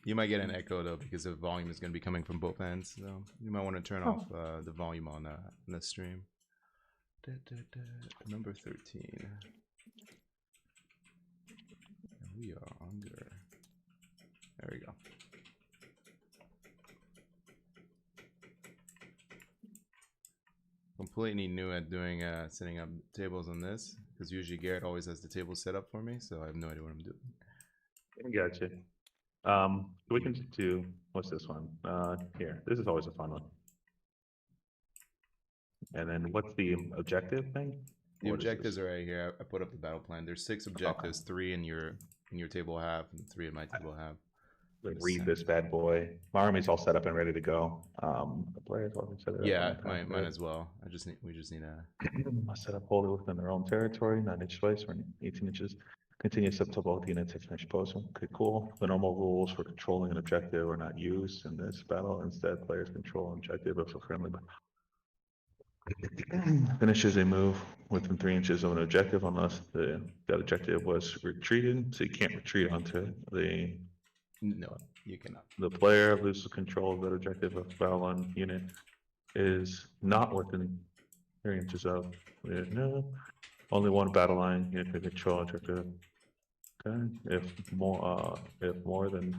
You might get an echo though because the volume is going to be coming from both ends. So you might want to turn off the volume on the stream. Number 13. And we are on Ghur. There we go. Completely new at doing setting up tables on this because usually Garrett always has the table set up for me, so I have no idea what I'm doing. Gotcha. We can do, what's this one? Here, this is always a fun one. And then what's the objective thing? The objectives are right here. I put up the battle plan. There's 6 objectives, 3 in your table half, and 3 in my table half. Read this bad boy. My army's all set up and ready to go. The players all set it up. Yeah, mine as well. We just need a set up wholly within their own territory, 9-inch space or 18 inches. Continuous up to both units, 6-inch post. Okay, cool. The normal rules for controlling an objective are not used in this battle. Instead, players control an objective if a friendly finishes a move within 3 inches of an objective unless that objective was retreated. So you can't retreat onto the. No, you cannot. The player loses control of that objective if Valour unit is not within 3 inches of. No, only one battle line unit can control objective. Okay, if more than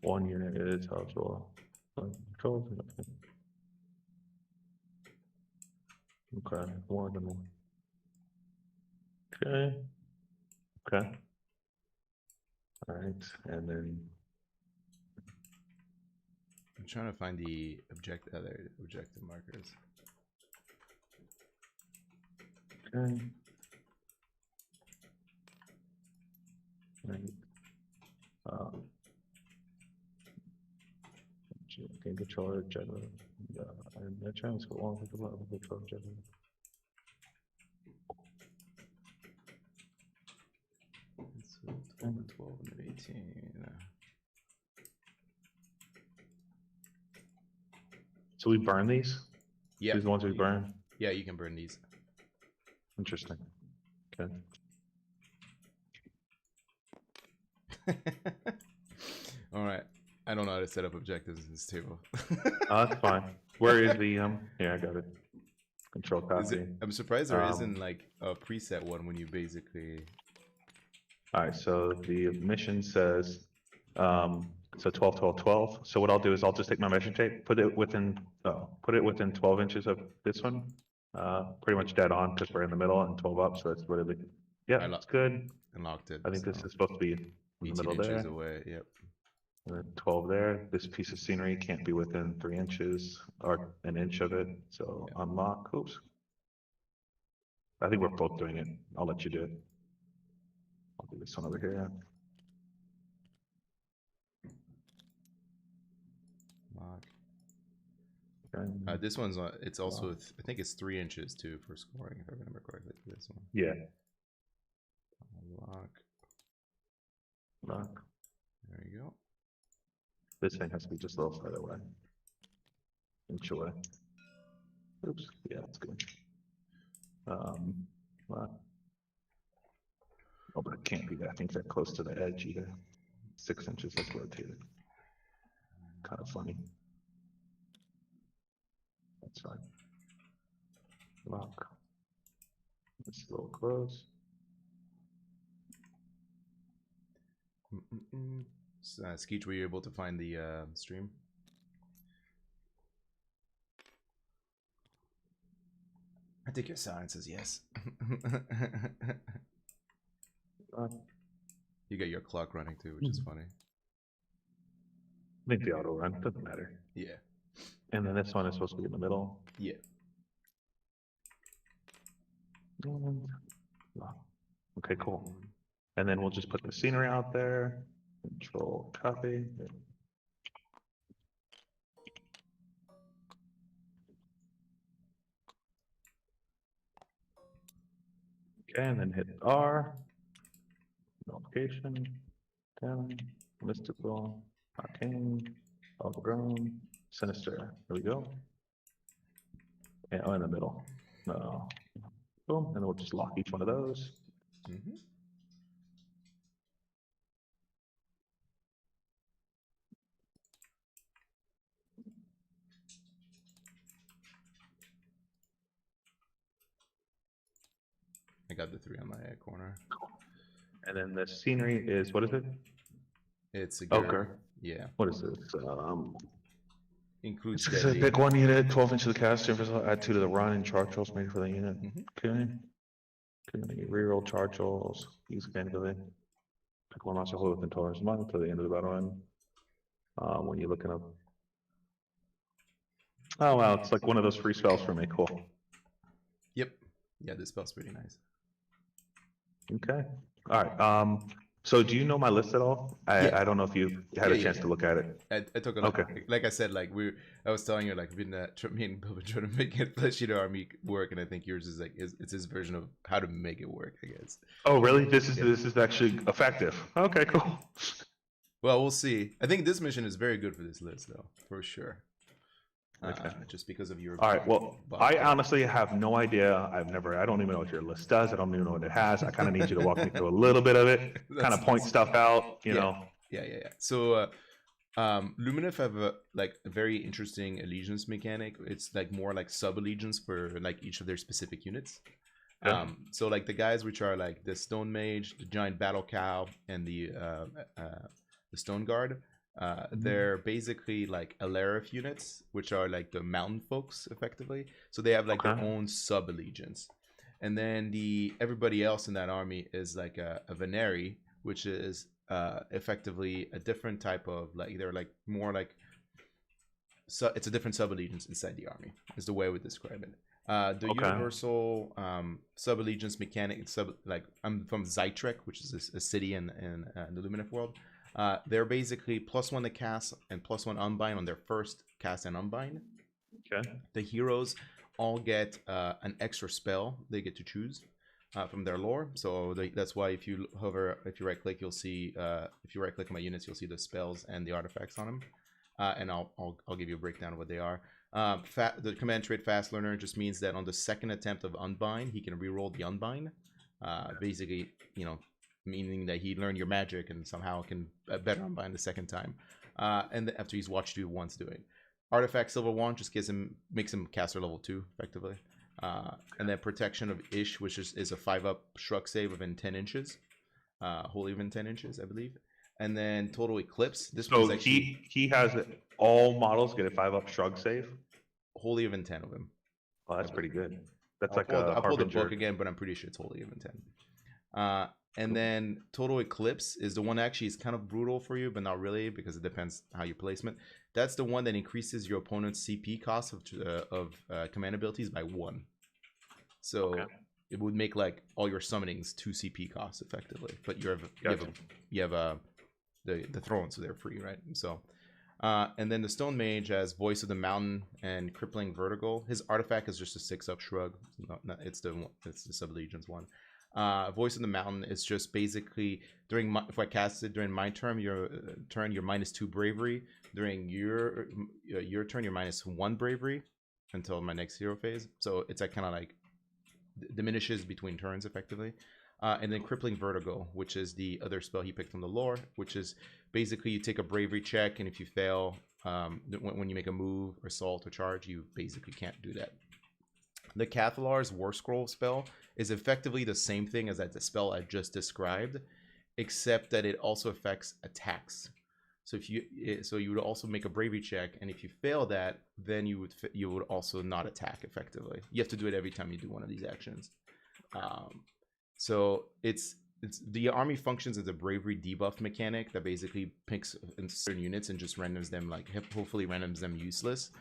one unit is eligible control. Okay, more than one. Okay. Okay. All right, and then I'm trying to find the other objective markers. Okay. Right. Can control it, general. And that chance go on with the level control general. It's 12 and 12 and 18. So we burn these? Yeah. These are the ones we burn? Yeah, you can burn these. Interesting. Okay. All right. I don't know how to set up objectives in this table. That's fine. Where is the yeah, I got it. Control copy. I'm surprised there isn't like a preset one when you basically. All right, so the mission says so 12, 12, 12. So what I'll do is I'll just take my measuring tape, put it within 12 inches of this one. Pretty much dead on because we're in the middle and 12 up, so that's really yeah, it's good. Unlocked it. I think this is supposed to be in the middle inches there. Away. Yep. And then 12 there. This piece of scenery can't be within 3 inches or an inch of it. So yeah. Unlock. Oops. I think we're both doing it. I'll let you do it. I'll do this one over here. Lock. Okay. This one's it's also I think it's 3 inches too for scoring if I remember correctly. This one. Yeah. Lock. Lock. There you go. This thing has to be just a little further away. Inch away. Oops. Yeah, that's good. Lock. Oh, but it can't be that. I think they're close to the edge either. 6 inches, that's rotated. Kind of funny. That's fine. Lock. It's a little close. Skeech, were you able to find the stream? I think your silence says yes. You get your clock running too, which is funny. I think the auto run doesn't matter. Yeah. And then this one is supposed to be in the middle. Yeah. Okay, cool. And then we'll just put the scenery out there. Control copy. Okay, and then hit R. Notification. Down. Mystical. Arcane. Overgrown. Sinister. There we go. And in the middle. No. Boom. And then we'll just lock each one of those. I got the 3 on my corner. And then the scenery is, what is it? It's a Oh, Ghur. Ghur. Yeah. What is this? Includes It's a deadly. pick 1 unit, 12 inches of cast, add 2 to the run, and charge rolls made for the unit. Okay. Reroll charge rolls, use candidly. Pick 1 monster hold within tolerance month to the end of the battle run. When you're looking up. Oh wow, it's like one of those free spells for me. Cool. Yep. Yeah, this spell's pretty nice. Okay. All right. So do you know my list at all? I don't know if you had a chance to look at it. I took a look. Okay. Like I said, like I was telling you, like me and Bill been trying to make it Flesh Eater Army work, and I think yours is like it's his version of how to make it work, I guess. Oh really? This is actually effective. Okay, cool. Well, we'll see. I think this mission is very good for this list, though, for sure. Okay. Just because of your. All right. Well, I honestly have no idea. I don't even know what your list does. I don't even know what it has. I kind of need you to walk me through a little bit of it, kind of point stuff out, you know. Yeah. So, Lumineth have a very interesting allegiance mechanic. It's like more like sub allegiance for like each of their specific units. Yeah. So like the guys which are like the Stone Mage, the Giant Battle Cow, and the Stone Guard. They're basically like Alarith units, which are like the mountain folks, effectively. So they have like their own sub allegiance, and then everybody else in that army is like a Veneri, which is effectively a different type of they're like more like it's a different sub allegiance inside the army. Is the way I would describe it. The universal sub allegiance mechanic. I'm from Zytrek, which is a city in the Lumineth world. They're basically +1 to cast and +1 unbind on their first cast and unbind. Okay. The heroes all get an extra spell they get to choose from their lore. So that's why if you right click, you'll see if you right click on my units, you'll see the spells and the artifacts on them. And I'll give you a breakdown of what they are. The command trait Fast Learner just means that on the second attempt of unbind, he can reroll the unbind. Basically, meaning that he learned your magic and somehow can better unbind the second time. And after he's watched you once do it. Artifact Silver Wand just makes him caster level 2, effectively. And then Protection of Ish, which is a 5-up shrug save within 10 inches. Wholly within 10 inches, I believe. And then Total Eclipse. So he has all models get a 5-up shrug save? Wholly within 10 of him. Oh, that's pretty good. That's I'll pull the book again, but I'm pretty sure it's wholly within 10. And then Total Eclipse is the one actually is kind of brutal for you, but not really because it depends how you placement. That's the one that increases your opponent's CP cost of command abilities by 1. So it would make like all your summonings 2 CP costs effectively. But you have the throne, so they're free, right? So and then the Stone Mage has Voice of the Mountain and Crippling Vertigo. His artifact is just a 6-up shrug. It's the sub allegiance one. Voice of the Mountain is just basically if I cast it during my turn, your -2 bravery. During your turn, you're -1 bravery until my next hero phase. So it's kind of like diminishes between turns effectively. And then Crippling Vertigo, which is the other spell he picked from the lore, which is basically you take a bravery check, and if you fail, when you make a move, assault, or charge, you basically can't do that. The Cathalar's War Scroll spell is effectively the same thing as that spell I just described, except that it also affects attacks. So you would also make a bravery check, and if you fail that, then you would also not attack effectively. You have to do it every time you do one of these actions. So it's the army functions as a bravery debuff mechanic that basically picks in certain units and just renders them hopefully renders them useless.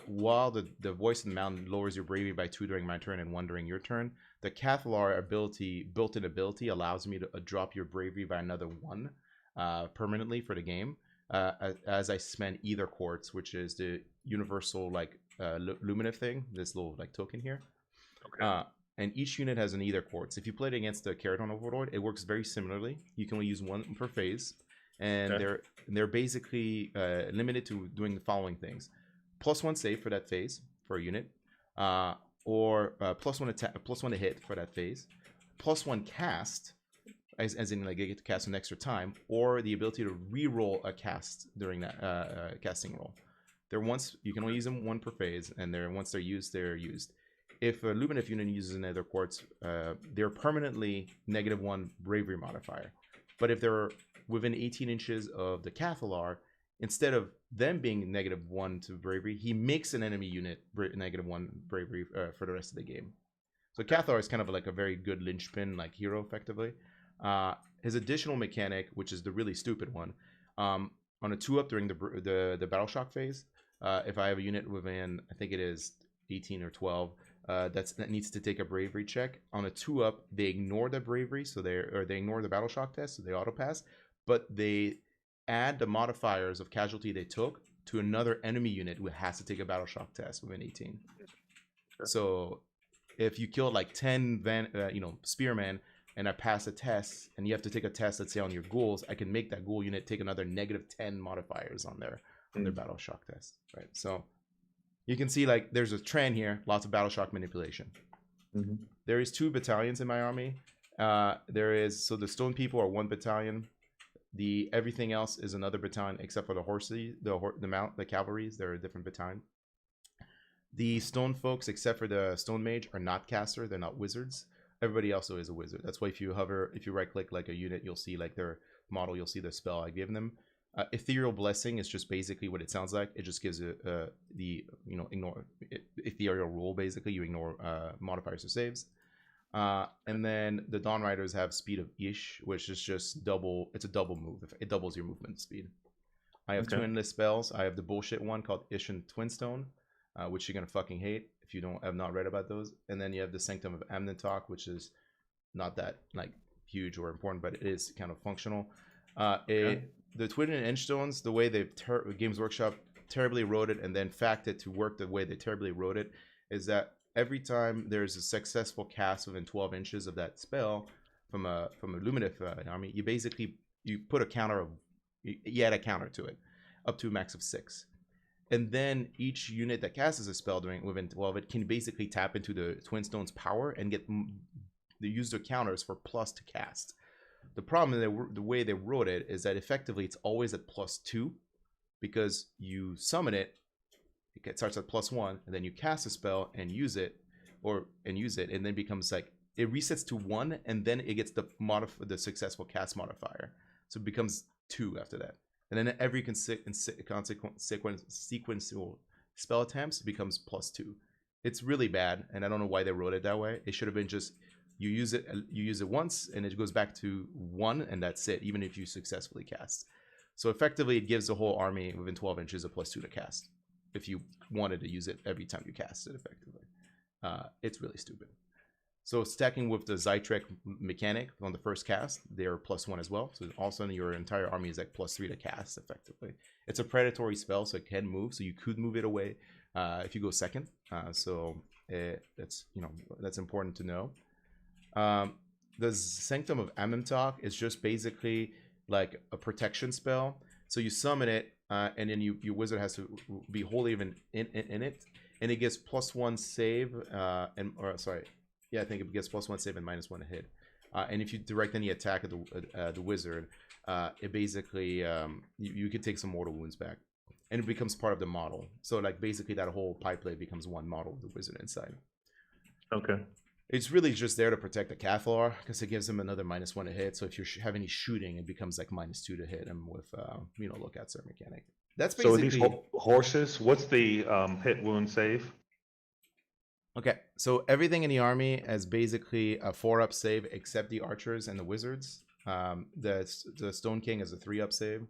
While the Voice of the Mountain lowers your bravery by 2 during my turn and 1 during your turn, the Cathalar built-in ability allows me to drop your bravery by another 1 permanently for the game as I spend either quartz, which is the universal Lumineth thing, this little token here. Okay. And each unit has an either quartz. If you play it against the Keraton Overlord, it works very similarly. You can only use 1 per phase, and they're basically limited to doing the following things: +1 save for that phase for a unit, or +1 attack, +1 to hit for that phase, +1 cast, as in they get to cast an extra time, or the ability to re-roll a cast during that casting roll. You can only use them 1 per phase, and once they're used, they're used. if a Lumineth unit uses a Nether Quartz, they're permanently -1 bravery modifier. But if they're within 18 inches of the Cathalar, instead of them being -1 to bravery, he makes an enemy unit -1 bravery for the rest of the game. So Cathalar is kind of like a very good linchpin like hero effectively. His additional mechanic, which is the really stupid one, on a 2-up during the Battle Shock phase, if I have a unit within, I think it is 18 or 12, that needs to take a bravery check. On a 2-up, they ignore the bravery, so they ignore the Battle Shock test, so they auto pass, but they add the modifiers of casualty they took to another enemy unit who has to take a Battle Shock test within 18. Sure. So if you kill like 10 spearmen and I pass a test and you have to take a test, let's say on your ghouls, I can make that ghoul unit take another -10 modifiers on their Battle Shock test, right? So you can see like there's a trend here, lots of Battle Shock manipulation. There is 2 battalions in my army. So the stone people are 1 battalion. Everything else is another battalion except for the horses, the cavalries. They're a different battalion. The stone folks, except for the stone mage, are not caster. They're not wizards. Everybody else is a wizard. That's why if you right click like a unit, you'll see like their model. You'll see the spell I give them. Ethereal Blessing is just basically what it sounds like. It just gives ignore ethereal rule. Basically, you ignore modifiers or saves. And then the Dawn Riders have speed of Ish, which is just double. It's a double move. It doubles your movement speed. I have 2 endless spells. I have the bullshit one called Ish and Twinstone, which you're gonna fucking hate if you have not read about those. And then you have the Sanctum of Amnentalk, which is not that like huge or important, but it is kind of functional. The Twin and Edgestones, the way Games Workshop terribly wrote it and then fact it to work the way they terribly wrote it, is that every time there's a successful cast within 12 inches of that spell from a Lumineth army, you put a counter you add a counter to it up to a max of 6. And then each unit that casts a spell within 12, it can basically tap into the Twinstone's power and use their counters for plus to cast. The problem is the way they wrote it is that effectively it's always at +2 because you summon it, it starts at +1, and then you cast a spell and use it, and then becomes like it resets to 1, and then it gets the successful cast modifier, so it becomes 2 after that, and then every sequential spell attempts becomes +2. It's really bad, and I don't know why they wrote it that way. It should have been just you use it once, and it goes back to 1, and that's it, even if you successfully cast. So effectively, it gives the whole army within 12 inches a +2 to cast if you wanted to use it every time you cast it effectively. It's really stupid. So stacking with the Zytrek mechanic on the first cast, they're +1 as well. So all of a sudden your entire army is like +3 to cast effectively. It's a predatory spell, so it can move. So you could move it away if you go second. That's important to know. The Sanctum of Amnentalk is just basically like a protection spell. So you summon it, and then your wizard has to be wholly even in it, and it gets +1 save, I think it gets +1 save and -1 to hit. And if you direct any attack at the wizard, it basically you could take some mortal wounds back, and it becomes part of the model. So like basically that whole pipeline becomes one model of the wizard inside. Okay. It's really just there to protect the Cathalar because it gives him another -1 to hit. So if you have any shooting, it becomes like -2 to hit him with lookout cert mechanic. That's basically. So these horses, what's the hit wound save? Okay, so everything in the army is basically a 4-up save except the archers and the wizards. The Stone King is a 3-up save.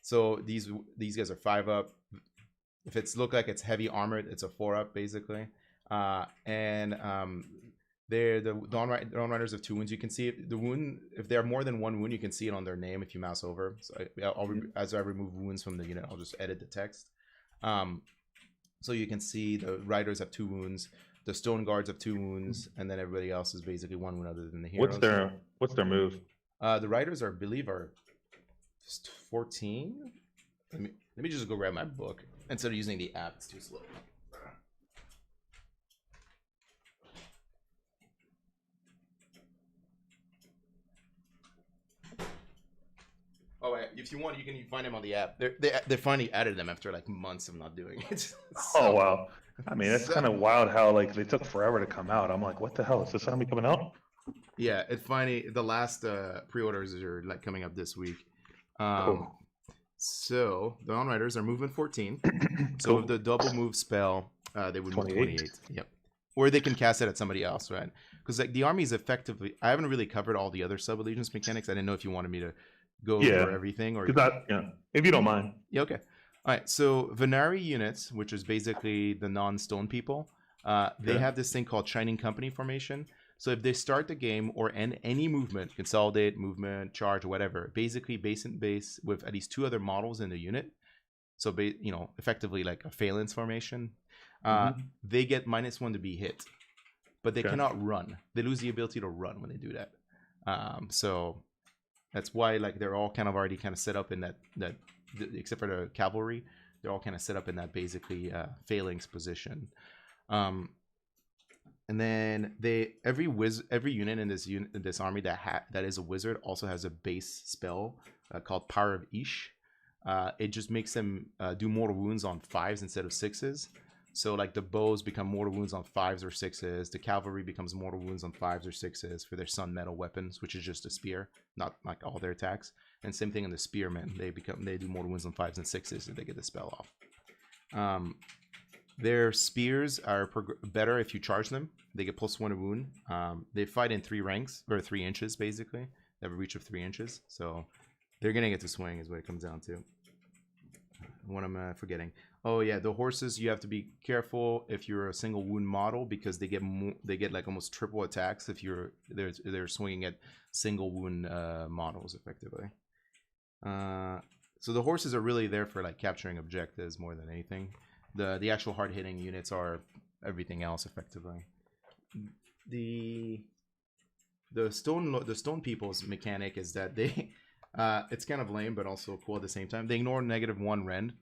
So these guys are 5-up. If it's look like it's heavy armored, it's a 4-up basically. The Dawn Riders have 2 wounds. You can see the wound. If they have more than 1 wound, you can see it on their name if you mouse over. So as I remove wounds from the unit, I'll just edit the text. So you can see the Riders have 2 wounds. The Stone Guards have 2 wounds, and then everybody else is basically 1 wound other than the heroes. What's their move? The Riders are 14. Let me just go grab my book instead of using the app. It's too slow. Oh, if you want, you can find them on the app. They finally added them after like months of not doing it. Oh wow! I mean, that's So- kind of wild how like they took forever to come out. I'm like, what the hell? Is this army coming out? Yeah, it's funny. The last pre-orders are like coming up this week. Cool. So the on-riders are movement 14. So Cool. with the double move spell, they would move 28. 28. Yep. Or they can cast it at somebody else, right? Because like the army is effectively. I haven't really covered all the other sub-allegiance mechanics. I didn't know if you wanted me to go Yeah. over everything or. Because if you don't mind. Yeah. Okay. All right. So Venari units, which is basically the non-stone people, they have this thing called Shining Company formation. So if they start the game or end any movement, consolidate, movement, charge, whatever, basically base and base with at least 2 other models in the unit. So effectively like a phalanx formation. They get -1 to be hit, but they cannot run. They lose the ability to run when they do that. So that's why like they're all kind of already kind of set up in that except for the cavalry, they're all kind of set up in that basically phalanx position. And then every unit in this army that is a wizard also has a base spell called Power of Ish. It just makes them do mortal wounds on 5s instead of 6s. So like the bows become mortal wounds on 5s or 6s. The cavalry becomes mortal wounds on 5s or 6s for their sun metal weapons, which is just a spear, not like all their attacks. And same thing in the spearmen. They do mortal wounds on 5s and 6s if they get the spell off. Their spears are better if you charge them. They get +1 to wound. They fight in 3 ranks, or 3 inches, basically. They have a reach of 3 inches. So they're going to get to swing is what it comes down to. What am I forgetting? Oh, yeah, the horses, you have to be careful if you're a single wound model because they get like almost triple attacks if they're swinging at single wound models, effectively. So the horses are really there for like capturing objectives more than anything. The actual hard hitting units are everything else, effectively. The stone people's mechanic is that they it's kind of lame but also cool at the same time. They ignore -1 rend.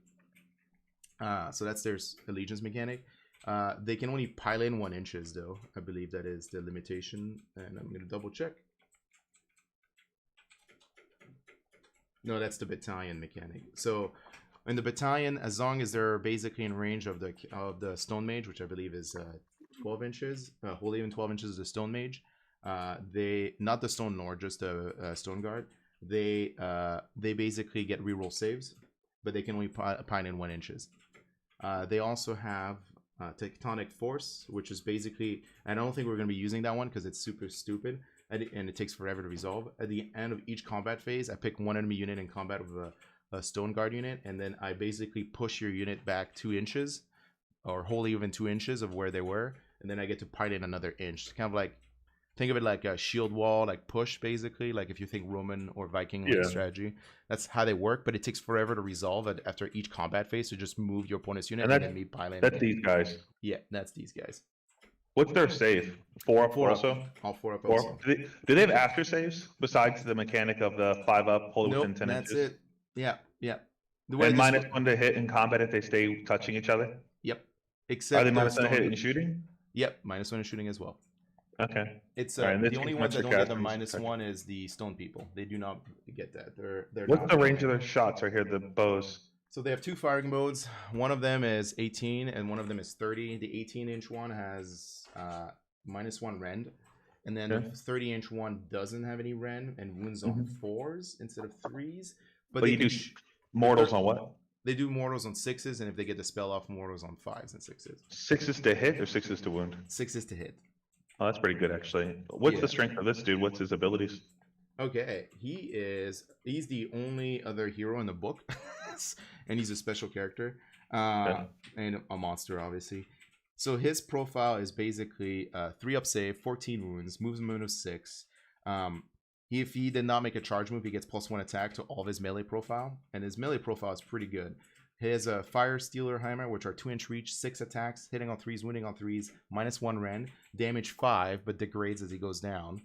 So that's their allegiance mechanic. They can only pile in 1 inches though. I believe that is the limitation, and I'm gonna double check. No, that's the battalion mechanic. So in the battalion, as long as they're basically in range of the stone mage, which I believe is 12 inches, wholly even 12 inches is the stone mage. They not the stone lord, just a stone guard. They basically get reroll saves, but they can only pile in 1 inches. They also have tectonic force, which is basically, I don't think we're going to be using that one because it's super stupid and it takes forever to resolve. At the end of each combat phase, I pick 1 enemy unit in combat with a stone guard unit, and then I basically push your unit back 2 inches or wholly even 2 inches of where they were, and then I get to pile in another inch. It's kind of like, think of it like a shield wall, like push, basically. Like if you think Roman or Viking like strategy, that's how they work. But it takes forever to resolve after each combat phase to just move your opponent's unit and then me pile in. That's again. These guys. Yeah, that's these guys. What's their save? 4 up also? Up. All 4 up 4 also. Do they have after saves besides the mechanic of the 5 up, hold within 10 that's inches? It. Yeah. And -1 to hit in combat if they stay touching each other? Yep. Except are they -1 to hit in shooting? Yep, -1 in shooting as well. Okay. It's the only ones that don't get the -1 is the stone people. They do not get that. They're What's the range of their shots right here? The bows. So they have 2 firing modes. One of them is 18 and one of them is 30. The 18-inch one has -1 rend, and then the 30-inch one doesn't have any rend and wounds on 4s instead of 3s. But they you do mortals on what? They do mortals on 6s, and if they get the spell off, mortals on 5s and 6s. 6s to hit or 6s to wound? 6s to hit. Oh, that's pretty good actually. What's the strength of this dude? What's his abilities? Okay, he's the only other hero in the book, and he's a special character, and a monster, obviously. So his profile is basically 3 up save, 14 wounds, movement of 6. If he did not make a charge move, he gets +1 attack to all of his melee profile, and his melee profile is pretty good. He has a Fire Stealer Heimer, which are 2-inch reach, 6 attacks, hitting on 3s, wounding on 3s, -1 rend, damage 5, but degrades as he goes down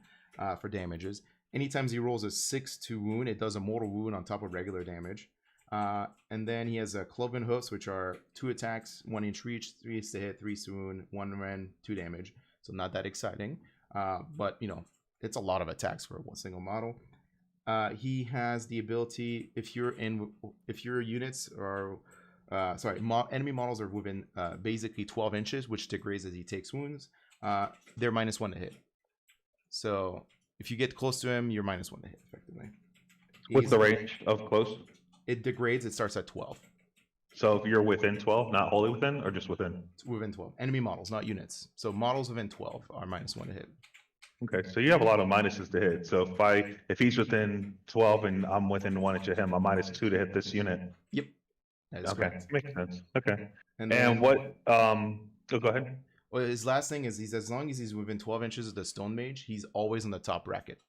for damages. Anytime he rolls a 6 to wound, it does a mortal wound on top of regular damage. And then he has a Cloven Hoofs, which are 2 attacks, 1-inch reach, 3 to hit, 3 to wound, 1 rend, 2 damage. So not that exciting, but it's a lot of attacks for one single model. He has the ability, if your units are enemy models are within basically 12 inches, which degrades as he takes wounds. They're -1 to hit. So if you get close to him, you're -1 to hit effectively. What's the range of close? It degrades. It starts at 12. So if you're within 12, not wholly within, or just within? It's within 12. Enemy models, not units. So models within 12 are -1 to hit. Okay, so you have a lot of minuses to hit. So if he's within 12 and I'm within 1 inch of him, I'm -2 to hit this unit. Yep. That is Okay, correct. makes sense. Okay. And what? Go ahead. Well, his last thing is as long as he's within 12 inches of the Stone Mage, he's always on the top bracket.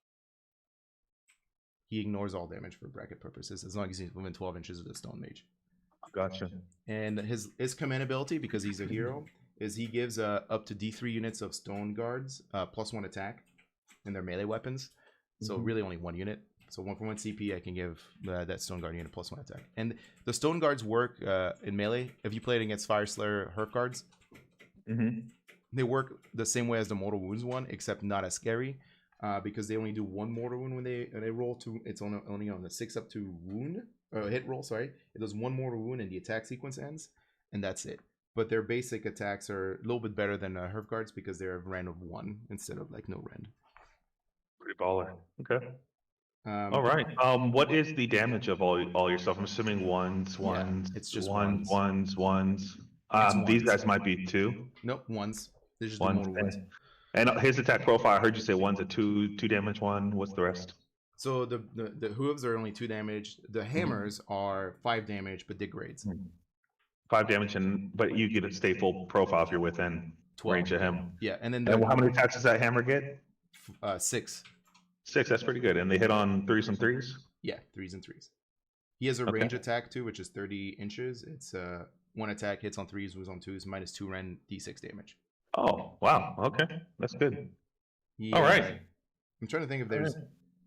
He ignores all damage for bracket purposes as long as he's within 12 inches of the Stone Mage. Gotcha. And his command ability, because he's a hero, is he gives up to D3 units of Stone Guards +1 attack in their melee weapons. So really only 1 unit. So 1 for 1 CP, I can give that Stone Guard unit +1 attack. And the Stone Guards work in melee. If you play it against Fire Slayer Herc Guards, they work the same way as the Mortal Wounds one, except not as scary. Because they only do 1 mortal wound when they roll to. It's only on the 6 up to wound hit roll. Sorry, it does 1 mortal wound and the attack sequence ends, and that's it. But their basic attacks are a little bit better than Herb Guards because they're a rend of 1 instead of like no rend. Pretty baller. Okay. All right. What is the damage of all your stuff? I'm assuming ones. It's just ones. These guys might be 2. Nope, ones. They're just Ones. mortal wounds. And his attack profile, I heard you say one's a 2 damage one. What's the rest? So the hooves are only 2 damage. The hammers are 5 damage, but degrades. 5 damage, but you get a stay full profile if you're within 12 range of him. Yeah, and then how many attacks does that hammer get? 6. 6. That's pretty good. And they hit on 3s and 3s. Yeah, 3s and 3s. He has a range attack too, which is 30 inches. It's 1 attack hits on 3s, was on 2s, -2 rend, d6 damage. Oh wow! Okay, that's good. Yeah, all right. I'm trying to think if there's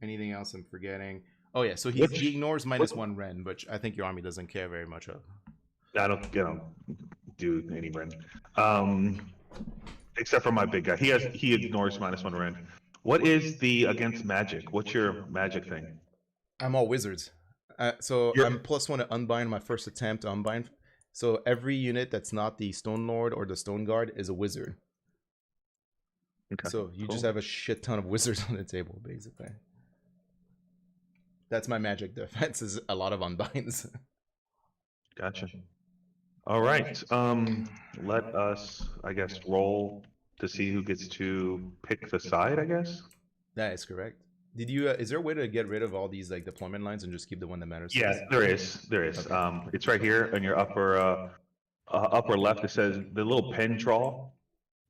anything else I'm forgetting. Oh yeah, so he ignores -1 rend, which I think your army doesn't care very much of. I don't do any rend, except for my big guy. He ignores -1 rend. What is the against magic? What's your magic thing? I'm all wizards. So I'm +1 to unbind my first attempt to unbind. So every unit that's not the Stone Lord or the Stone Guard is a wizard. Okay, so you just have a shit ton of wizards on the table, basically. That's my magic defense, is a lot of unbinds. Gotcha. All right. Let us, I guess, roll to see who gets to pick the side, I guess. That is correct. Did you? Is there a way to get rid of all these like deployment lines and just keep the one that matters? Yeah, there is. There is. Okay. It's right here in your upper left. It says the little pen draw,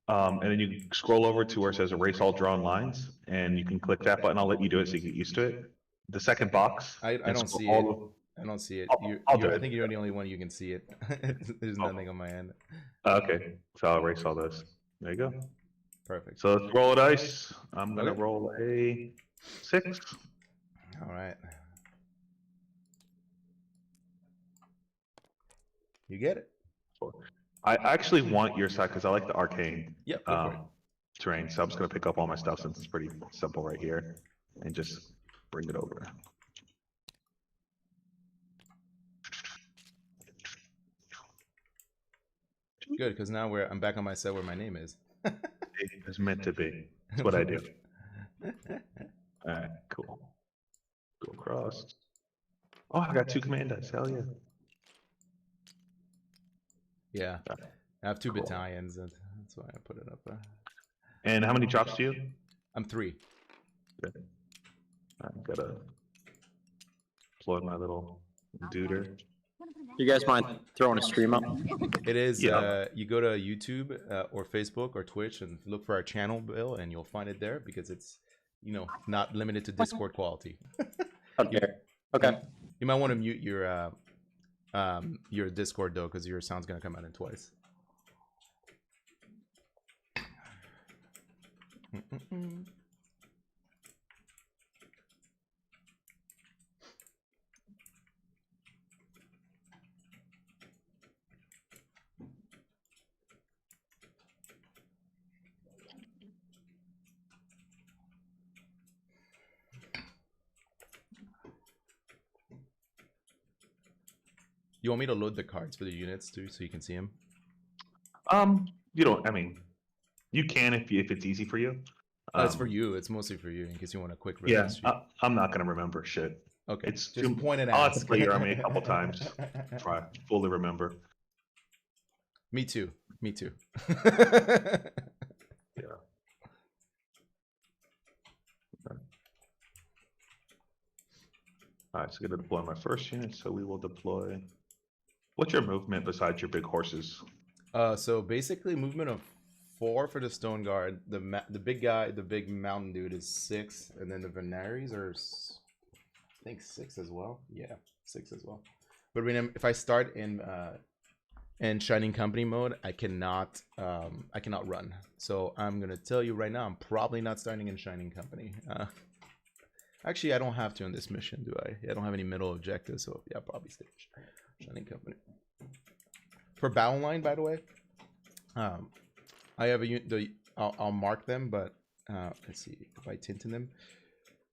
and then you scroll over to where it says erase all drawn lines, and you can click that button. I'll let you do it so you get used to it. The second box. I don't see it. I don't see it. I think you're the only one you can see it. There's nothing on my end. Okay, so I'll erase all those. There you go. Perfect. So let's roll a dice. I'm gonna roll a 6. All right. You get it. I actually want your side because I like the arcane Yep, terrain. So I'm just gonna pick up all my stuff since it's pretty simple right here, and just bring it over. Good, because now I'm back on my set where my name is. It's meant to be. That's what I do. All right, cool. Go across. Oh, I got 2 command dice. Hell yeah. Yeah, I have 2 battalions, and that's why I put it up there. And how many drops do you? I'm 3. Good. I'm gonna plug my little duder. You guys mind throwing a stream up? It is. You go to YouTube or Facebook or Twitch and look for our channel, Bill, and you'll find it there because it's, not limited to Discord quality. Okay. You might want to mute your Discord though, because your sound's gonna come out in twice. you want me to load the cards for the units too, so you can see them? You don't. I mean, you can if it's easy for you. It's for you. It's mostly for you in case you want a quick Yeah, history. I'm not gonna remember shit. Okay, It's just point and I'll have to ask. play your army a couple times. Try fully remember. Me too. Me too. Yeah. Okay. All right, so I'm gonna deploy my first unit. So we will deploy. What's your movement besides your big horses? So basically, movement of 4 for the Stone Guard. The big guy, the big mountain dude, is 6, and then the Venaries are, I think, 6 as well. Yeah, 6 as well. But if I start in Shining Company mode, I cannot run. So I'm gonna tell you right now, I'm probably not starting in Shining Company. Actually, I don't have to in this mission, do I? I don't have any middle objectives, so yeah, I'll probably stay Shining Company. For battle line, by the way, I have I'll mark them, but let's see if I tint in them,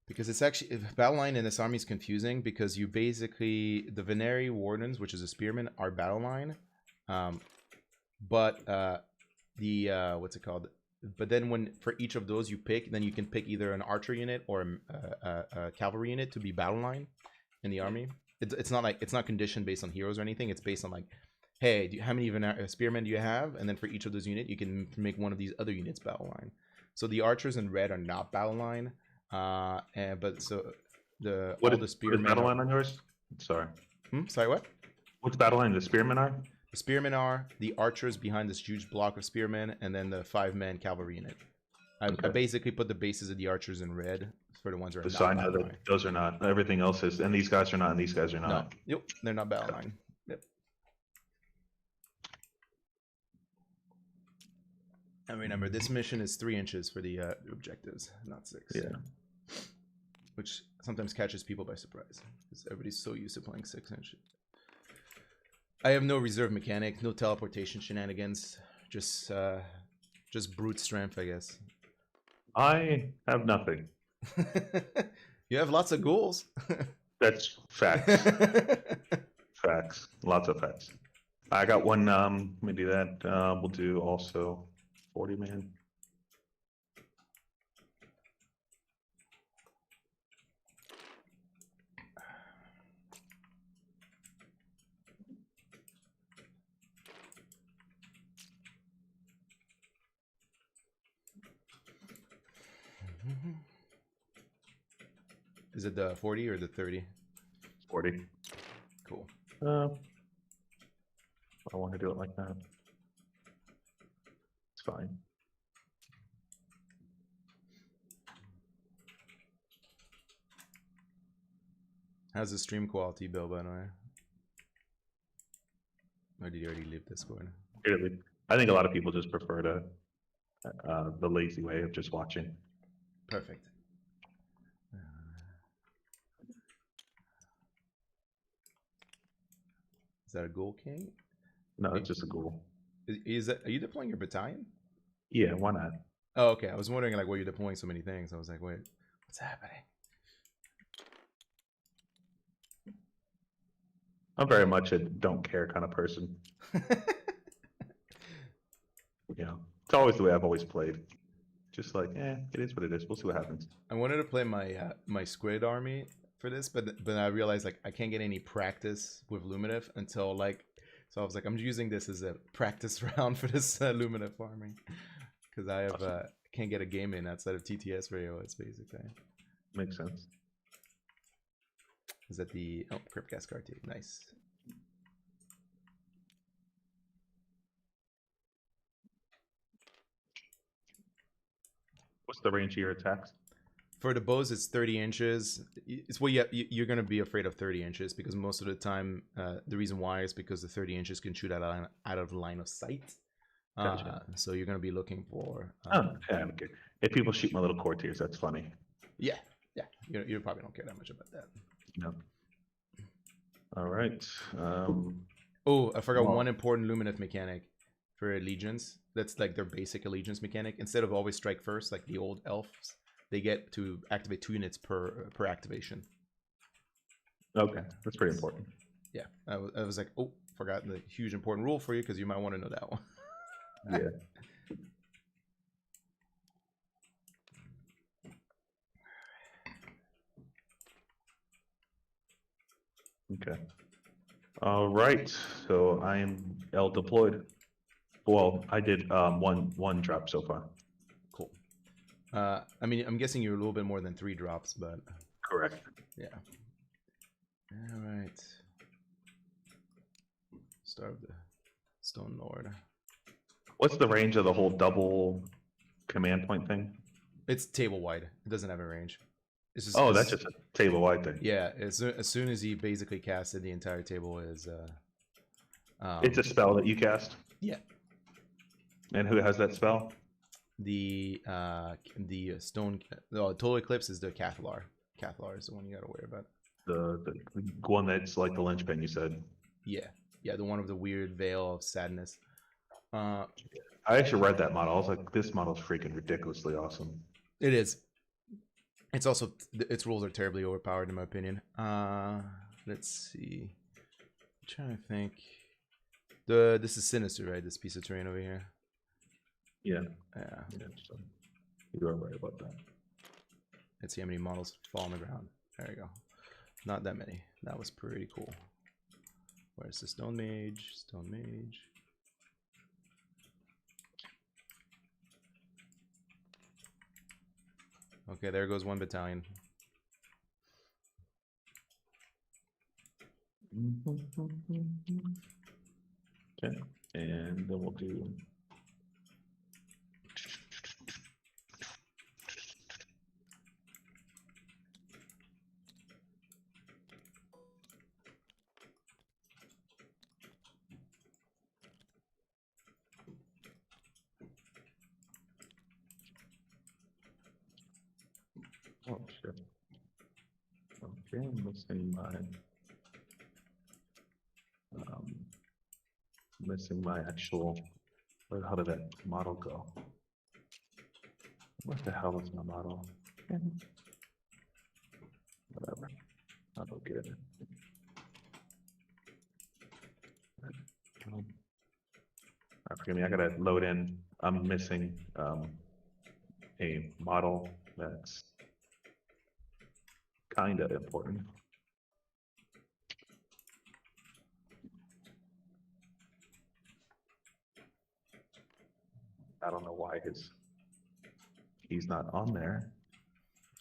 because it's actually battle line in this army is confusing because you basically the Venari Wardens, which is a spearman, are battle line, but the what's it called? But then when for each of those you pick, then you can pick either an archer unit or a cavalry unit to be battle line in the army. It's not like it's not conditioned based on heroes or anything. It's based on like, hey, how many spearmen do you have? And then for each of those units, you can make one of these other units battle line. So the archers in red are not battle line, but so the spearmen. What battle line on yours? Sorry. Sorry, what? What's battle line the spearmen are? The spearmen are the archers behind this huge block of spearmen, and then the 5-man cavalry unit. I basically put the bases of the archers in red for the ones that are not battle line. Those are not. Everything else is, and these guys are not, and these guys are not. No, yep, they're not battle line. Yep. And remember, this mission is 3 inches for the objectives, not 6. Yeah. Which sometimes catches people by surprise because everybody's so used to playing 6 inches. I have no reserve mechanic, no teleportation shenanigans, just brute strength, I guess. I have nothing. You have lots of goals. That's facts. Facts. Lots of facts. I got one. Let me do that. We'll do also 40 man. Is it the 40 or the 30? 40. Cool. I want to do it like that. It's fine. How's the stream quality, Bill, by the way? Or did you already leave Discord? I think a lot of people just prefer the lazy way of just watching. Perfect. Is that a ghoul king? No, it's just a ghoul. Are you deploying your battalion? Yeah, why not? Oh, okay. I was wondering like why you're deploying so many things. I was like, wait, what's happening? I'm very much a don't care kind of person. You know, it's always the way I've always played. Just like, it is what it is. We'll see what happens. I wanted to play my my squid army for this, but I realized like I can't get any practice with Lumineth until like, so I was like, I'm using this as a practice round for this Lumineth army because I have can't get a game in outside of TTS for AoS basically. Makes sense. Is that the Cryptcast card too? Nice. What's the range of your attacks? For the bows, it's 30 inches. It's what you're going to be afraid of 30 inches because most of the time, the reason why is because the 30 inches can shoot out of line of sight. Gotcha. So you're going to be looking for. Okay. If people shoot my little courtiers, that's funny. Yeah. You probably don't care that much about that. No. All right. Oh, I forgot one important Lumineth mechanic for allegiance. That's like their basic allegiance mechanic. Instead of always strike first, like the old elves, they get to activate 2 units per activation. Okay, that's pretty important. Yeah, I was like, oh, forgot the huge important rule for you because you might want to know that one. Yeah. Okay. All right. So I am L deployed. Well, I did one drop so far. Cool. I mean, I'm guessing you're a little bit more than 3 drops, but Correct. yeah. All right. Start of the Stone Lord. What's the range of the whole double command point thing? It's table wide. It doesn't have a range. It's just, Oh, that's just a table wide thing. yeah. As soon as he basically casted, the entire table is. It's a spell that you cast. Yeah. And who has that spell? The stone. Total Eclipse is the Cathalar. Cathalar is the one you gotta worry about. The one that's like the linchpin you said. Yeah, yeah, the one with the weird veil of sadness. I actually read that model. I was like, this model's freaking ridiculously awesome. It is. It's also its rules are terribly overpowered in my opinion. Let's see. I'm trying to think. This is Sinister, right? This piece of terrain over here. Yeah. Yeah. So you are right about that. Let's see how many models fall on the ground. There you go. Not that many. That was pretty cool. Where's the Stone Mage? Stone Mage. Okay, there goes 1 battalion. Okay, and then we'll do. Oh shit. Okay, I'm missing my actual. How did that model go? What the hell is my model? Whatever. I'll go get it. Forgive me, I gotta load in. I'm missing a model that's kind of important. I don't know why he's not on there.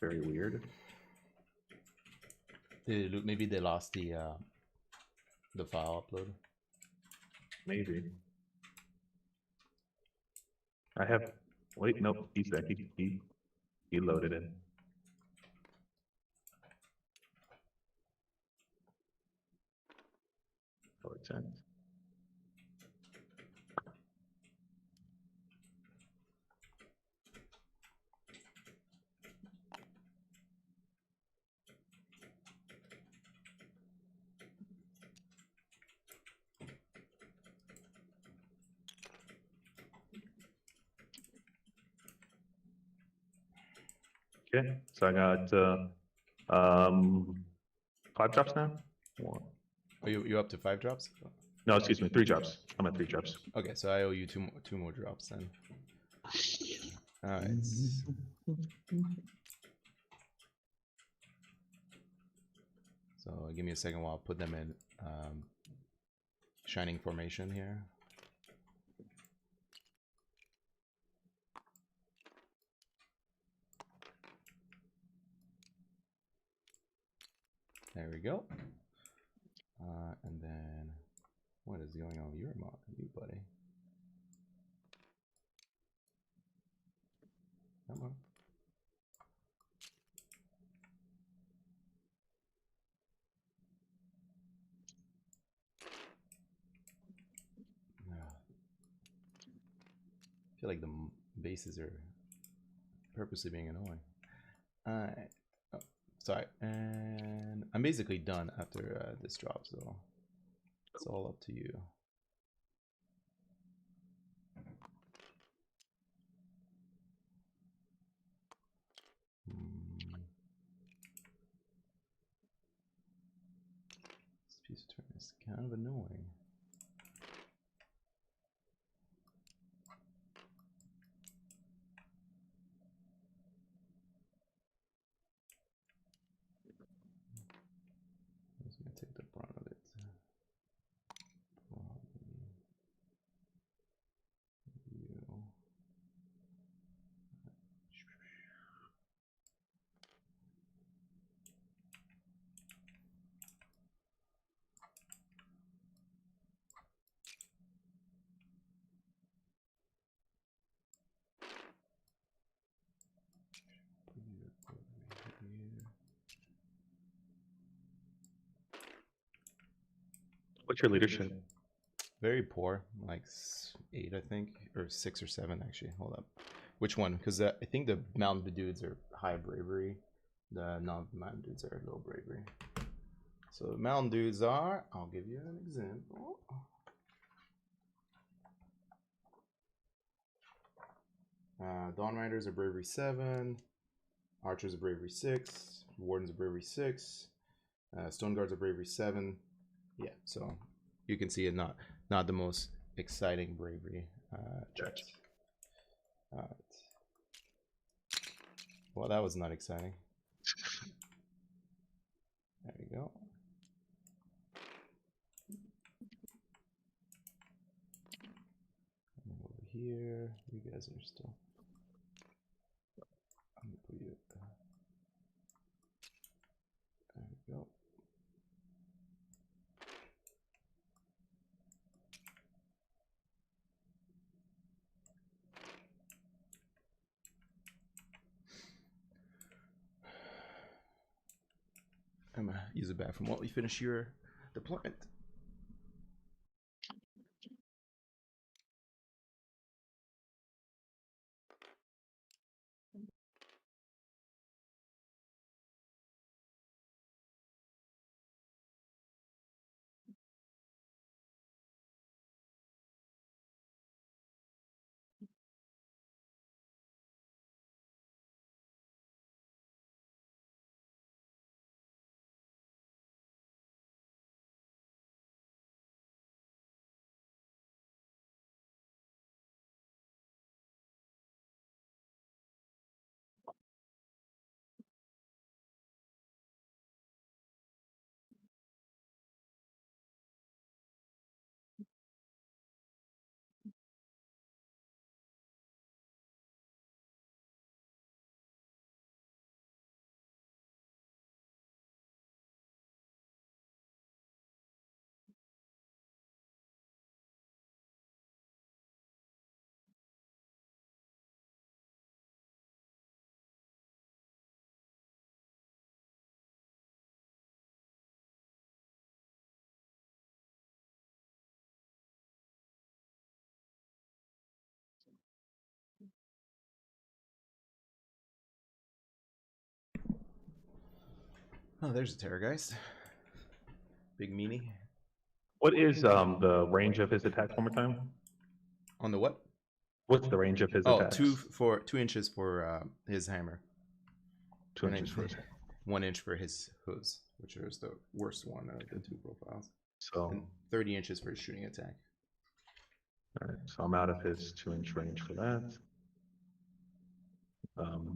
Very weird. Maybe they lost the file upload. Maybe. I have. Wait, nope. He's there. He loaded in. Oh, it's in. Okay, so I got 5 drops now. Are you up to 5 drops? No, excuse me, 3 drops. I'm at 3 drops. Okay, so I owe you two more drops then. All right. So give me a second while I put them in shining formation here. There we go. And then, what is going on with your mod, you buddy? Come on. I feel like the bases are purposely being annoying. Alright. Oh, sorry. And I'm basically done after this drop, so it's all up to you. This piece of turn is It's kind of annoying. Who's gonna take the brunt of it? Probably you. Put you over here. What's your leadership? Very poor, like 8, I think, or 6 or 7 actually. Hold up, which one? Because I think the mountain dudes are high bravery, the non-mountain dudes are low bravery. So the mountain dudes are. I'll give you an example. Dawn Riders are bravery 7, Archers are bravery 6, Wardens are bravery 6, Stone Guards are bravery 7. Yeah, so you can see it not the most exciting bravery checks. Alright. Well, that was not exciting. There we go. And over here, you guys are still. Let me put you. There we go. I'm gonna use it back from while you finish your deployment. Oh, there's a Terrorgeist. Big meanie. What is the range of his attack one more time? On the what? What's the range of his Oh, attacks? 2 inches for his hammer. 2 inches for his. 1 inch for his hooves, which is the worst one of the 2 profiles. So And 30 inches for his shooting attack. all right, so I'm out of his 2-inch range for that. Oh,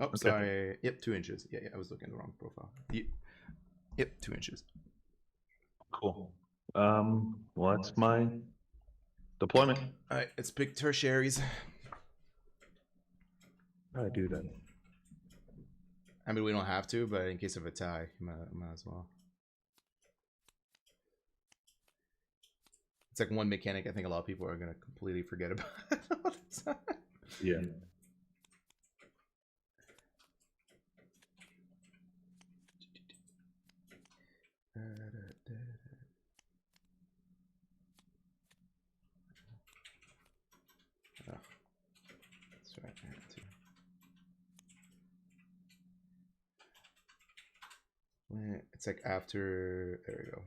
okay. sorry. Yep, 2 inches. Yeah, I was looking at the wrong profile. Yep, 2 inches. Cool. Well, that's my deployment. All right, let's pick tertiaries. How do I do that? I mean, we don't have to, but in case of a tie, might as well. It's like one mechanic I think a lot of people are going to completely forget about all the time. Yeah. Oh, that's right. I have to. It's like after. There we go.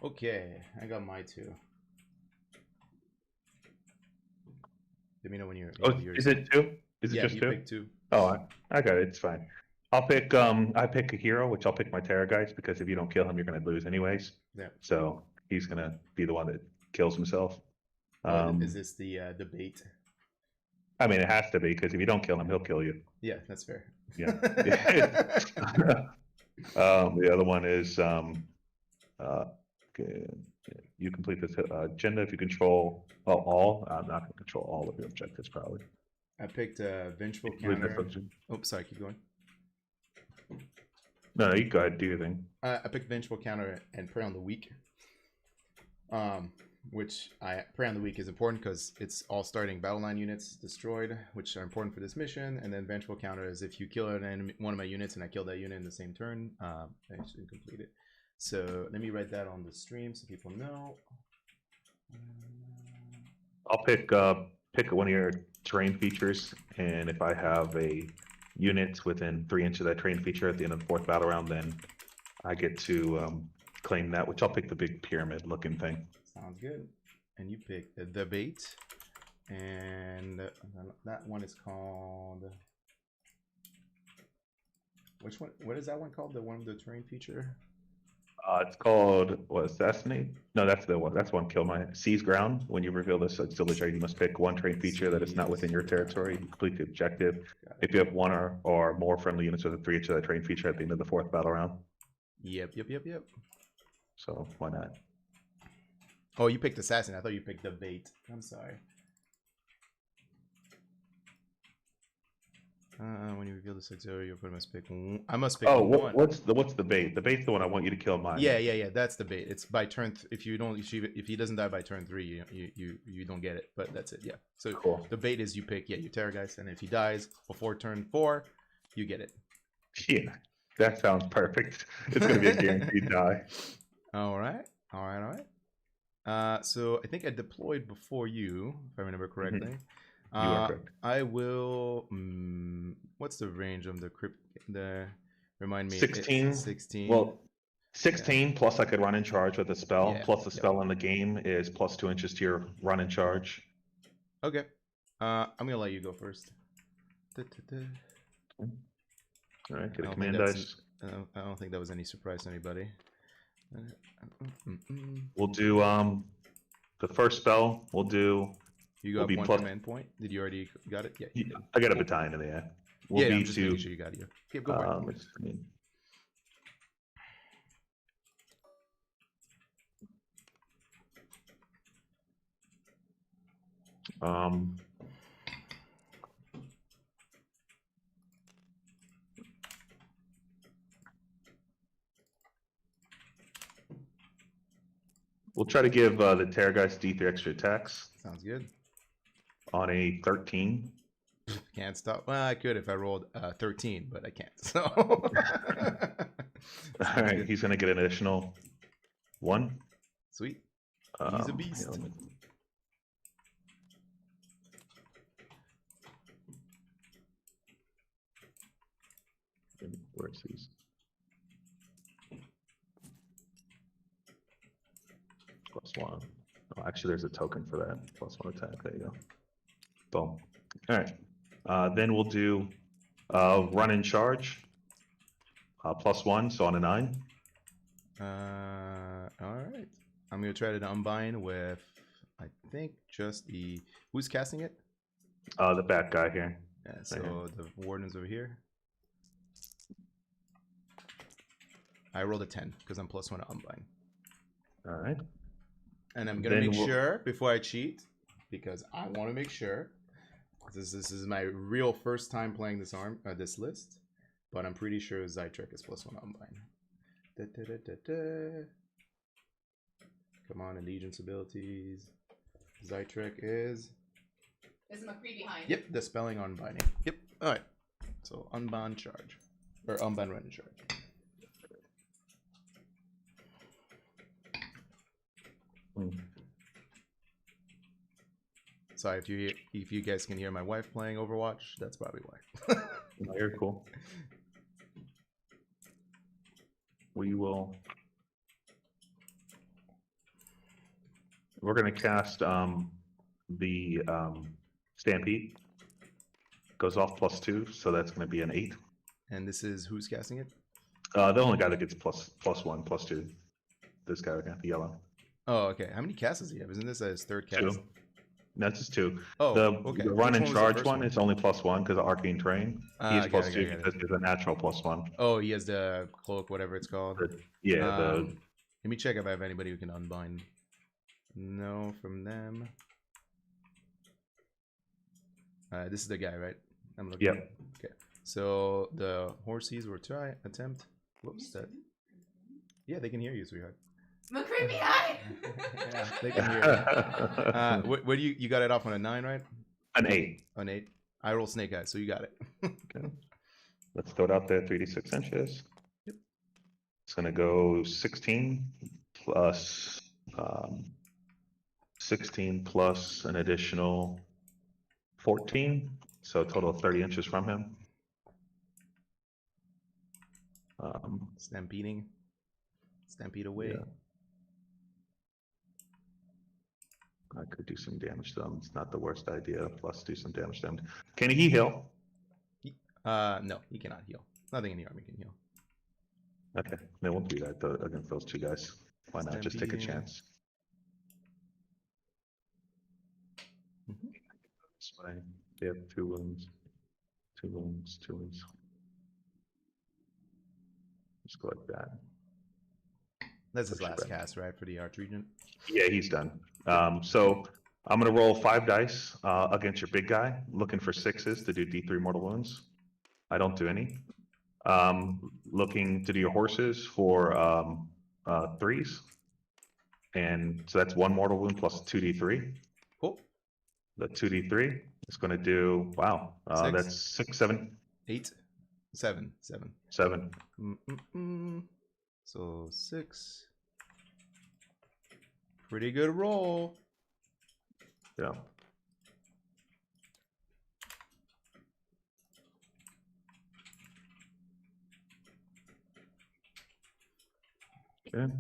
Okay, I got my two. Let me know when you're. Oh, is it two? Is it Yeah, just you two? pick two. Oh, I got it. It's fine. I'll pick I pick a hero, which I'll pick my Terra guys because if you don't kill him, you're gonna lose anyways. Yeah. So he's gonna be the one that kills himself. Oh, is this the debate? I mean, it has to be because if you don't kill him, he'll kill you. Yeah, that's fair. Yeah. The other one is okay, you complete this agenda if you control all. I'm not gonna control all of your objectives probably. I picked Vengeful Complete this Counter. function. Oh, sorry, keep going. No, you go ahead, do your thing. I picked Vengeful Counter and Prey on the Weak. Which Prey on the Weak is important because it's all starting battle line units destroyed, which are important for this mission. And then Vengeful Counter is if you kill an enemy, one of my units and I kill that unit in the same turn, I should complete it. So let me write that on the stream so people know. I'll pick one of your terrain features, and if I have a unit within 3 inches of that terrain feature at the end of the 4th battle round, then I get to claim that, which I'll pick the big pyramid looking thing. Sounds good. And you pick the debate, and that one is called. Which one? What is that one called? The one with the terrain feature? It's called Assassinate. No, that's the one. That's one. Kill my Seize Ground. When you reveal this auxiliary, you must pick one terrain feature that is not within your territory. You complete the objective. If you have one or more friendly units with a 3 inch of that terrain feature at the end of the 4th battle round. Yep. So why not? Oh, you picked Assassin. I thought you picked Debate. I'm sorry. When you reveal this auxiliary, you must pick. I must pick. Oh, one. what's the bait? The bait's the one I want you to kill mine. Yeah. That's the bait. It's by turn. If you don't, if he doesn't die by turn 3, you don't get it. But that's it. Yeah. So cool. The bait is you pick. Yeah, you Terrorgeist, and if he dies before turn 4, you get it. Yeah, that sounds perfect. It's gonna be a guaranteed die. All right. So I think I deployed before you, if I remember correctly. Mm-hmm. You are correct. I will. What's the range of the crypt? Remind me. 16. 16. Well, 16 yeah. Plus I could run in charge with a spell. Yeah. Plus the spell in the game is plus 2 inches to your run in charge. Okay. I'm gonna let you go first. All right. Get a command dice. I don't think that was any surprise to anybody. We'll do the first spell. We'll do. You got one command point. Did you already got it? Yeah. I got a battalion in the end. We'll I'm just making sure you got it. Yeah, go for it. We'll try to give the Terrorgeist D3 extra attacks. Sounds good. On a 13. Can't stop. Well, I could if I rolled 13, but I can't. So. All right, he's gonna get an additional 1. Sweet. He's a beast. Where's these? +1. Oh, actually, there's a token for that. +1 attack. There you go. Boom. All right. Then we'll do run in charge. +1, so on a 9. All right. I'm gonna try to unbind with, I think, just the. Who's casting it? The bad guy here. Yeah. So the warden's over here. I rolled a 10 because I'm +1 to unbind. All right. And I'm gonna make sure before I cheat, because I want to make sure. This is my real first time playing this this list, but I'm pretty sure Zytrek is +1 unbind. Come on, allegiance abilities. Zytrek is. There's a McCree behind. Yep, dispelling unbinding. Yep. All right. So unbind charge, or unbind run in charge. Sorry if you guys can hear my wife playing Overwatch, that's probably why. No, you're cool. We will we're gonna cast the Stampede. Goes off +2, so that's gonna be an 8. And this is who's casting it? The only guy that gets +1, +2. This guy again, the yellow. Oh, okay. How many casts does he have? Isn't this his third cast? 2. That's just 2. Oh, the okay. the run Which and one was the charge first one one? is only +1 because of arcane terrain. He's got it, +2 got it. because he's a natural +1. Oh, he has the cloak, whatever it's called. Yeah, Let me check if I have anybody who can unbind. No, from them. This is the guy, right? I'm looking. Yep. Okay. So the horses were try attempt. Whoops, that. Yeah, they can hear you, sweetheart. McCree behind! Yeah, they can hear you. What do you got it off on a 9, right? an 8. On 8. I roll snake eyes, so you got it. Okay. Let's throw it out there. 3d6 inches. Yep. It's gonna go 16 plus 16 plus an additional 14, so a total of 30 inches from him. Stampede away. Yeah. I could do some damage to them. It's not the worst idea. Plus, do some damage to them. Can he heal? No, he cannot heal. Nothing in the army can heal. Okay, they won't do that against those two guys. Why not? Just take a Stampeding. chance. Mhm. This way. They have 2 wounds. 2 wounds. 2 wounds. Just go like that. That's his Push it last back. cast, right, for the Arch Regent? Yeah, he's done. So I'm gonna roll 5 dice against your big guy, looking for 6s to do D3 mortal wounds. I don't do any. Looking to do your horses for 3s, and so that's 1 mortal wound plus 2d3. Cool. The 2d3 is going to do, wow, Six. that's 6, 7, 8, 7, 7. 7. So 6. Pretty good roll. Yeah. Okay.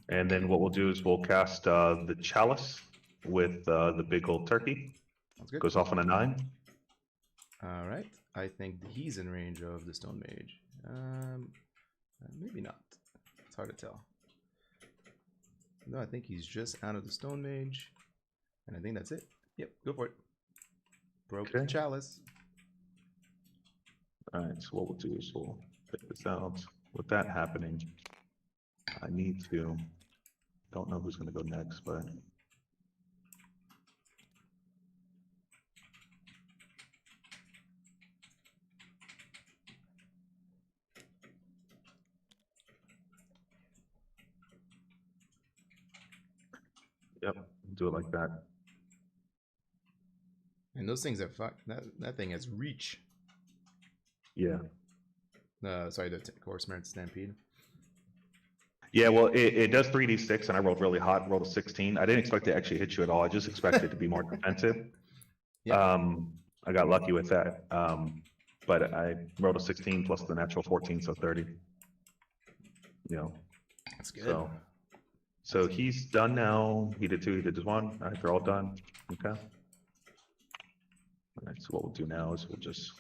And then what we'll do is we'll cast the chalice with the big old turkey. Sounds good. Goes off on a 9. All right. I think he's in range of the Stone Mage. Maybe not. It's hard to tell. No, I think he's just out of the Stone Mage. And I think that's it. Yep, go for it. Broke the Okay. chalice. All right, so what we'll do is we'll take this out. With that happening, I need to, don't know who's going to go next, but yep, do it like that. And those things are fuck. That thing has reach. Yeah. Sorry, the Course Merit Stampede. Yeah, well, it does 3d6, and I rolled really hot, rolled a 16. I didn't expect to actually hit you at all. I just expected it to be more defensive. Yeah. I got lucky with that. But I rolled a 16 plus the natural 14, so 30. You know, That's good. so he's done now. He did 2, he did 1. All right, they're all done. Okay. All right, so what we'll do now is we'll just,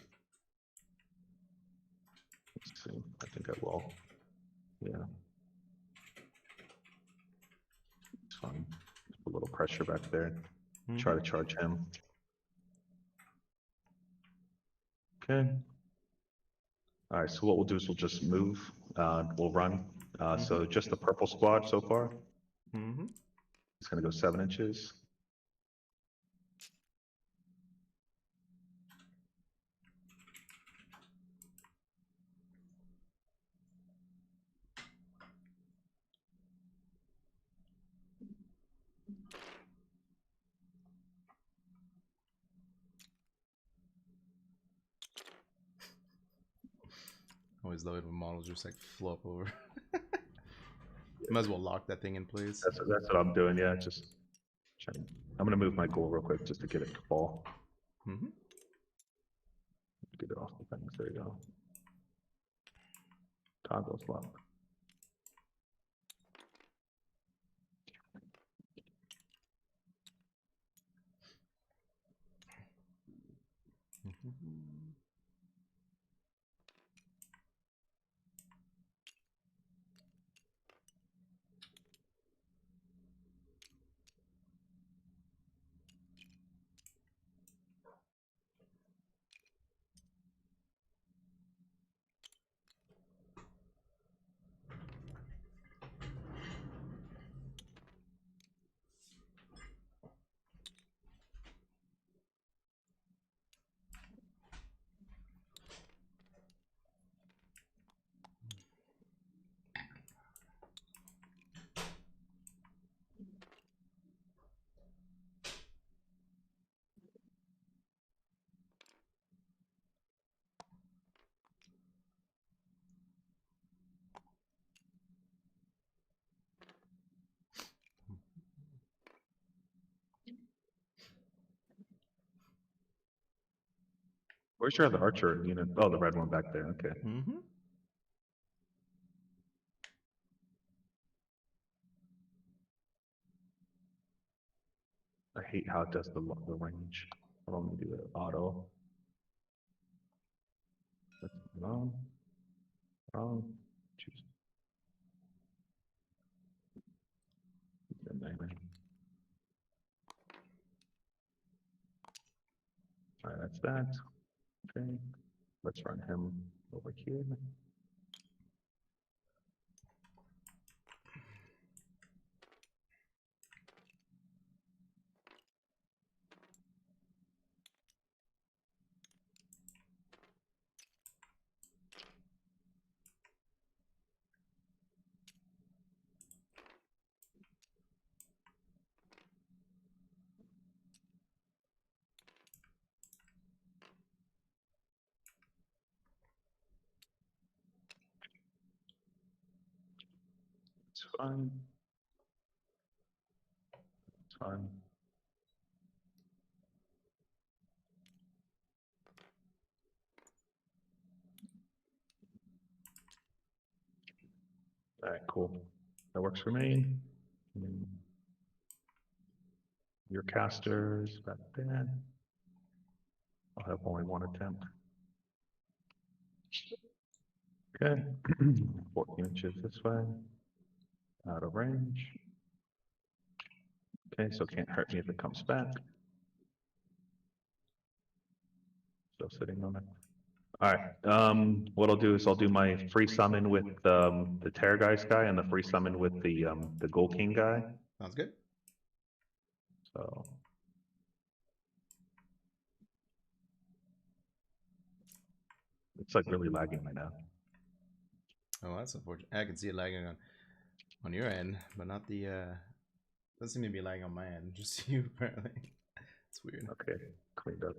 let's see, I think I will. Yeah. It's fine. Just put a little pressure back there. Try to charge him. Okay. All right, so what we'll do is we'll just move. We'll run. So just the purple squad so far. Mm-hmm. It's going to go 7 inches. Always love it when models just like flop over. Might as well lock that thing in place. That's what I'm doing. Yeah, just trying. I'm going to move my Ghur real quick just to get it to fall. Mm-hmm. Get it off the things. There you go. Toggle swap. Where's your other archer unit? Oh, the red one back there. Okay. Mm-hmm. I hate how it does the range. I don't do it auto. That's wrong. Wrong. Choose. Alright, that's that. Okay. Let's run him over here. It's fine. It's fine. Alright, cool. That works for me. Your casters, back there. I'll have only one attempt. Okay. 14 inches this way. Out of range. Okay, so it can't hurt me if it comes back. Still sitting on it. Alright, what I'll do is I'll do my free summon with the Terrorgeist guy and the free summon with the Ghoul King guy. Sounds good. So it's like really lagging right now. Oh, that's unfortunate. I can see it lagging on your end, but not the doesn't seem to be lagging on my end, just you apparently. It's weird. Okay, cleaned up.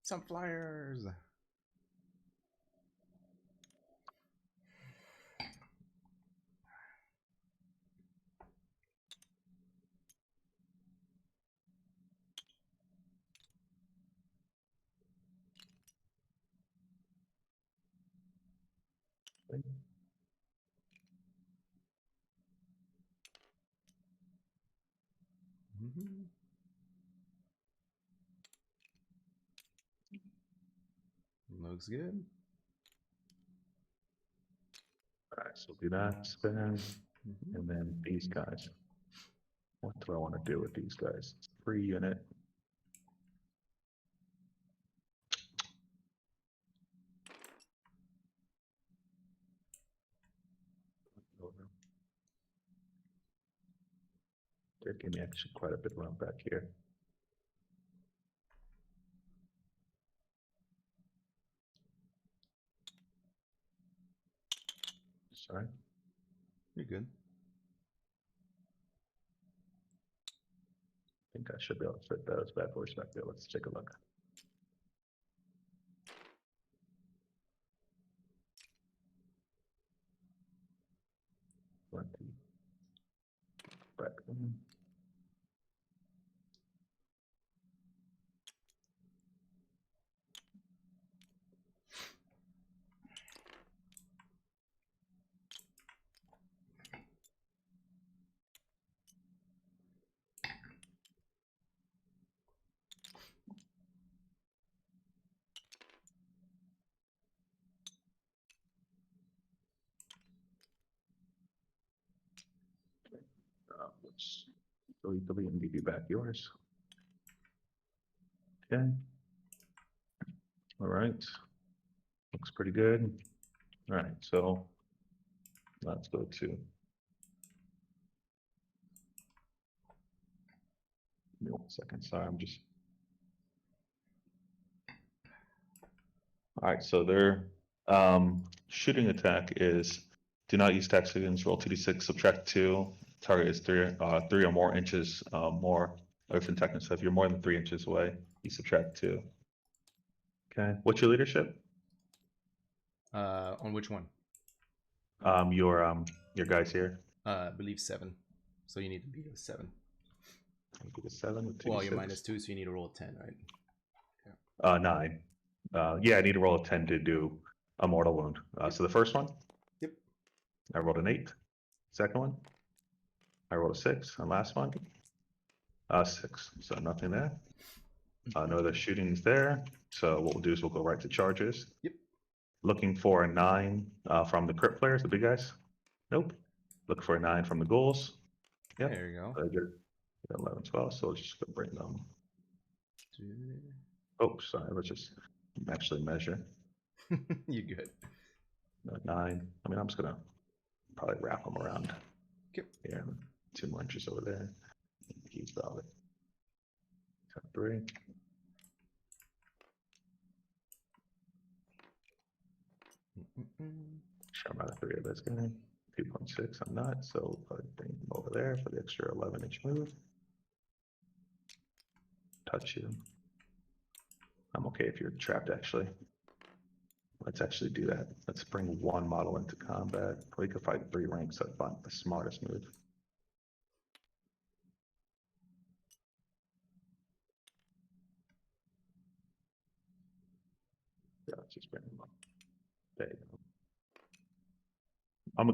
Some flyers. Mm-hmm. Looks good. Alright, so do that, spin, and then these guys. What do I want to do with these guys? Free unit. They're giving me actually quite a bit around back here. Sorry. You're good. I think I should be able to fit those bad boys back there. Let's take a look. Back. Let's delete and give you back yours. Okay. All right. Looks pretty good. All right, so let's go to. Give me 1 second. Sorry, I'm just. All right, so their shooting attack is do not use tax against roll 2d6, subtract 2. Target is 3 or more inches more away from technical. So if you're more than 3 inches away, you subtract 2. Okay. What's your leadership? On which one? Your guys here. I believe 7. So you need to beat a 7. I'll do a 7 with 2d6. Well, you're -2, so you need to roll a 10, right? 9. Yeah, I need to roll a 10 to do a mortal wound. So the first one. Yep. I rolled an 8. Second one. I rolled a 6. And last one. 6. So nothing there. No other shootings there. So what we'll do is we'll go right to charges. Yep. Looking for a 9 from the crit players, the big guys. Nope. Look for a 9 from the ghouls. Yep. There you go. So I get 11, 12. So let's just go bring them. Oh, sorry. Let's just actually measure. You good? 9. I mean, I'm just gonna probably wrap them around. Yep. Here, 2 more inches over there. He's valid. 3. Sure, I'm out of 3 of this guy. 2.6. I'm not, so probably bring them over there for the extra 11-inch move. Touch you. I'm okay if you're trapped, actually. Let's actually do that. Let's bring 1 model into combat. We could fight 3 ranks. That's the smartest move. Yeah, let's just bring them up. There you go.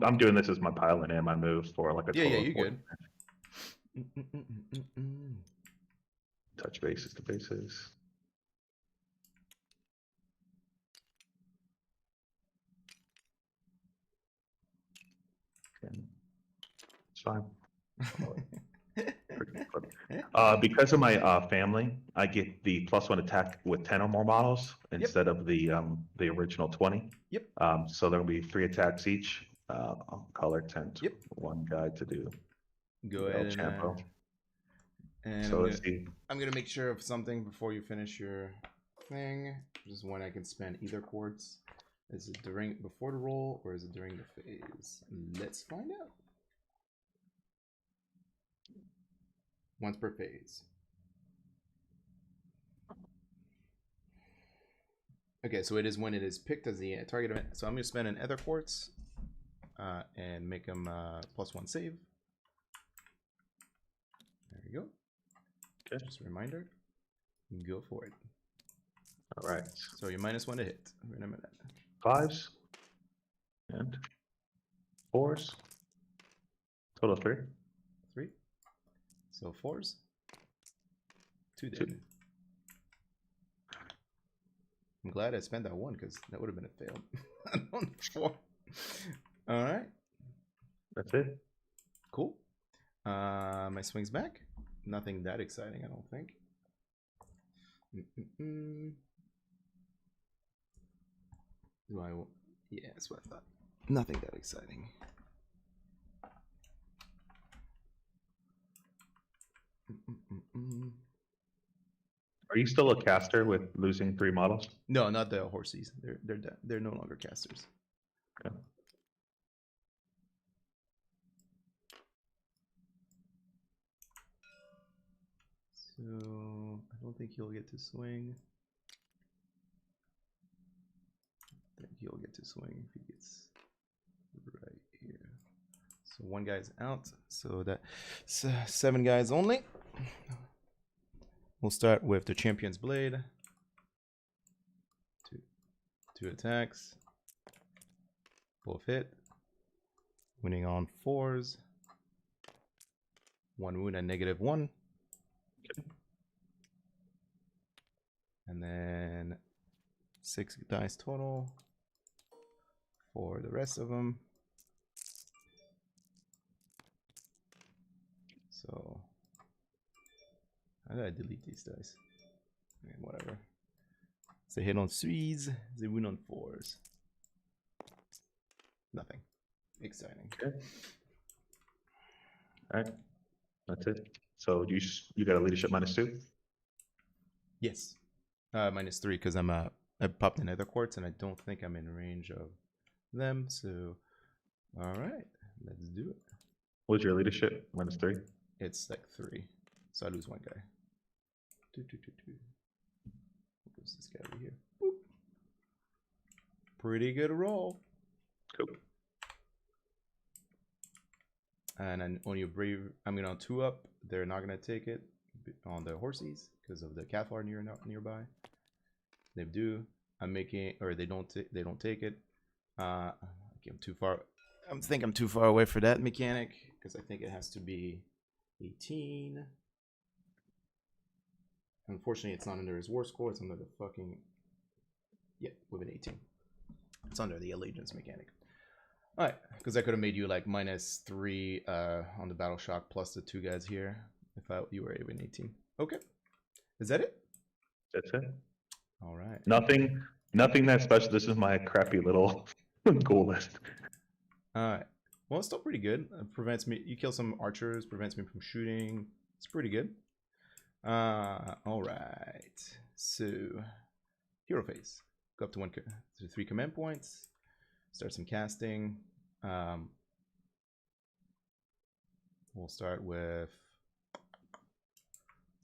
I'm doing this as my pilot and my moves for like a Yeah, total you of 40. good. Touch bases to bases. Okay. It's fine. Because of my family, I get the +1 attack with 10 or more models instead of the original 20. Yep. So there'll be 3 attacks each. I'll color 10 to Yep. 1 guy to do. Go ahead and So let's see. I'm gonna make sure of something before you finish your thing. This is when I can spend either quartz. Is it before the roll or is it during the phase? Let's find out. Once per phase. Okay, so it is when it is picked as the target event. So I'm going to spend an ether quartz and make them +1 save. There we go. Okay. Just a reminder. Go for it. All right. So you're -1 to hit. Remember that. 5s and 4s. Total of 3. 3. So 4s. 2 dead. I'm glad I spent that 1 because that would have been a fail. On 4. All right. That's it. Cool. My swing's back. Nothing that exciting, I don't think. Do I? Yeah, that's what I thought. Nothing that exciting. Are you still a caster with losing 3 models? No, not the horsies. They're dead. They're no longer casters. Okay. So I don't think he'll get to swing. I think he'll get to swing if he gets right here. So 1 guy's out. So that's 7 guys only. We'll start with the Champion's Blade. 2 attacks. Both hit. Winning on 4s. 1 wound at -1. And then 6 dice total for the rest of them. So how did I delete these dice? Okay, whatever. They hit on 3s, they win on 4s. Nothing exciting. Okay. All right. That's it. So you got a leadership -2? Yes. -3 because I popped another quartz and I don't think I'm in range of them. So all right, let's do it. What's your leadership? -3? It's like 3. So I lose 1 guy. 2. Where's this guy over here? Boop. Pretty good roll. Cool. And then on your brave, I'm gonna 2 up. They're not gonna take it on the horsies because of the Cathar nearby. They do. I'm making, or they don't take it. Okay, I'm too far. I think I'm too far away for that mechanic because I think it has to be 18. Unfortunately, it's not under his war score. It's under the fucking within 18. It's under the allegiance mechanic. All right, because I could have made you like -3 on the battle shock plus the 2 guys here if you were within 18. Okay, is that it? That's it. All right. Nothing that special. This is my crappy little goal list. All right. Well, it's still pretty good. It prevents me. You kill some archers, prevents me from shooting. It's pretty good. All right. So, hero phase. Go up to 3 command points. Start some casting. We'll start with.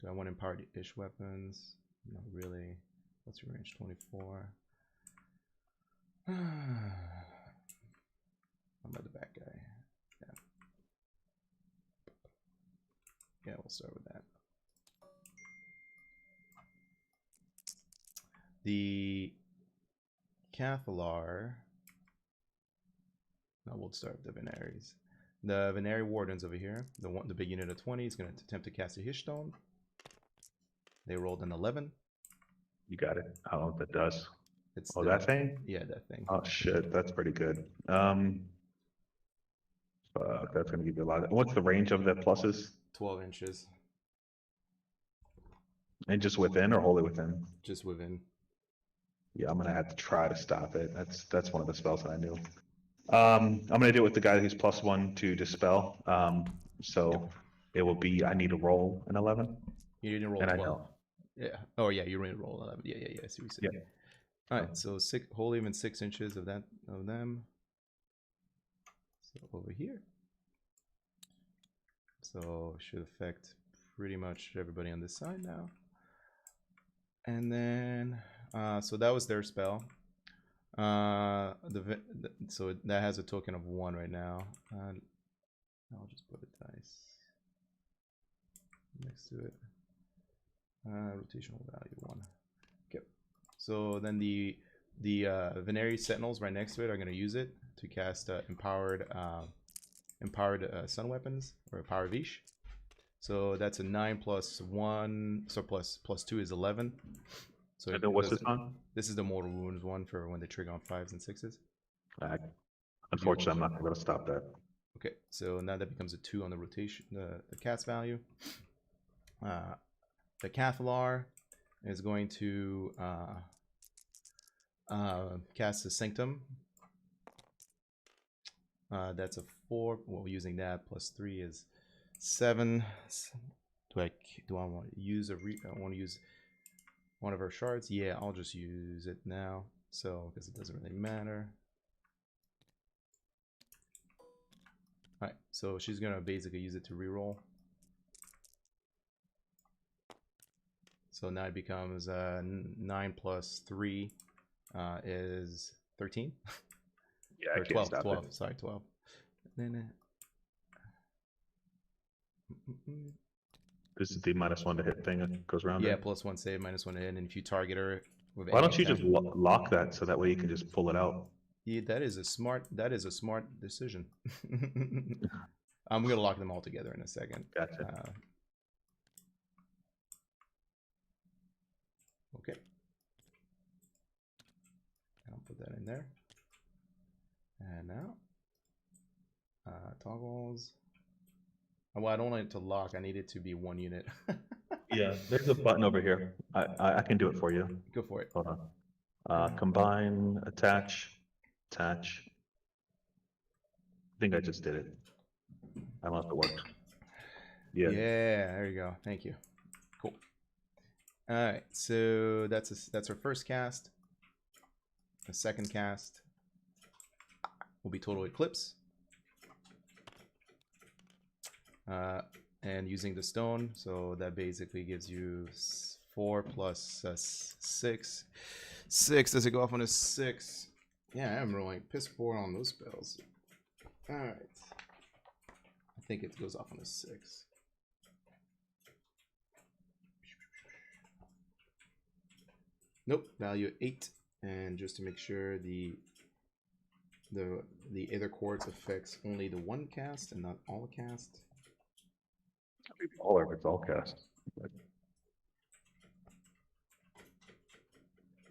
Do I want empowered-ish weapons? Not really. What's your range? 24. I'm not the bad guy. Yeah. Yeah, we'll start with that. The Valour. No, we'll start with the Venaries. The Venari Wardens over here. The big unit of 20 is going to attempt to cast a Hishstone. They rolled an 11. You got it. I don't know what that does. It's that thing? Yeah, that thing. Oh shit, that's pretty good. That's gonna give you a lot. What's the range of the pluses? 12 inches. And just within or wholly within? Just within. Yeah, I'm gonna have to try to stop it. That's one of the spells that I knew. I'm gonna do it with the guy who's +1 to dispel. So it will be I need to roll an 11. You need to roll 12. Yeah. Oh yeah, you need to roll 11. Yeah. I see what you said. Yeah. All right. So wholly even 6 inches of them. So over here. So should affect pretty much everybody on this side now. And then, so that was their spell. So that has a token of 1 right now. I'll just put a dice next to it. Rotational value 1. Okay. So then the Venari Sentinels right next to it are going to use it to cast empowered sun weapons, or power Vish. So that's a 9 + 1, so plus 2 is 11. So and then what's this on? This is the mortal wounds one for when they trigger on 5s and 6s. Unfortunately, I'm not going to stop that. Okay, so now that becomes a 2 on the rotation, the cast value. The Valour is going to cast a Sanctum. That's a 4. Well, using that +3 is 7. Do I want to use I want to use one of her shards? Yeah, I'll just use it now. So because it doesn't really matter. All right, so she's gonna basically use it to reroll. So now it becomes 9 + 3 is 13. Yeah, or 12. 12. It. Sorry, 12. And then this is the -1 to hit thing that goes around. Yeah, +1 save, -1 to hit, and if you target her with why don't you just lock that so that way you can just pull it out? Yeah, that is a smart decision. I'm gonna lock them all together in a second. Gotcha. Okay. I'll put that in there. And now, toggles. Well, I don't want it to lock. I need it to be 1 unit. Yeah, there's a button over here. I can do it for you. Go for it. Hold on. Combine, attach. I think I just did it. I don't know if it worked. Yeah. Yeah, there you go. Thank you. Cool. All right, so that's our first cast. The second cast will be Total Eclipse. And using the stone, so that basically gives you 4 + 6. 6, does it go off on a 6? Yeah, I'm rolling piss poor on those spells. Alright. I think it goes off on a 6. Nope, value 8. And just to make sure the Aether Quartz affects only the one cast and not all cast. All if it's all cast.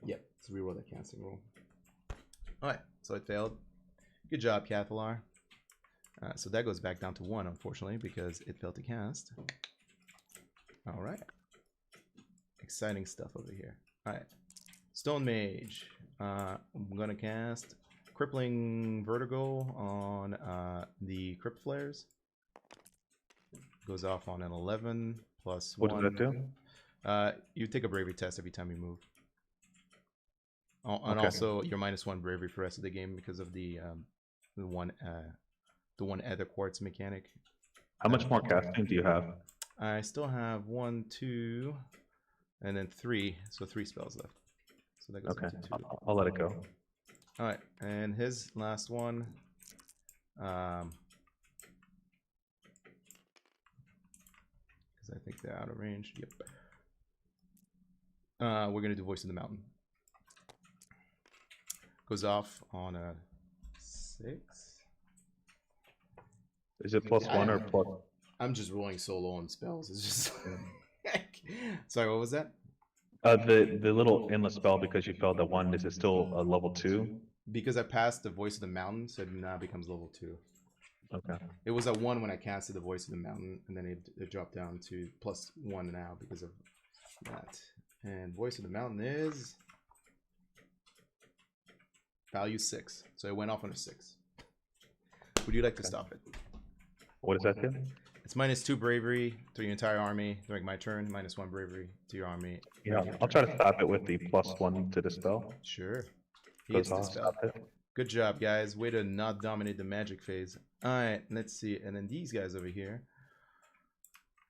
Yep, so reroll that casting roll. Alright, so it failed. Good job, Cathalar. So that goes back down to 1, unfortunately, because it failed to cast. Alright. Exciting stuff over here. Alright. Stone Mage. I'm going to cast Crippling Vertigo on the Crypt Flares. Goes off on an 11 plus 1. What does that do? You take a bravery test every time you move. And Okay. also your -1 bravery for the rest of the game because of the one Aether Quartz mechanic. How much more casting do you have? I still have 1, 2, and then 3, so 3 spells left. So that goes Okay, into 2. I'll let it go. All right, and his last one. Because I think they're out of range. Yep. We're gonna do Voice of the Mountain. Goes off on a 6. Is it +1 or plus? I'm just rolling solo on spells. It's just. Sorry, what was that? The little endless spell, because you failed the 1, is it still a level 2? Because I passed the Voice of the Mountain, so it now becomes level 2. Okay. It was a 1 when I casted the Voice of the Mountain, and then it dropped down to +1 now because of that. And Voice of the Mountain is value 6, so it went off on a 6. Would you like to stop it? What does that do? It's -2 bravery to your entire army during my turn, -1 bravery to your army. Yeah, I'll try to stop it with the +1 to the spell. Sure. He Goes gets the off, spell. stop it. Good job, guys. Way to not dominate the magic phase. Alright, let's see. And then these guys over here.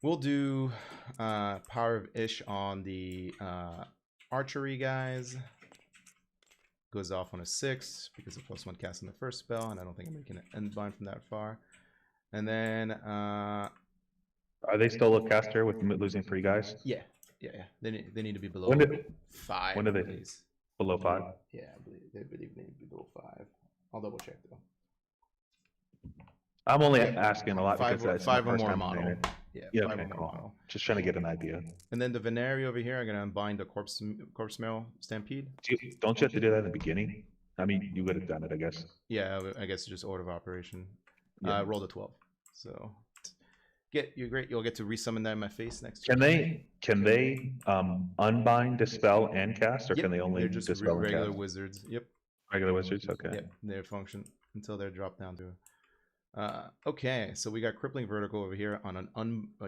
We'll do Power of Ish on the archery guys. Goes off on a 6 because of +1 cast on the first spell, and I don't think I'm making an end bind from that far. And then Are they still a caster with losing 3 guys? yeah. They need to be below When did 5. when did they- please. below 5? Yeah, I believe they need to be below 5. I'll double check though. I'm only asking a lot Five because or- that's five my or first more time model. playing it. Yeah, Yeah, 5 okay, or more cool. model. Just trying to get an idea. And then the Venari over here, I'm gonna unbind the corpse smell stampede. Don't you have to do that in the beginning? I mean, you would have done it, I guess. Yeah, I guess just order of operation. Yeah. Roll the 12. So you're great. You'll get to resummon that in my face next Can turn. they unbind, dispel, and cast, or Yep, can they only they're just dispel and regular cast? wizards. Yep. Regular wizards, okay. Yep. They function until they're dropped down to. Okay, so we got crippling vertigo over here on an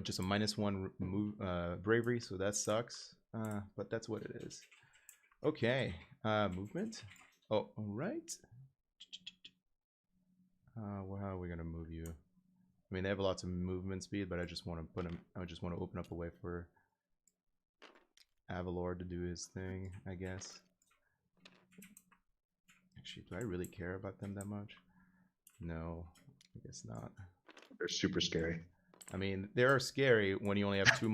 just a -1 move bravery, so that sucks. But that's what it is. Okay, movement. Oh, all right. Well, how are we gonna move you? I mean, they have lots of movement speed, but I just want to put him. I just want to open up a way for Valour to do his thing, I guess. Actually, do I really care about them that much? No, I guess not. They're super scary. I mean, they are scary when you only have two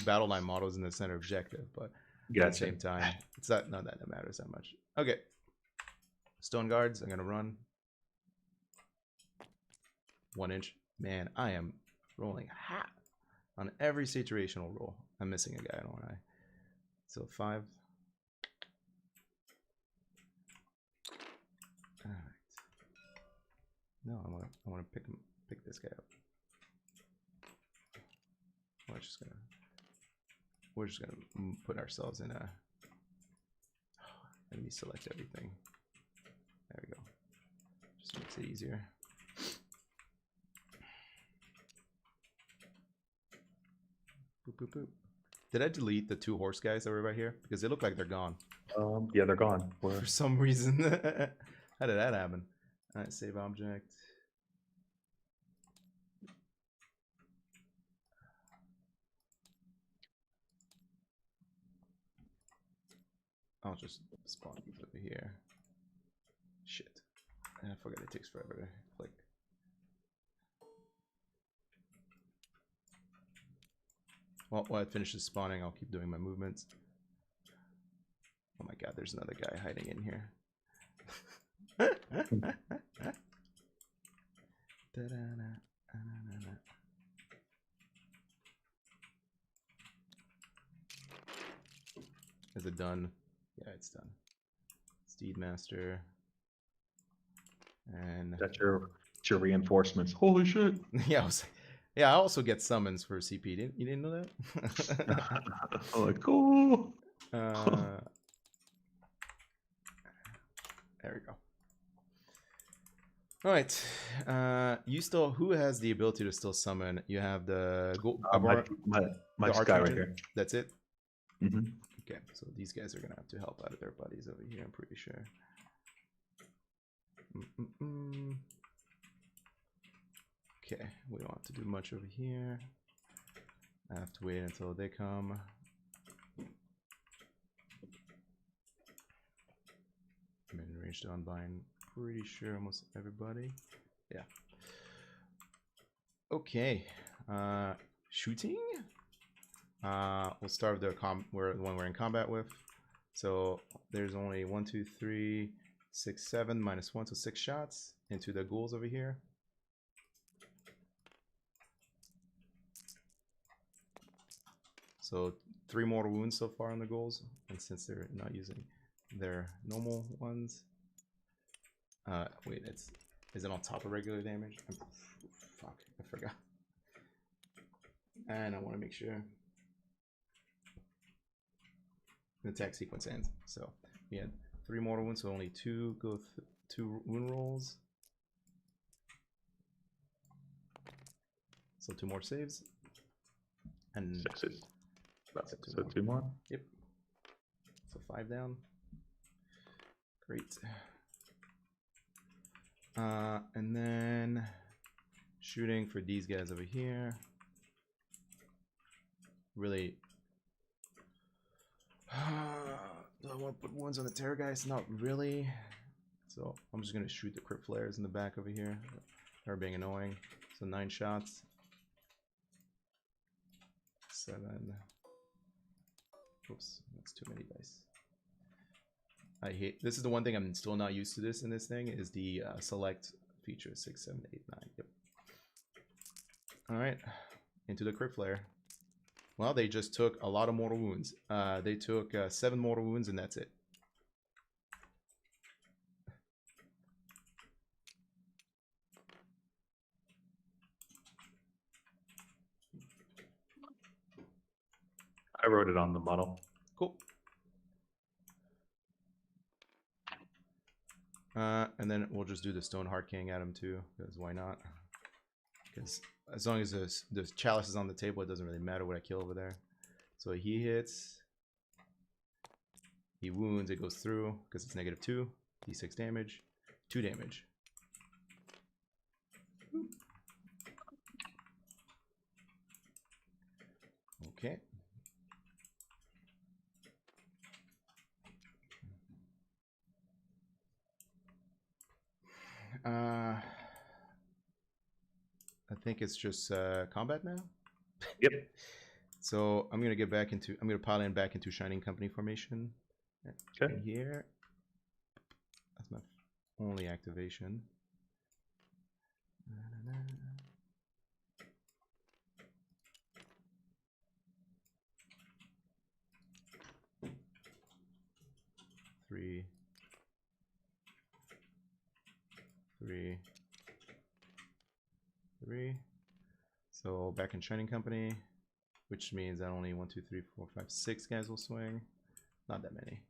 battle line models in the center objective, but at the same time, it's not that it matters that much. Okay, stone guards. I'm gonna run 1 inch. Man, I am rolling hot on every situational roll. I'm missing a guy, don't I? So 5. All right. No, I want to pick this guy up. We're just gonna put ourselves in a. Let me select everything. There we go. Just makes it easier. Boop, boop, boop. Did I delete the 2 horse guys that were right here? Because they look like they're gone. Yeah, they're gone. For some reason. How did that happen? Alright, save object. I'll just spawn these over here. Shit. I forgot it takes forever to click. Well, while it finishes spawning, I'll keep doing my movements. Oh my god, there's another guy hiding in here. Is it done? Yeah, it's done. Steedmaster. And That's your reinforcements. Holy shit! yeah, I also get summons for CP. You didn't know that? I'm like, cool. There we go. All right. You still, who has the ability to still summon? You have the My the guy right Archangel? here. That's it. Mm-hmm. Okay, so these guys are gonna have to help out of their buddies over here. I'm pretty sure. Okay, we don't have to do much over here. I have to wait until they come. I'm in range to unbind. Pretty sure almost everybody. Yeah. Okay. Shooting. We'll start with the one we're in combat with. So there's only 1, 2, 3, 6, 7 -1, so 6 shots into the ghouls over here. So 3 mortal wounds so far on the ghouls, and since they're not using their normal ones, wait, is it on top of regular damage? Fuck, I forgot. And I want to make sure the attack sequence ends. So we had 3 mortal wounds, so only 2 go 2 wound rolls. So 2 more saves. And 6. So 2 2 more. Yep. So 5 down. Great. And then shooting for these guys over here. Really. Do I want to put ones on the terror guys? Not really. So I'm just gonna shoot the crypt flares in the back over here. They're being annoying. So 9 shots. 7. Oops, that's too many dice. I hate this. Is the one thing I'm still not used to this in this thing is the select feature 6, 7, 8, 9. Yep. All right, into the crypt flare. Well, they just took a lot of mortal wounds. They took 7 mortal wounds, and that's it. I wrote it on the model. Cool. And then we'll just do the Stone Heart King at him too, because why not? Because as long as the chalice is on the table, it doesn't really matter what I kill over there. So he hits, he wounds, it goes through because it's -2, d6 damage, 2 damage. Okay. I think it's just combat now. Yep. So I'm gonna pile in back into Shining Company formation. Okay. Here. That's my only activation. Three. So back in Shining Company, which means that only 1, 2, 3, 4, 5, 6 guys will swing. Not that many.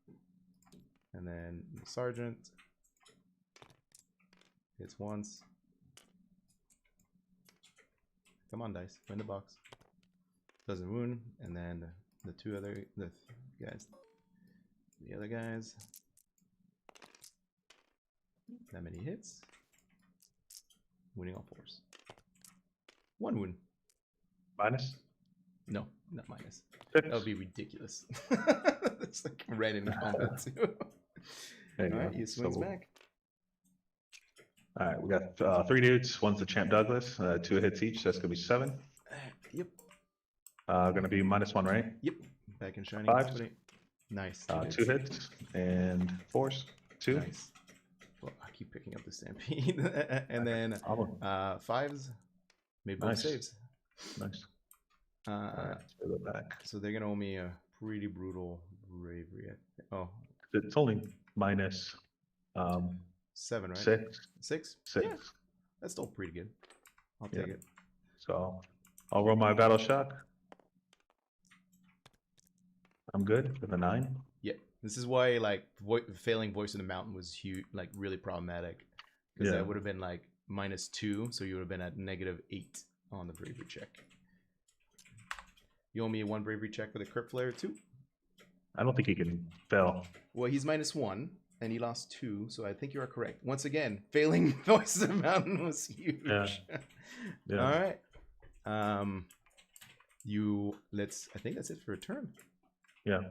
And then the Sergeant hits once. Come on, dice, win the box. Doesn't wound, and then the other guys. That many hits. Winning all 4s. 1 wound. Minus? No, not minus. 6. That would be ridiculous. It's like red in combat too. Alright, he swings back. Alright, we got 3 dudes. One's the Champ Douglas. 2 hits each, so that's gonna be 7. Yep. Gonna be -1, right? Yep. Back in Shining 5. Company. Nice. 2 hits and force 2. Nice. Well, I keep picking up the stampede. And then Problem. 5s. Made both Nice. saves. Nice. All right, let's go back. So they're gonna owe me a pretty brutal bravery. Oh, It's only minus 7, right? 6. 6? 6. Yeah, that's still pretty good. I'll take it. So I'll roll my battle shock. I'm good with a 9. Yeah, this is why like failing Voice of the Mountain was huge, like really problematic, because that would have been like -2, so you would have been at -8 on the bravery check. You owe me a 1 bravery check with a crypt flare too. I don't think he can fail. Well, he's -1 and he lost 2, so I think you are correct. Once again, failing Voice of the Mountain was huge. Yeah. Yeah. All right. I think that's it for a turn. Yeah.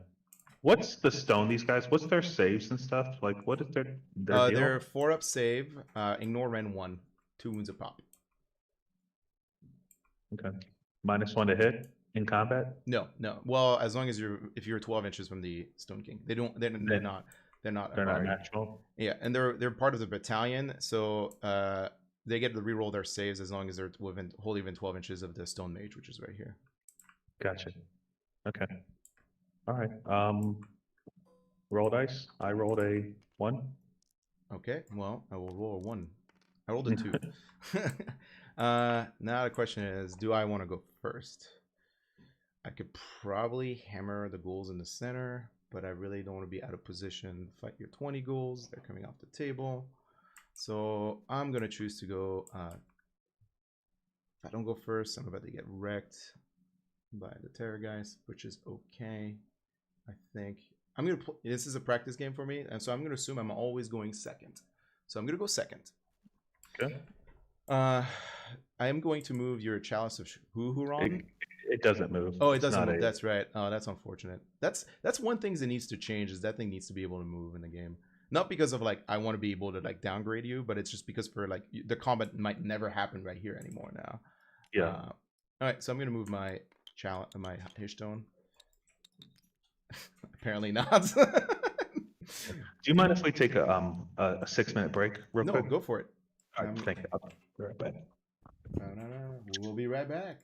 What's the stone? These guys. What's their saves and stuff? Like, what is their deal? They're 4-up save. Ignore Ren 1. 2 wounds a pop. Okay. -1 to hit in combat. No. Well, as long as if you're 12 inches from the Stone King, they're not. They're not. They're not natural. Yeah, and they're part of the battalion, so they get to reroll their saves as long as they're wholly within 12 inches of the Stone Mage, which is right here. Gotcha. Okay. All right. Roll dice. I rolled a 1. Okay. Well, I will roll a 1. I rolled a 2. Now the question is, do I want to go first? I could probably hammer the ghouls in the center, but I really don't want to be out of position. Fight your 20 ghouls. They're coming off the table. So I'm going to choose to go. If I don't go first, I'm about to get wrecked by the Terrorgeist, which is okay. I think I'm going to. This is a practice game for me, and so I'm going to assume I'm always going second. So I'm going to go second. Okay. I am going to move your Chalice of Huron. It doesn't move. Oh, it doesn't move. That's right. Oh, that's unfortunate. That's one thing that needs to change, is that thing needs to be able to move in the game. Not because of like I want to be able to like downgrade you, but it's just because for like the combat might never happen right here anymore now. Yeah. All right, so I'm gonna move my my Hishstone. Apparently not. Do you mind if we take a 6-minute break real quick? No, go for it. All right, thank you. I'll be right back. No. We'll be right back.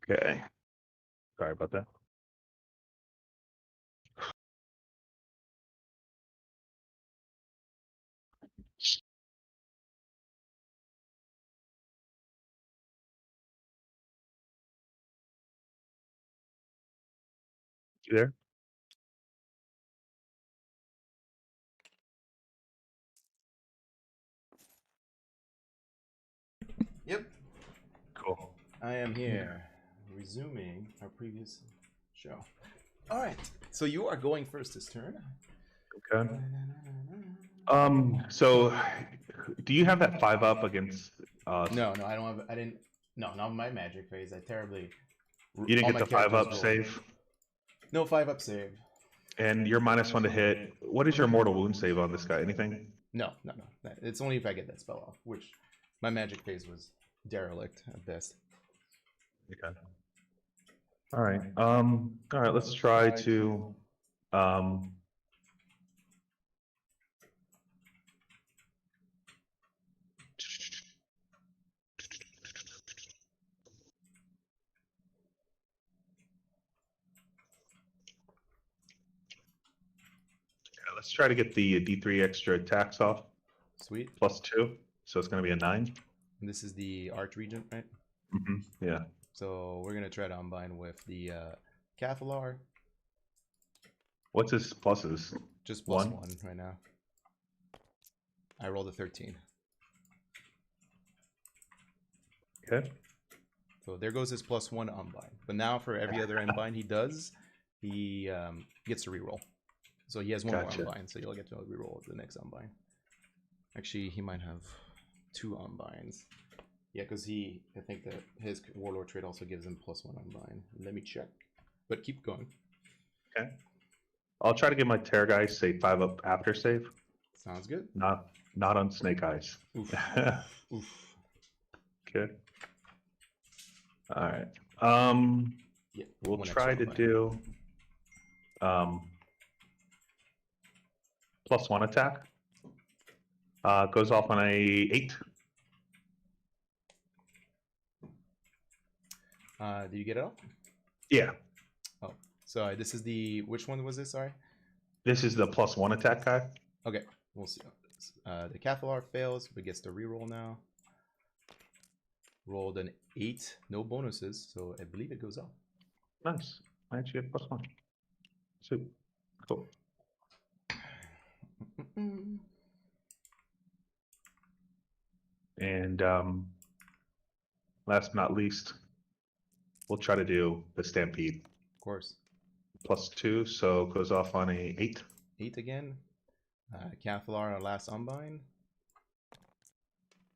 Okay. Sorry about that. You there? Yep. Cool. I am here, resuming our previous show. All right. So you are going first this turn. Okay. So do you have that 5-up against No, I don't have. I didn't. No, not my magic phase. I terribly. you didn't all get my the characters 5-up roll. save? No 5-up save. And you're -1 to hit. What is your mortal wound save on this guy? Anything? No. It's only if I get that spell off, which my magic phase was derelict at best. Okay. All right. All right, let's try to let's try to get the D3 extra attacks off. Sweet. +2. So it's going to be a 9. And this is the Archregent, right? Yeah. So we're gonna try to unbind with the Valour. What's his pluses? Just One? +1 right now. I rolled a 13. Okay. So there goes his +1 unbind. But now for every other unbind he does, he gets to reroll. So he has one Gotcha. more unbind, so you'll get to reroll the next unbind. Actually, he might have 2 unbinds. Yeah, because I think that his Warlord trait also gives him +1 unbind. Let me check. But keep going. Okay. I'll try to get my Terror guys say 5-up after save. Sounds good. Not on Snake Eyes. Oof. Oof. Okay. All right. Yeah, We'll one try extra to unbind. do +1 attack. Goes off on a 8. Did you get it all? Yeah. Oh, sorry. This is the which one was this? Sorry. This is the +1 attack guy. Okay, we'll see. The Valour fails, but gets to reroll now. Rolled an 8, no bonuses, so I believe it goes up. Nice. I actually have +1. Soup. Cool. And last but not least, we'll try to do the Stampede. Of course. +2, so goes off on a 8. 8 again. Valour, our last unbind.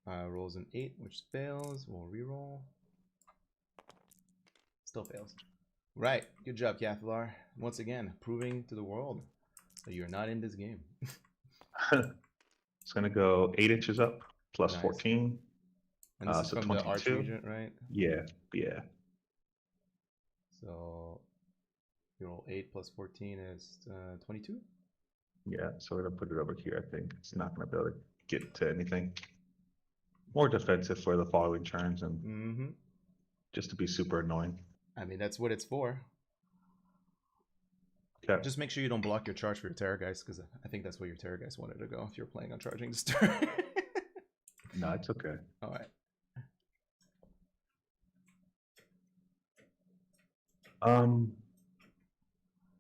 Rolls an 8, which fails. We'll reroll. Still fails. Right. Good job, Valour. Once again, proving to the world that you're not in this game. It's going to go 8 inches up, plus Nice. 14. And this is So from 22. the Archregent, right? Yeah. So you roll 8 plus 14 is 22. Yeah, so we're going to put it over here, I think. It's not going to be able to get to anything. More defensive for the following turns and just to be super annoying. I mean, that's what it's for. Okay. Just make sure you don't block your charge for your Terror Geist, because I think that's where your Terror Geist wanted to go if you're playing on charging this turn. No, it's okay. All right.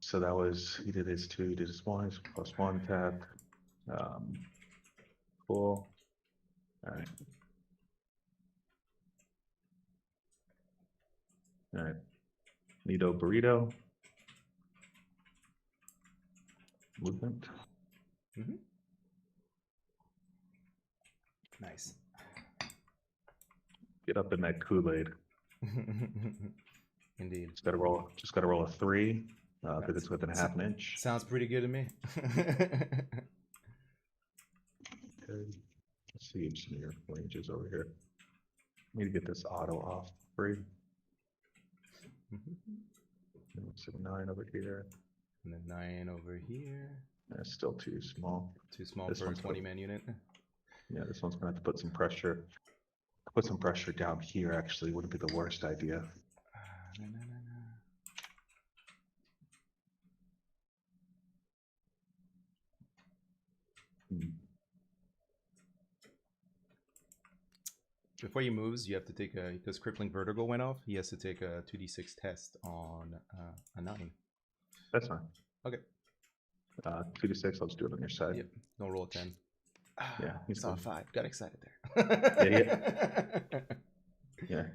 So that was, he did his 2, he did his 1, his +1 attack. Cool. All right. All right. Nido Burrito. Movement. Nice. Get up in that Kool-Aid. Indeed. Just gotta roll a 3, because it's within a half an inch. Sounds pretty good to me. Okay. Let's see some of your ranges over here. Need to get this auto off free. So 9 over here. And then 9 over here. That's still too small. Too small This for a one's 20-man unit. Yeah, this one's gonna have to put some pressure. Put some pressure down here. Actually, wouldn't be the worst idea. Hmm. Before he moves, you have to take a, because Crippling Vertigo went off, he has to take a 2d6 test on a 9. That's fine. Okay. 2d6. I'll just do it on your side. Yep. No roll a 10. Yeah, he's saw a good. 5. Got excited there. Yeah.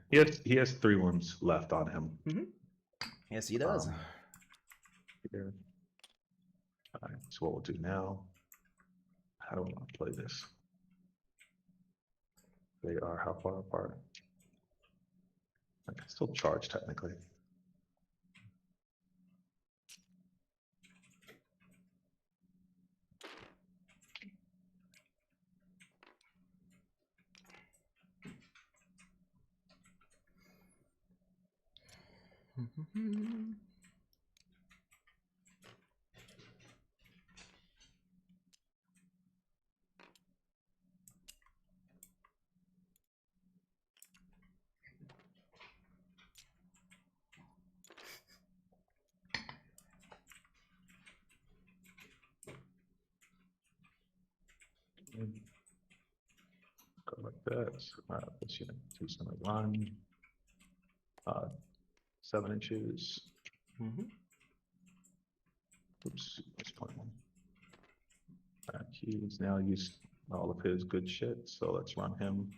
He has 3 wounds left on him. Mm-hmm. Yes, he does. Here. All right. So what we'll do now? How do we want to play this? They are how far apart? I can still charge technically. Go like this. This unit 271. 7 inches. Oops, that's 21. He's now used all of his good shit, so let's run him.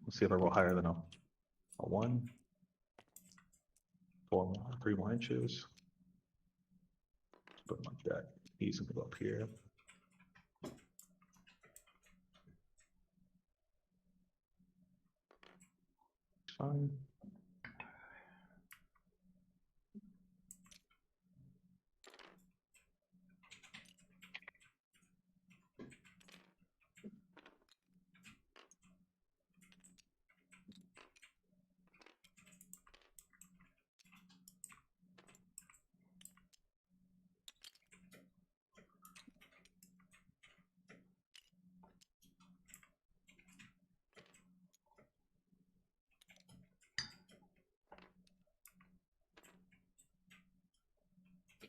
Let's see if I roll higher than a 1. 4 more, 3 more inches. Put him like that. He's gonna go up here. Fine.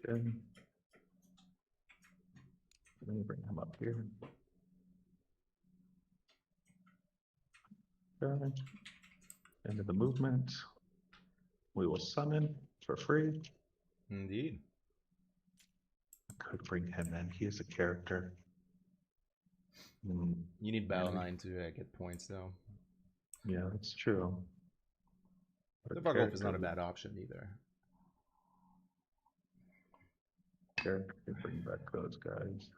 Okay. Let me bring him up here. Okay. End of the movement. We will summon for free. Indeed. I could bring him in. He is a character. You need Battle Line to get points, though. Yeah, that's true. The Bug Wolf is not a bad option either. Character can bring back those guys.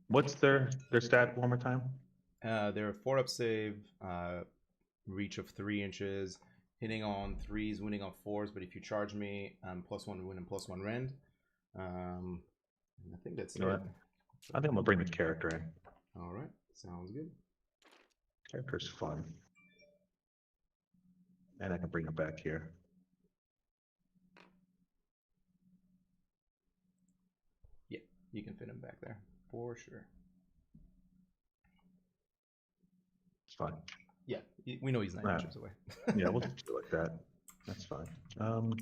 What's their stat one more time? They're a 4-up save, reach of 3 inches, hitting on 3s, winning on 4s, but if you charge me, +1 win and +1 rend. I think that's it. Right. I think I'm gonna bring the character in. All right, sounds good. Character's fun. And I can bring him back here. Yeah, you can fit him back there for sure. It's fine. Yeah, we know he's 9 inches away. Yeah, we'll just do it like that. That's fine. All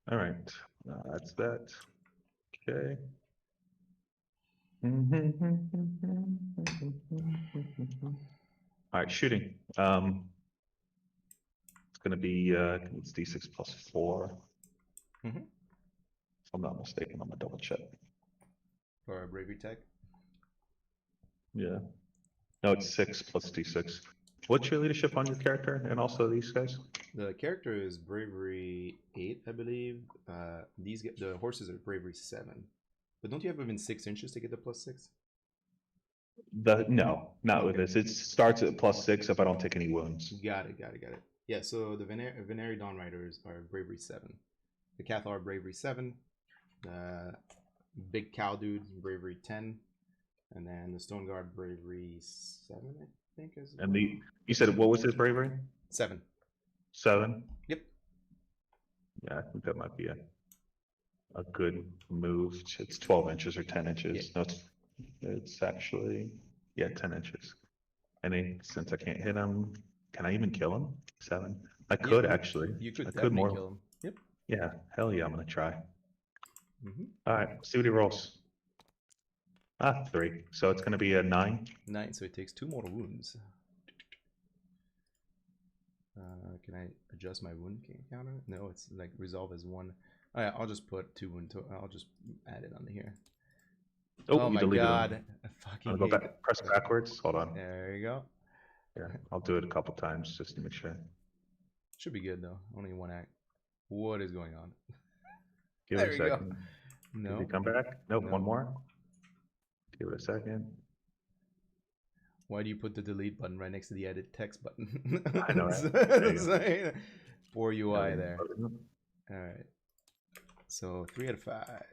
right, that's that. Okay. All right, shooting. It's gonna be it's D6 +4. If I'm not mistaken, I'm gonna double check. For a bravery tech. Yeah. No, it's 6 + D6. What's your leadership on your character and also these guys? The character is bravery 8, I believe. The horses are bravery 7. But don't you have even 6 inches to get the +6? No, not with this. It starts at +6 if I don't take any wounds. Got it. Yeah, so the Veneri Dawn Riders are bravery 7. The Cathar are bravery 7. The big cow dudes bravery 10. And then the Stone Guard Bravery 7, I think is. And you said what was his bravery? 7. 7. Yep. Yeah, I think that might be a good move. It's 12 inches or 10 inches. Yeah. No, it's actually 10 inches. And since I can't hit him, can I even kill him? 7. I could actually. You could I definitely more. kill him. Yep. Yeah, hell yeah, I'm gonna try. Mm-hmm. All right, see what he rolls. 3. So it's gonna be a 9. 9, so it takes 2 mortal wounds. Can I adjust my wound counter? No, it's like resolve as 1. Oh, yeah, I'll just put 2 wound. I'll just add it on here. Oh my god! I fucking go back. Press backwards. Hold on. There you go. Yeah, I'll do it a couple times just to make sure. Should be good though. Only 1 act. What is going on? Give There it a you go. second. No. Did he come back? Nope, No. 1 more. Give it a second. Why do you put the delete button right next to the edit text button? I know, right? Poor UI there. All right. So 3 out of 5.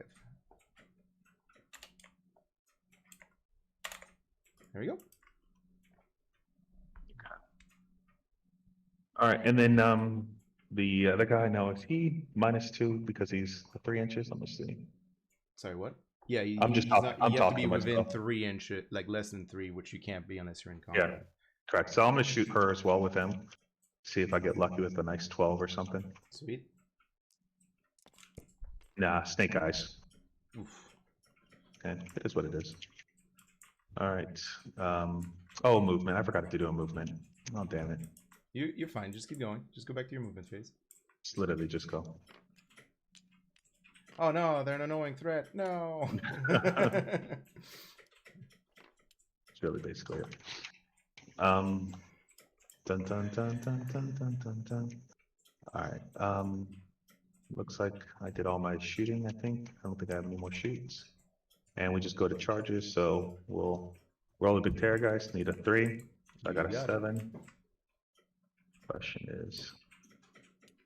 There we go. All right, and then the other guy now, is he -2 because he's 3 inches? Let me see. Sorry, what? Yeah, I'm just talking. You have to talking be to within myself. 3 inches, like less than 3, which you can't be unless you're in combat. Yeah, correct. So I'm gonna shoot her as well with him. See if I get lucky with a nice 12 or something. Sweet. Nah, snake eyes. Oof. Okay, it is what it is. All right. Oh, movement. I forgot to do a movement. Oh, damn it. You're fine. Just keep going. Just go back to your movement phase. Just literally just go. Oh no, they're an annoying threat. No. It's really basically it. Dun dun dun dun dun dun dun dun. All right. Looks like I did all my shooting, I think. I don't think I have any more shoots. And we just go to charges, so we'll roll a big terror, guys. Need a 3. I got a 7. Question is,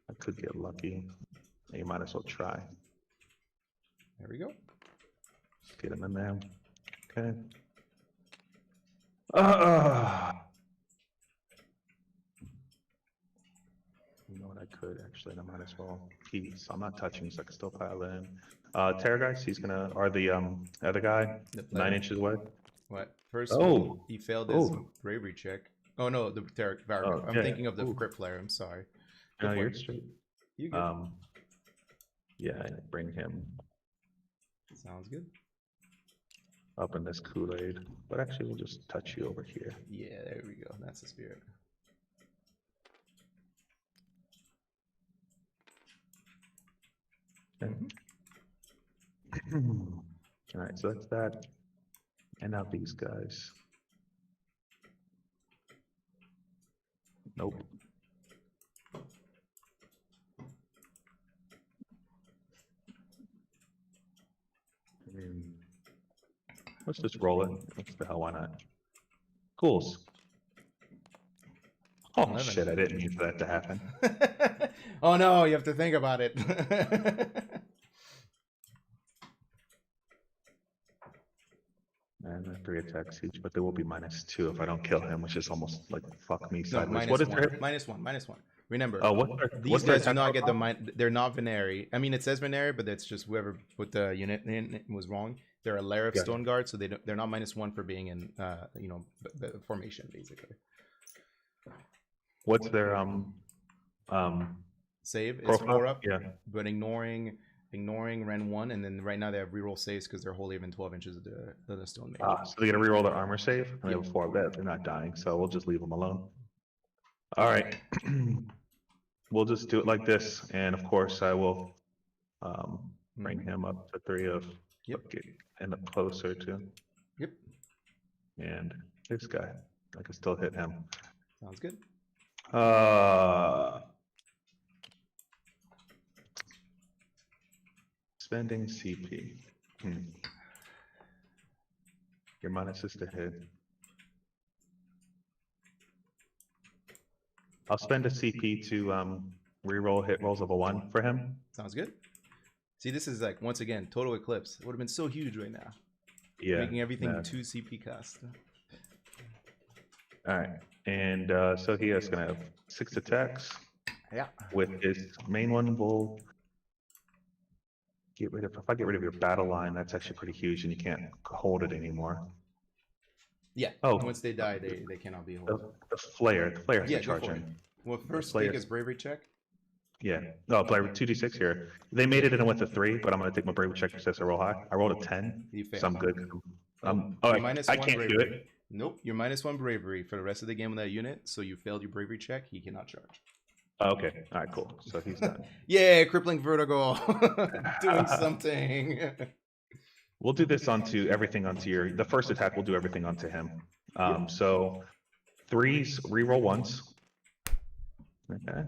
I could get lucky. You might as well try. There we go. Get him in there. Okay. You know what, I could actually, and I might as well. I'm not touching, so I can still pile in. Terror guys, he's gonna, or the other guy, The player. 9 inches away. What? First, Oh. he failed his Oh. bravery check. Oh no, the Tarek Vargo. Oh, I'm yeah, thinking of the ooh. crit player. I'm sorry. No, Go for you're it. straight. You good? Yeah, bring him Sounds good. up in this Kool-Aid. But actually, we'll just touch you over here. Yeah, there we go. That's the spirit. Okay. All right, so that's that. And now these guys. Nope. Let's just roll it. What the hell, why not? Cools. Oh 11. shit, I didn't mean for that to happen. Oh no, you have to think about it. And 3 attacks each, but they will be -2 if I don't kill him, which is almost like fuck me No, sideways. What is -1. their? -1. Remember, What's these their guys do not attack get the roll? they're not Venari. I mean, it says Venari, but that's just whoever put the unit in was wrong. They're a layer of Gotcha. Stone Guard, so they're not -1 for being in formation basically. What's their Save is profile? 4 up, Yeah. but ignoring Ren 1, and then right now they have reroll saves because they're wholly within 12 inches of the Stone Mage. So they gotta reroll their armor save. And they have 4 of that. They're not dying, so we'll just leave them alone. All right. We'll just do it like this, and of course I will bring him up to 3 of. Yep. End up closer to. Yep. And this guy, I can still hit him. Sounds good. Spending CP. Your minus is to hit. I'll spend a CP to reroll hit rolls of a 1 for him. Sounds good. See, this is like, once again, total eclipse. It would have been so huge right now. Yeah. Making everything yeah. 2 CP cost. All right. And so he is gonna have 6 attacks. Yeah. With his main one, we'll get rid of. If I get rid of your battle line, that's actually pretty huge, and you can't hold it anymore. Yeah. Oh. Once they die, they cannot be held. The flare has Yeah, to go charge for it. in. Well, first Player- take his bravery check. Yeah. No, player 2d6 here. They made it in with a 3, but I'm gonna take my bravery check because I roll high. I rolled a 10, You fail. so I'm good. Nope. Oh, You're minus I 1 can't bravery. do it. Nope. You're minus 1 bravery for the rest of the game on that unit, so you failed your bravery check. He cannot charge. Oh, okay. All right, cool. So he's done. Yeah, crippling vertigo. Doing something. We'll do this onto everything onto your. The first attack, we'll do everything onto him. So 3s, reroll once. Okay.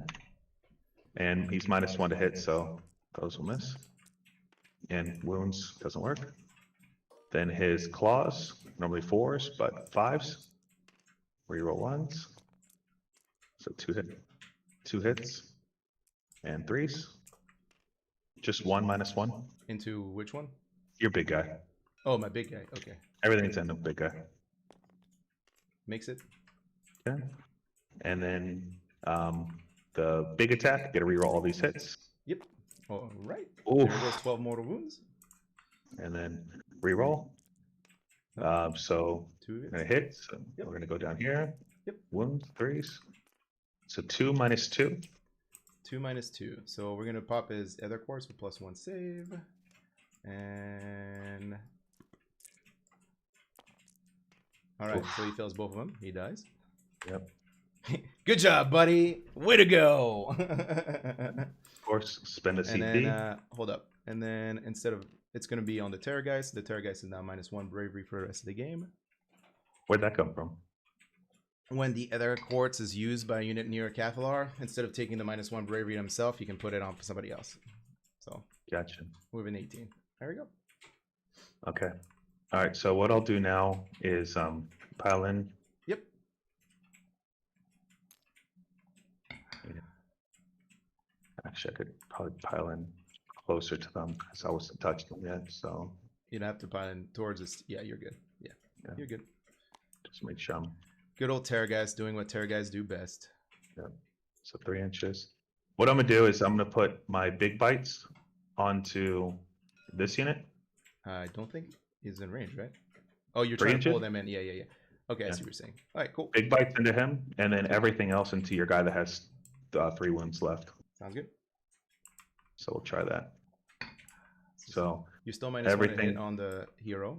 And he's minus 1 to hit, so those will miss. And wounds doesn't work. Then his claws, normally 4s, but 5s. Reroll ones. So 2 hits. And 3s. Just 1 minus 1. Into which one? Your big guy. Oh, my big guy. Okay. Everything's in the big guy. Makes it. Okay. And then the big attack, get to reroll all these hits. Yep. All right. Oof. There goes 12 mortal wounds. And then reroll. So 2 we're hits. gonna hit. So Yep. we're gonna go down here. Yep. Wounds, 3s. So 2 minus 2. 2 minus 2. So we're gonna pop his Ether Quartz for +1 save. And alright, so he fails both of them. He dies. Yep. Good job, buddy. Way to go. Of course, spend a And CP. then hold up. And then instead of it's gonna be on the Terrorgeist. The Terrorgeist is now -1 bravery for the rest of the game. Where'd that come from? When the Ether Quartz is used by a unit near a Cathalar, instead of taking the -1 bravery himself, you can put it on somebody else. So Gotcha. with an 18. There we go. Okay. All right. So what I'll do now is pile in. Yep. Actually, I could probably pile in closer to them because I wasn't touching them yet. So You'd have to pile in towards this. Yeah, you're good. Yeah, Yeah. you're good. just make sure I'm. Good old Terrorgeist doing what Terrorgeist do best. So 3 inches. What I'm gonna do is I'm gonna put my big bites onto this unit. I don't think he's in range, right? Oh, you're 3 trying to pull inches? them in. Yeah, yeah, yeah. Okay, I Yeah. see what you're saying. All right, cool. Big bites into him, and then everything else into your guy that has 3 wounds left. Sounds good. So we'll try that. So You're still -1 to everything- hit on the hero.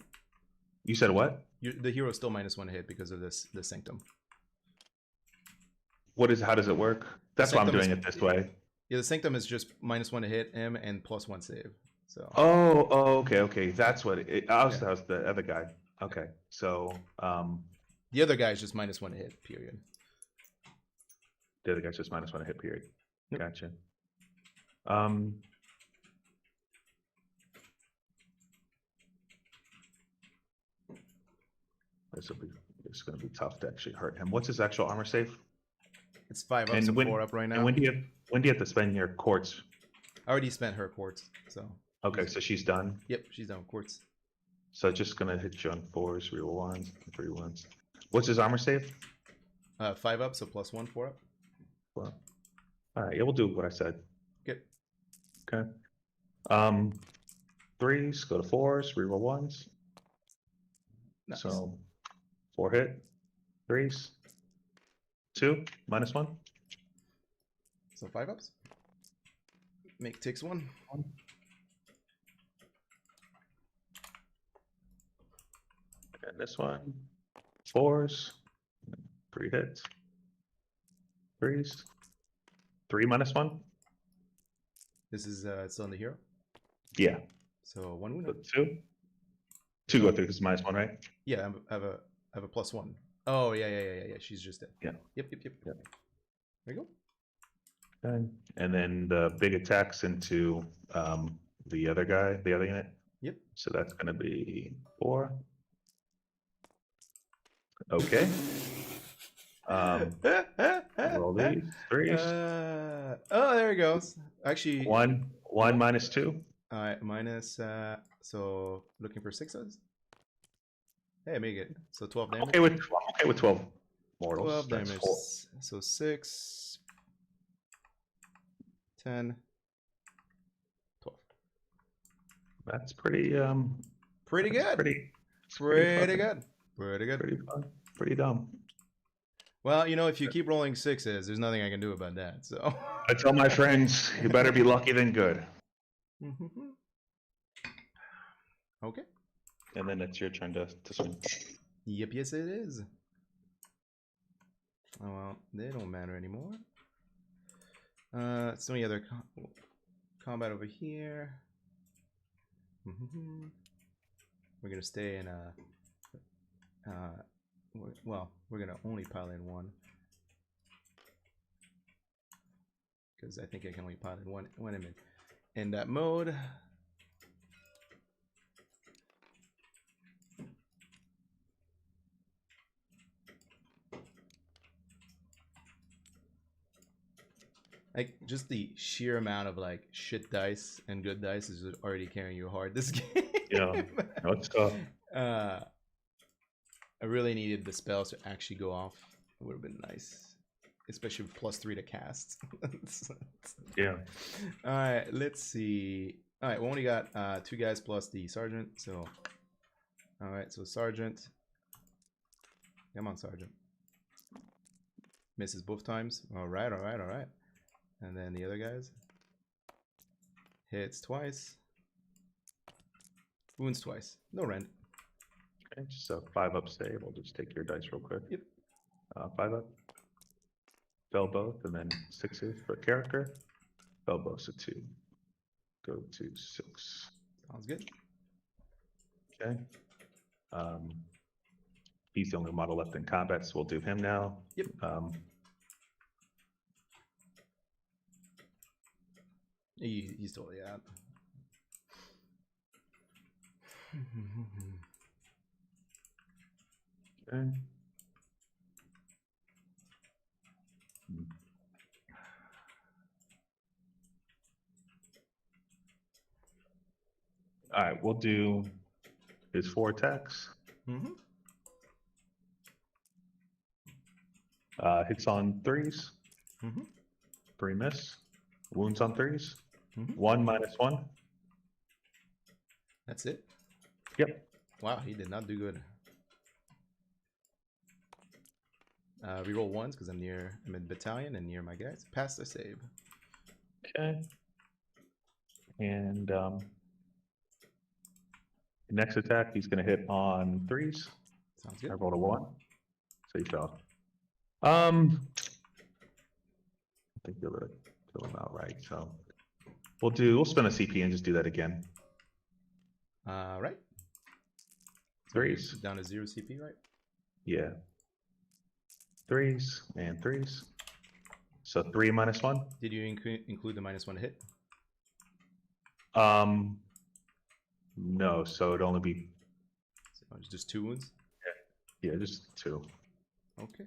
you said what? The hero is still -1 to hit because of this the Sanctum. How does it work? That's why I'm Sanctum doing is- it this way. Yeah, the Sanctum is just -1 to hit him and +1 save. So Okay. That's what that was the other guy. Okay. So the other guy is just -1 to hit. Period. the other guy's just -1 hit period. Yep. Gotcha. It's gonna be tough to actually hurt him. What's his actual armor save? It's 5 up And and when- 4 up right now. And when do you have to spend your quartz? I already spent her quartz, so Okay, so she's done. yep, she's done with quartz. So just gonna hit you on 4s, reroll 1s, 3 1s. What's his armor save? 5 up, so +1, 4 up. Well, all right, yeah, we'll do what I said. Good. Okay. 3s, go to 4s, reroll 1s. Nice. So 4 hit, 3s, 2, -1. So 5 ups. Takes 1. And this one, 4s, 3 hits, 3s, 3 -1. This is still in the hero. Yeah, So 1 wound. so 2. 2 go through because -1, right? Yeah, I have a +1. Oh yeah. She's just dead. Yeah. Yep. Yeah. There you go. Okay. And then the big attacks into the other guy, the other unit. Yep. So that's going to be 4. Okay. Roll these 3s. Oh, there it goes. Actually, 1 -2. minus. So looking for 6s. Hey, make it. So 12 damage. I'm okay with 12 mortals. 12 That's damage. four. So 6, 10, 12. That's pretty Pretty that's good. Pretty Pretty fucking- good. Pretty good. Pretty fun. Pretty dumb. Well, you know, if you keep rolling 6s, there's nothing I can do about that. So. I tell my friends, you better be lucky than good. Okay. And then it's your turn to swing. Yep, yes it is. Oh well, they don't matter anymore. So any other combat over here. We're gonna stay in well, we're gonna only pile in one. Because I think I can only pile in one when I'm in that mode. Like, just the sheer amount of like shit dice and good dice is already carrying you hard this game. Yeah, no, it's tough. I really needed the spells to actually go off. It would have been nice, especially with +3 to cast. Yeah. All right, let's see. All right, we only got 2 guys plus the sergeant. So, all right, so sergeant. Come on, sergeant. Misses both times. All right, all right, all right. And then the other guys. Hits twice. Wounds twice. No rend. Okay, just a 5-up save. I'll just take your dice real quick. Yep. 5-up. Fell both, and then 6s for character. Fell both, so 2. Go to 6. Sounds good. Okay. He's the only model left in combat, so we'll do him now. Yep. He's totally out. Okay. All right, we'll do his 4 attacks. Hits on 3s. 3 miss. Wounds on 3s. 1 -1. That's it? Yep. Wow, he did not do good. Reroll ones because I'm in battalion and near my guys. Pass the save. Okay. And next attack, he's going to hit on 3s. Sounds I good. rolled a 1, so he fell. I think you're gonna kill him outright. So we'll spend a CP and just do that again. Right. 3s. Down to 0 CP, right? Yeah. 3s and 3s. So 3 -1. Did you include the -1 to hit? No, so it'd only be So it's just 2 wounds? yeah, just 2. Okay.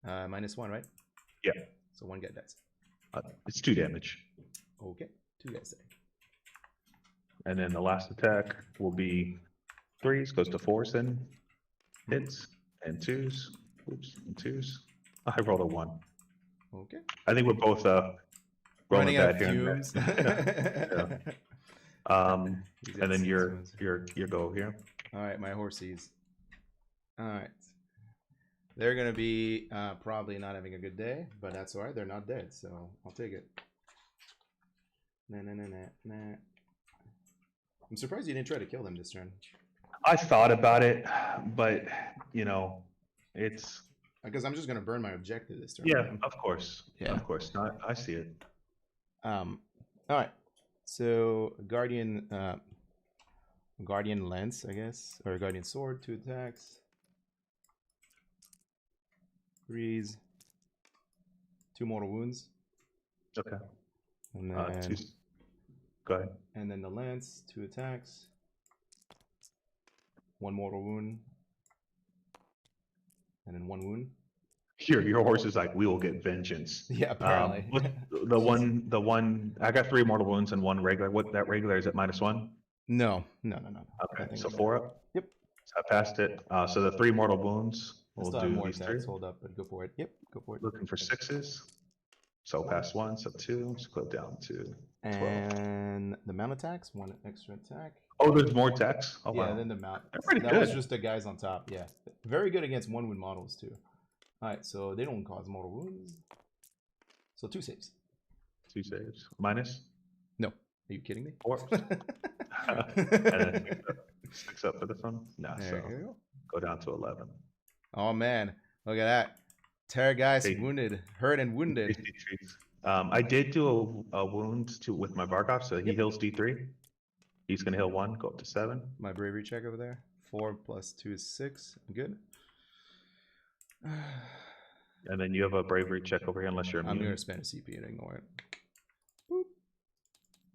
-1, right? Yeah. So 1 guy dies. It's 2 damage. Okay. 2 guys die. And then the last attack will be 3s, goes to 4s and hits, and 2s. Oops, and 2s. I rolled a 1. Okay. I think we're both Running out of bad here. fumes. And then your go here. All right, my horsies. All right. They're going to be probably not having a good day, but that's all right. They're not dead, so I'll take it. Nah. I'm surprised you didn't try to kill them this turn. I thought about it, but you know, it's Because I'm just going to burn my objective this turn. yeah, of course. Yeah. Of course. No, I see it. All right. So Guardian Lance, I guess, or Guardian Sword, 2 attacks. 3s. 2 mortal wounds. Okay. And then 2. Go ahead. and then the lance, 2 attacks. 1 mortal wound. And then 1 wound. Your horse is like, we will get vengeance. Yeah, apparently. The one, I got 3 mortal wounds and 1 regular. What that regular is at -1? No. Okay, Nothing so like that. 4 up. Yep. So I passed it. So the 3 mortal wounds I will still have do more these 3. attacks. Hold up, but go for it. Yep, go for it. Looking for 6s. So pass 1, so 2. So go down to 12. And the mount attacks, 1 extra attack. Oh, there's more attacks. Oh Yeah, wow. then the mount. They're pretty That was good. just the guys on top. Yeah, very good against 1-wound models too. All right, so they don't cause mortal wounds. So 2 saves. 2 saves. Minus No, are you kidding me? 4. And then 6 up for this one. No, There so you go. go down to 11. Oh man, look at that. Terrorgeist Hey. wounded, hurt and wounded. I did do a wound with my Vargov, so he heals D3. He's gonna heal 1, go up to 7. My bravery check over there. 4 plus 2 is 6. Good. And then you have a bravery check over here, unless you're I'm immune. gonna spend a CP and ignore it. Boop.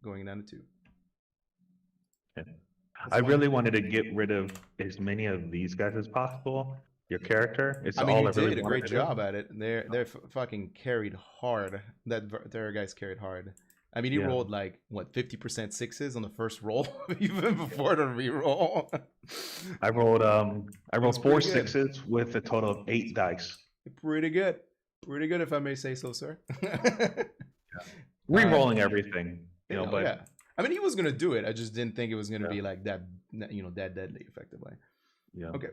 Going down to 2. Okay. I really wanted to get rid of as many of these guys as possible. Your character, it's I mean, all you I really did a wanted great to do. job at it. They're fucking carried hard. Their guys carried hard. I mean, he Yeah. rolled like what 50% 6s on the first roll, even before the reroll. I rolled That's 4 pretty good. 6s with a total of 8 dice. Pretty good, if I may say so, sir. Re-rolling everything, you know, but yeah. I mean, he was gonna do it. I just didn't think it was gonna be like that, that deadly, effectively. yeah. Okay.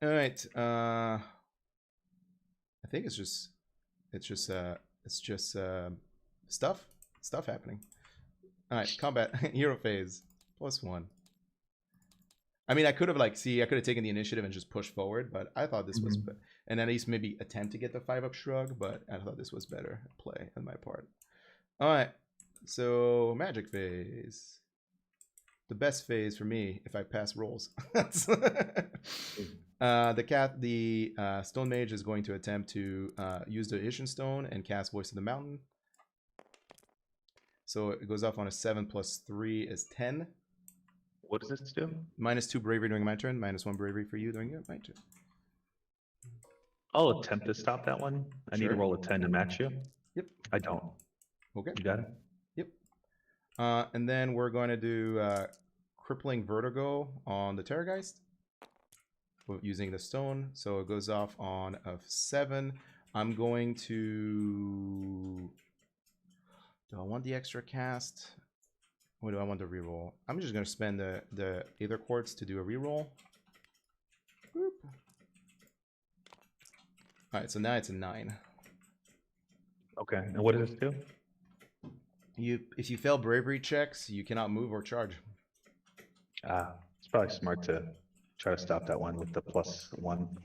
All right. I think it's just stuff happening. All right, combat hero phase +1. I mean, I could have taken the initiative and just pushed forward, but I thought this was, and at least maybe attempt to get the 5-up shrug, but I thought this was better play on my part. All right, so magic phase, the best phase for me if I pass rolls. The stone mage is going to attempt to use the Ishin stone and cast Voice of the Mountain. So it goes off on a 7 plus 3 is 10. What does this do? -2 bravery during my turn, -1 bravery for you during my turn. I'll attempt to stop that one. I need to Sure. roll a 10 to match you. Yep. I don't. Okay. You got it? Yep. And then we're going to do crippling vertigo on the Terrorgeist using the stone. So it goes off on a 7. I'm going to... Do I want the extra cast? Or do I want the reroll? I'm just going to spend the Aether Quartz to do a reroll. Boop. Alright, so now it's a 9. Okay. And what does this do? If you fail bravery checks, you cannot move or charge. It's probably smart to try to stop that one with the +1.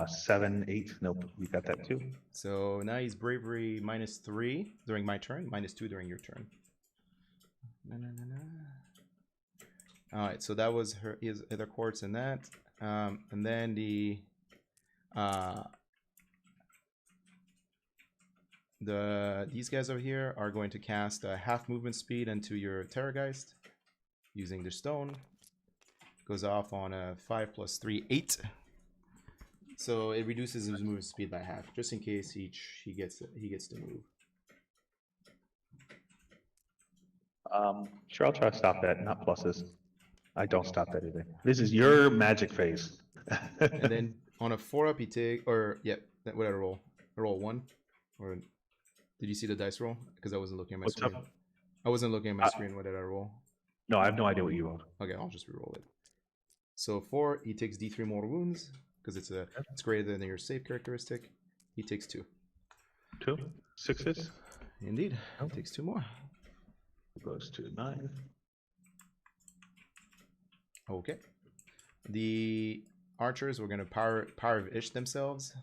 7, 8. Nope, you got that too. So now he's bravery -3 during my turn, -2 during your turn. All right, so that was his Aether Quartz in that, and then these guys over here are going to cast a half movement speed into your Terrorgeist using the stone. Goes off on a 5 plus 3, 8. So it reduces his movement speed by half, just in case he gets to move. Sure, I'll try to stop that. Not pluses. I don't stop that either. This is your magic phase. And then on a 4-up, he take, or yeah, what did I roll? I roll 1, or did you see the dice roll? Because I wasn't looking at my What's screen. up? I wasn't looking at my screen. What did I roll? No, I have no idea what you rolled. Okay, I'll just reroll it. So 4, he takes D3 mortal wounds because it's greater than your save characteristic. He takes 2. 2, 6s. Indeed, Oh. he takes 2 more. Goes to 9. Okay. The archers were gonna power of Ish themselves.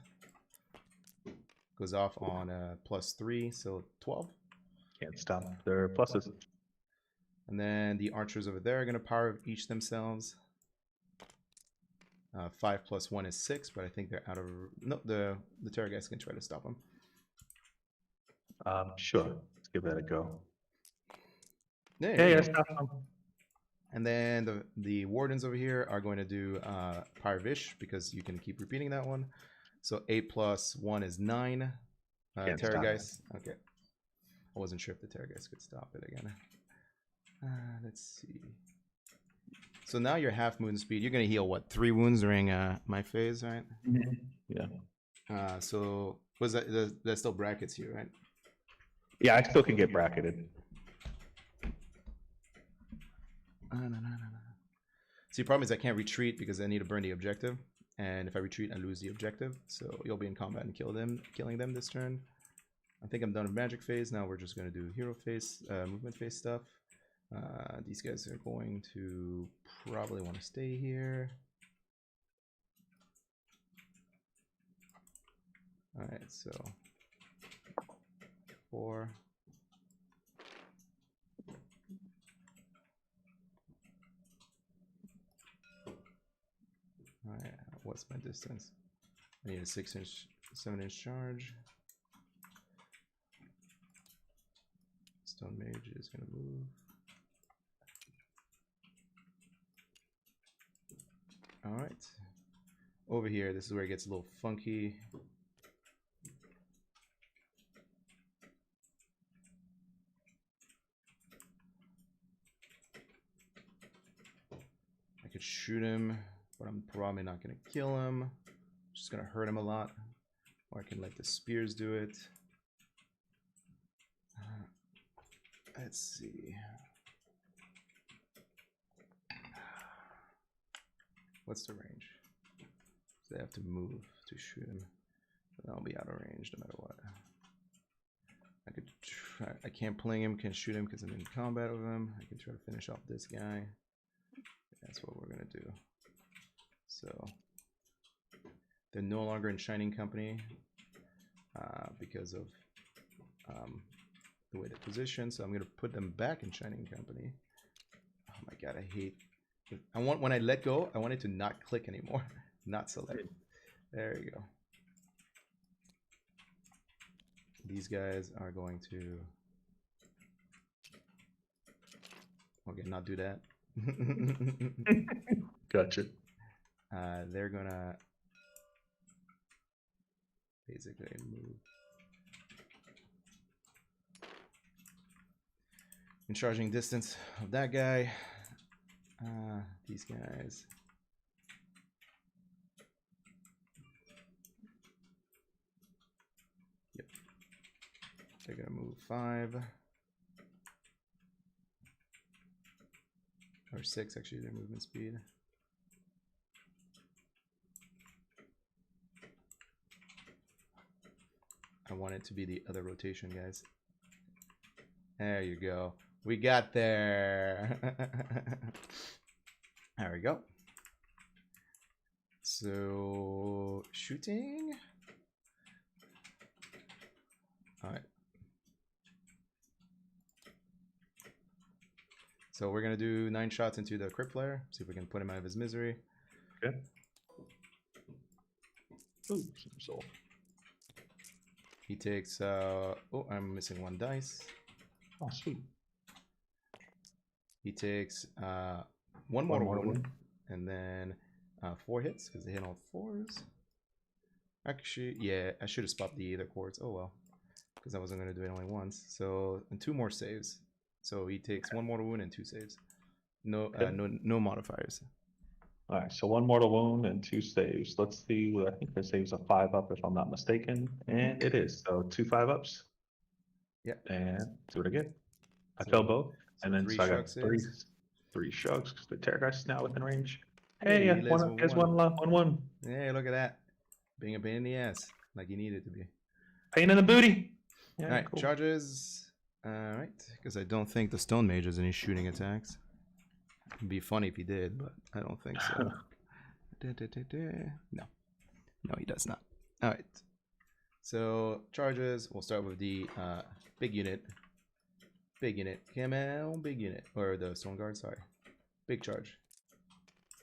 Goes off on a +3, so 12. Can't stop their pluses. And then the archers over there are gonna power of each themselves. 5 plus 1 is 6, but I think they're out of... No, the Terrorgeist can try to stop them. Sure. Let's give that a go. There Hey, you I go. stopped them. And then the wardens over here are going to do Power of Ish, because you can keep repeating that one. So 8 plus 1 is 9. Can't stop Terrorgeist. Okay. I wasn't sure if the Terrorgeist could stop it again. Let's see. So now you're half moon speed. You're gonna heal what? 3 wounds during my phase, right? Yeah. So was that? That still brackets you, right? Yeah, I still can get bracketed. See, the problem is I can't retreat because I need to burn the objective, and if I retreat, I lose the objective. So you'll be in combat and killing them this turn. I think I'm done with magic phase. Now we're just gonna do hero phase, movement phase stuff. These guys are going to probably want to stay here. All right, so 4. All right, what's my distance? I need a 6-inch, 7-inch charge. Stone Mage is gonna move. All right, over here, this is where it gets a little funky. I could shoot him, but I'm probably not gonna kill him. Just gonna hurt him a lot. Or I can let the spears do it. Let's see. What's the range? So they have to move to shoot him. But I'll be out of range no matter what. I could try. I can't pling him, can't shoot him because I'm in combat with him. I can try to finish off this guy. That's what we're gonna do. So they're no longer in Shining Company because of the way they're positioned. So I'm gonna put them back in Shining Company. Oh my god, I hate. I want when I let go, I want it to not click anymore, not select. There you go. These guys are going to. Okay, not do that. Gotcha. They're gonna basically move. In charging distance of that guy. These guys. Yep. They're gonna move 5. Or 6 actually, their movement speed. I want it to be the other rotation, guys. There you go. We got there. There we go. So shooting. All right. So we're gonna do 9 shots into the crypt player. See if we can put him out of his misery. Okay. Ooh, some soul. He takes. Oh, I'm missing 1 dice. Oh, sweet. He takes 1 mortal wound, and then 4 hits because they hit all 4s. Actually, yeah, I should have swapped the other chords. Oh well, because I wasn't gonna do it only once. So and 2 more saves. So he takes 1 mortal wound and 2 saves. No, no modifiers. All right, so 1 mortal wound and 2 saves. Let's see. I think the saves a 5-up if I'm not mistaken, and it is. So 2 5-ups. Yeah. And do it again. I So- fell both, and then 3 so I got shrug saves. 3 shrugs because the Terrorgeist is now within range. Hey, Hey, yeah, Les one, with there's one. 1. Hey, look at that. Being a pain in the ass, like you needed to be. Pain in the booty. Yeah, All right, cool. charges. All right, because I don't think the Stone Mage has any shooting attacks. It'd be funny if he did, but I don't think so. No, no, he does not. All right. So charges. We'll start with the big unit. Big unit. Come on, big unit. Or the Stone Guard. Sorry. Big charge.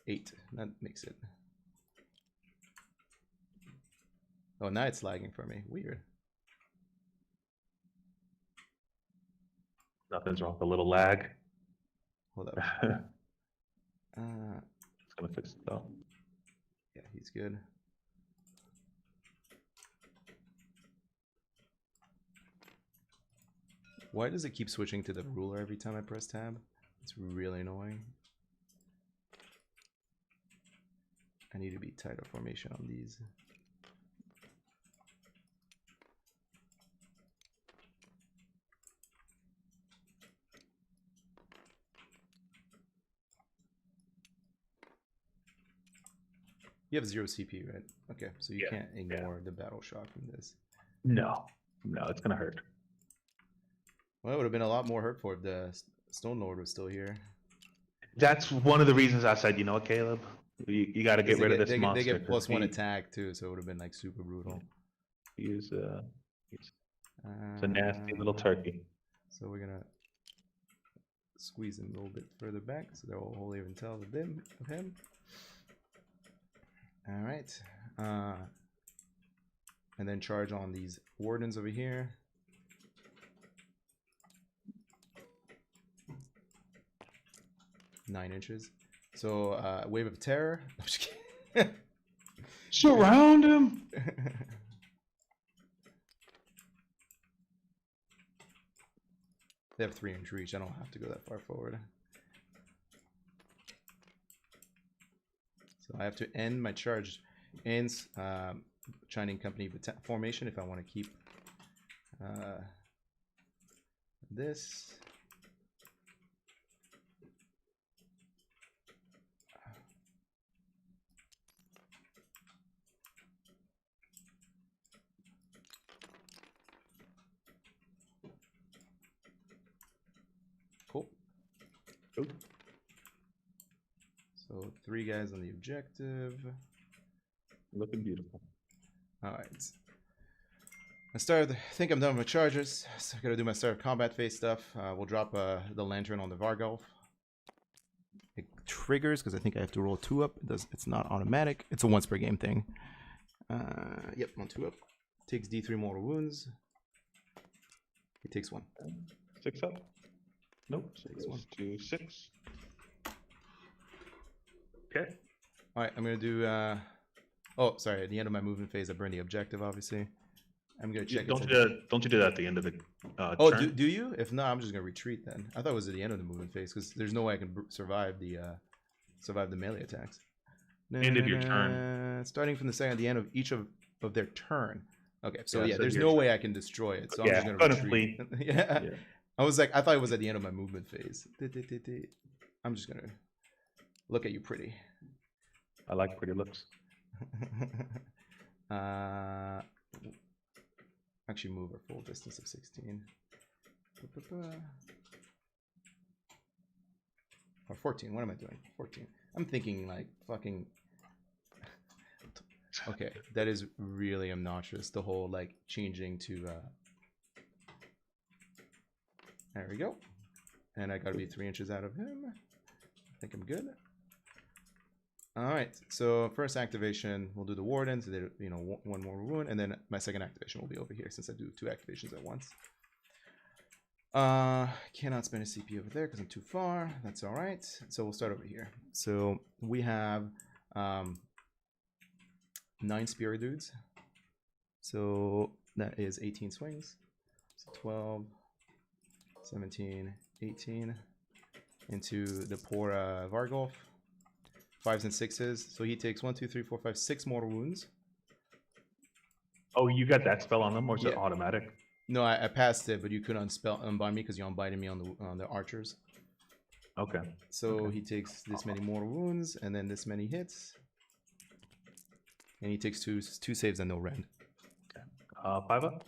8. That makes it. Oh, now it's lagging for me. Weird. Nothing's wrong with a little lag. Hold up. It's gonna fix it though. Yeah, he's good. Why does it keep switching to the ruler every time I press tab? It's really annoying. I need to be tighter formation on these. You have 0 CP, right? Okay, so you can't ignore the battle shock from this. No, it's gonna hurt. Well, it would have been a lot more hurtful if the Stone Lord was still here. That's one of the reasons I said, you know what, Caleb? You got to get rid of this monster. They get +1 attack too, so it would have been like super brutal. He's a nasty little turkey. So we're gonna squeeze him a little bit further back, so they'll hold even tell of him. All right, and then charge on these wardens over here. Nine inches. So wave of terror. I'm just kidding. Surround him. They have 3-inch reach. I don't have to go that far forward. So I have to end my charge ends Shining Company formation if I want to keep this. Cool. Ooh. So 3 guys on the objective. Looking beautiful. All right. I think I'm done with my charges. So I gotta do my start of combat phase stuff. We'll drop the lantern on the Vargolf. It triggers because I think I have to roll 2 up. It's not automatic. It's a once per game thing. Yep, on 2 up. Takes D3 mortal wounds. He takes 1. 6 up. Nope. Takes 1 to 6. Okay. All right, I'm gonna do. Oh, sorry. At the end of my movement phase, I burn the objective. Obviously, I'm gonna check. Don't you do that at the end of the oh, turn? do you? If not, I'm just gonna retreat then. I thought it was at the end of the movement phase because there's no way I can survive the melee attacks. End of your turn. Starting from the second at the end of each of their turn. Okay, so yeah, so there's no way I can destroy it. So I'm just gonna retreat. Yeah. I was like, I thought it was at the end of my movement phase. I'm just gonna look at you pretty. I like pretty looks. Actually move a full distance of 16. Or 14. What am I doing? 14. I'm thinking like fucking. Okay, that is really obnoxious. The whole like changing to. There we go. And I gotta be 3 inches out of him. I think I'm good. All right, so first activation, we'll do the wardens, you know, 1 more wound, and then my second activation will be over here since I do 2 activations at once. Cannot spend a CP over there because I'm too far. That's all right. So we'll start over here. So we have 9 spear dudes. So that is 18 swings. So 12, 17, 18 into the poor Vargolf. 5s and 6s, so he takes 1, 2, 3, 4, 5, 6 mortal wounds. Oh, you got that spell on them, or is it automatic? No, I passed it, but you couldn't unbind me because you unbinded me on the archers. Okay. So he takes this many mortal wounds, and then this many hits, and he takes two saves and no rend. Okay. 5 up.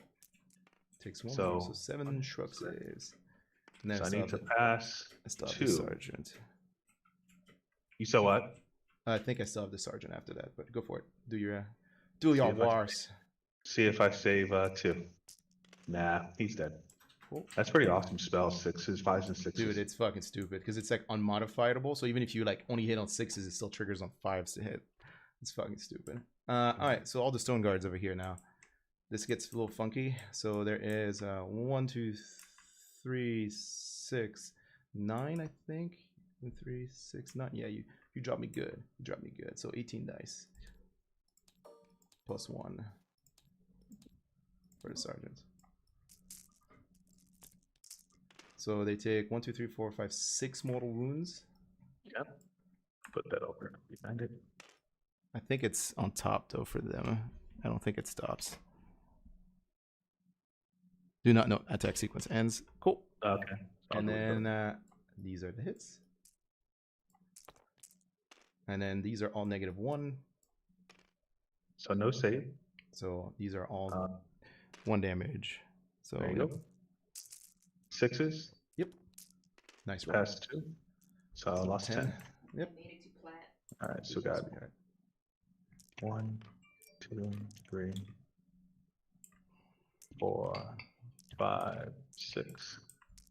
Takes 1, so 7 shrug saves. And then so I need to pass. I still have 2. the sergeant. You saw what? I think I still have the sergeant after that, but go for it. Do your wars. See if I save 2. Nah, he's dead. Cool. That's pretty awesome spell. 6s, 5s, and 6s. Dude, it's fucking stupid because it's like unmodifiable. So even if you like only hit on 6s, it still triggers on 5s to hit. It's fucking stupid. All right, so all the stone guards over here now. This gets a little funky. So there is 1, 2, 3, 6, 9, I think. 2, 3, 6, 9. Yeah, you dropped me good. You dropped me good. So 18 dice. +1 for the sergeant. So they take 1, 2, 3, 4, 5, 6 mortal wounds. Yep. Put that over behind it. I think it's on top though for them. I don't think it stops. Do not know. Attack sequence ends. Cool. Okay. I'll And do it then these are the hits. And then these are all -1. so no save. So these are all 1 damage. So There you go. 6s. Yep. Nice roll. Pass 2. So I lost 10. Yep. Made it to plat. All right, so we got 1, 2, 3, 4, 5, 6,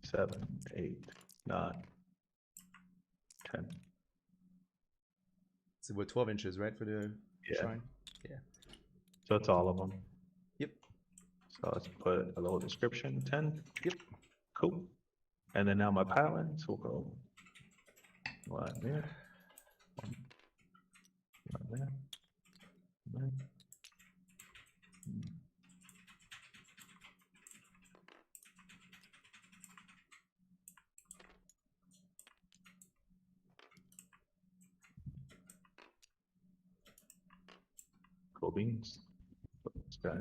7, 8, 9, 10. So we're 12 inches, right, for the Yeah. shrine? So that's all of them. Yep. So let's put a little description, 10. Yep. Cool. And then now my paladins will go one there. One there. One there. Cool beans. This guy.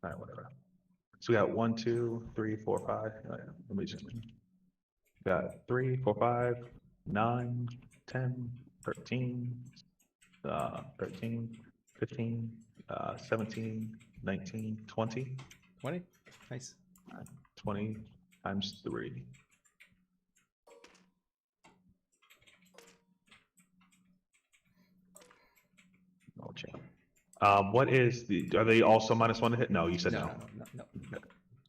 Alright, whatever. So we got 1, 2, 3, 4, 5. Let me just got 3, 4, 5, 9, 10, 13, 13, 15, 17, 19, 20. 20? Nice. 20 times 3. No chance. What is the? Are they also -1 to hit? No, you said no. No.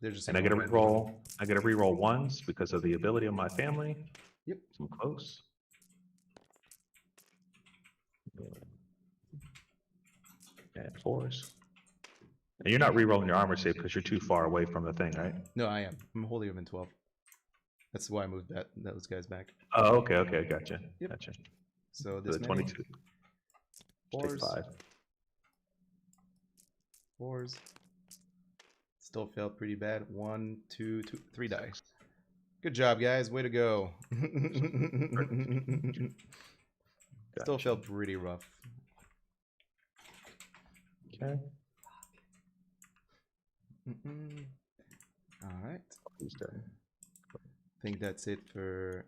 They're just. And I get a reroll. I get a reroll once because of the ability of my family. Yep. I'm close. And 4s. And you're not rerolling your armor save because you're too far away from the thing, right? No, I am. I'm holding them in 12. That's why I moved those guys back. Oh, okay, gotcha. Yep. Gotcha. So this The 22. Take 4s. 5. 4s. Still failed pretty bad. 1, 2, 3 die. Good job, guys. Way to go. Still Gotcha. felt pretty rough. Okay. All right. Who's dead? I think that's it for.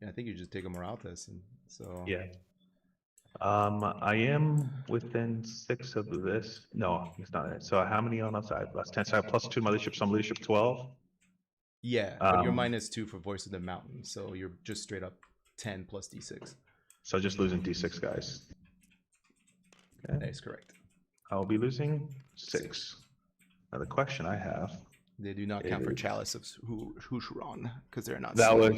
Yeah, I think you just take a Moraltas, and so. Yeah. I am within 6 of this. No, it's not it. So how many on outside? Plus 10. So I have +2 to my leadership. So I'm leadership 12. Yeah, but you're Um, -2 for Voice of the Mountain, so you're just straight up 10 plus D6. So just losing D6 guys. Okay. That is correct. I'll be losing 6. Now the question I have. They do not count for is- Chalice of Hushuron because they're not. That slain.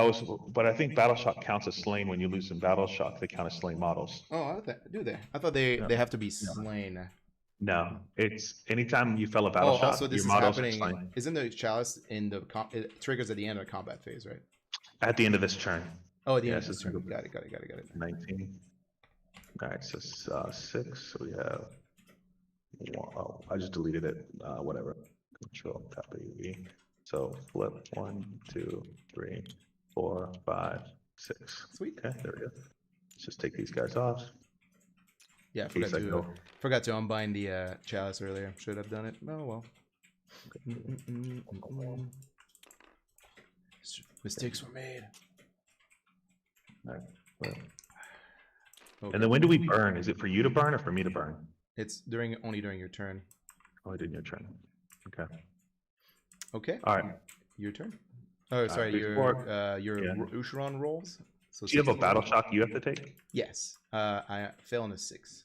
was, but I think Battle Shock counts as slain when you lose in Battle Shock. They count as slain models. Oh, do they? I thought they have to be slain. No, it's anytime you fell a Battle Shock, also this your is models are happening. slain. Isn't the Chalice in the it triggers at the end of the combat phase, right? At the end of this turn. Oh, at the Yeah, end of so this it's turn. gonna Got it. 19. All right, so 6. So we have. Oh, I just deleted it. Whatever. Control copy V. So flip 1, 2, 3, 4, 5, 6. Sweet. Okay, there we go. Let's just take these guys off. Yeah, I In case I forgot to unbind the Chalice earlier. Should have done it. Oh well. Mistakes were made. All right, well. Okay. And then when do we burn? Is it for you to burn or for me to burn? It's only during your turn. Only during your turn. Okay. Okay. All right. Your turn. Oh, sorry. before- Your yeah. Ushuron rolls. So Do you have a 16. Battle Shock you have to take? Yes. I fell on a 6.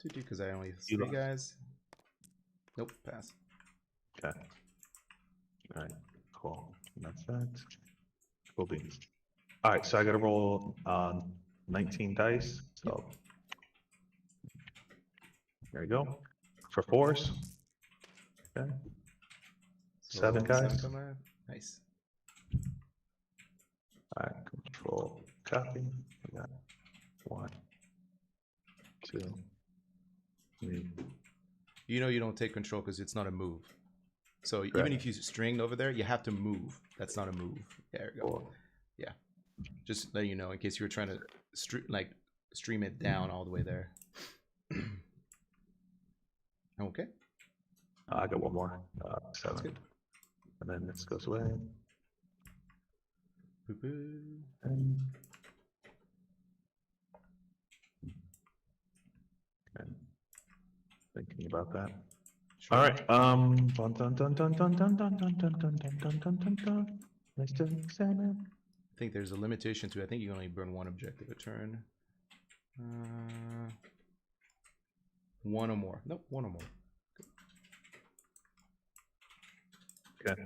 Because I only have You 3 lost. guys. Nope. Pass. Okay. All right. Cool. That's that. Cool beans. All right. So I got to roll 19 dice. So there you go. For 4s. Okay. So 7 guys. come out. Nice. All right. Control copy. We got 1, 2, 3. You know you don't take control because it's not a move. So even Correct. if you stringed over there, you have to move. That's not a move. There you go. 4. Yeah. Just let you know in case you were trying to stream it down all the way there. Okay. I got one more. 7. good. And then this goes away. Boo-boo. And thinking about that. Sure. All right. Dun dun dun dun dun dun dun dun dun dun dun dun dun dun dun. Mr. Salmon. I think there's a limitation to. I think you can only burn one objective a turn. One or more. Nope, one or more. Okay.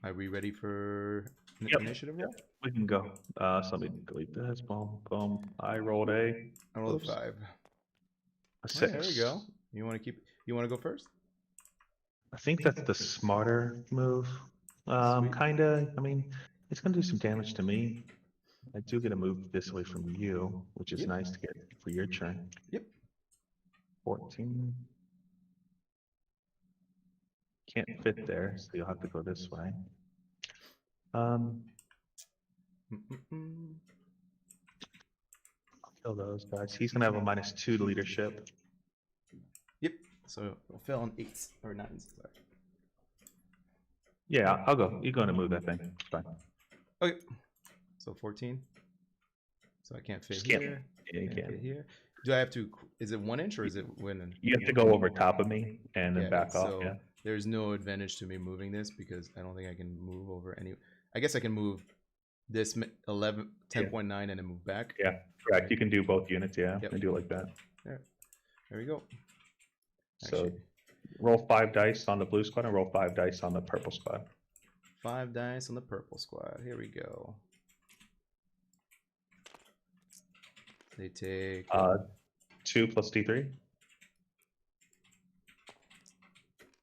Are we ready for Yep. initiative roll? We can go. So let me delete this. Boom, boom. I rolled a I rolled Oops. a 5. 6. Alright, there we go. You want to keep? You want to go first? I think that's the smarter move. Sweet. Kinda. I mean, it's gonna do some damage to me. I do get a move this way from you, which is Yep. nice to get for your turn. Yep. 14. Can't fit there, so you'll have to go this way. Mm-mm-mm. I'll kill those guys. He's gonna have a -2 to leadership. Yep. So we'll fail on 8s or 9s. Sorry. Yeah, I'll go. You're gonna move that thing. It's fine. Okay. So 14. So I can't fit Just can't- here. Yeah, you Can't fit can. here. Do I have to? Is it 1 inch or is it when? You have to go over top of me and then Yeah, back off. so Yeah. there's no advantage to me moving this because I don't think I can move over any. I guess I can move this 10.9 and then move back. Yeah, correct. You can do both units. Yeah, Yep. and do it like that. There we go. So Actually, roll 5 dice on the blue squad and roll 5 dice on the purple squad. 5 dice on the purple squad. Here we go. They take 2 plus D3.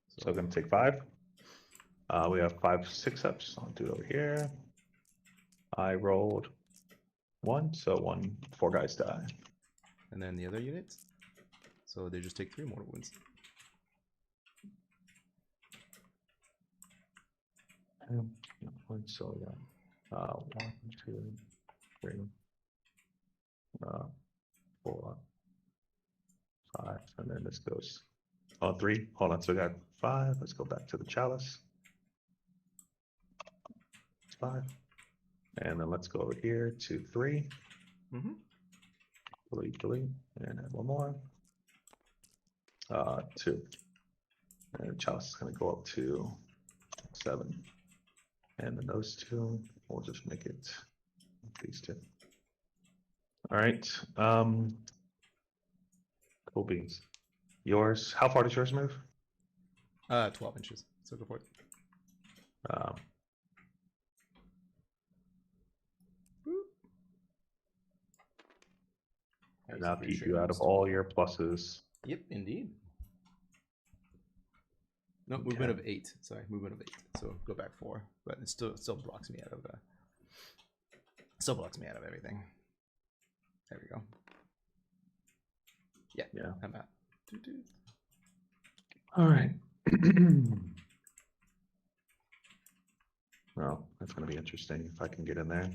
So we're gonna take 5. We have 5 6-ups. I'll do it over here. I rolled 1, so 4 guys die. and then the other units. So they just take 3 more wounds. So yeah, 1, 2, 3, 4, 5, and then this goes. Oh, 3. Hold on. So we got 5. Let's go back to the chalice. 5, and then let's go over here to 3. Mm-hmm. Delete, and then 1 more. 2, and the chalice is gonna go up to 7, and then those 2. We'll just make it these 2. All right. Cool beans. Yours. How far does yours move? 12 inches. So go for it. And I'll keep you out of all your pluses. Yep, indeed. No, movement of 8. Sorry, movement of 8. So go back 4, but it still blocks me out of everything. There we go. Yeah. I'm out. All right. Well, that's going to be interesting if I can get in there.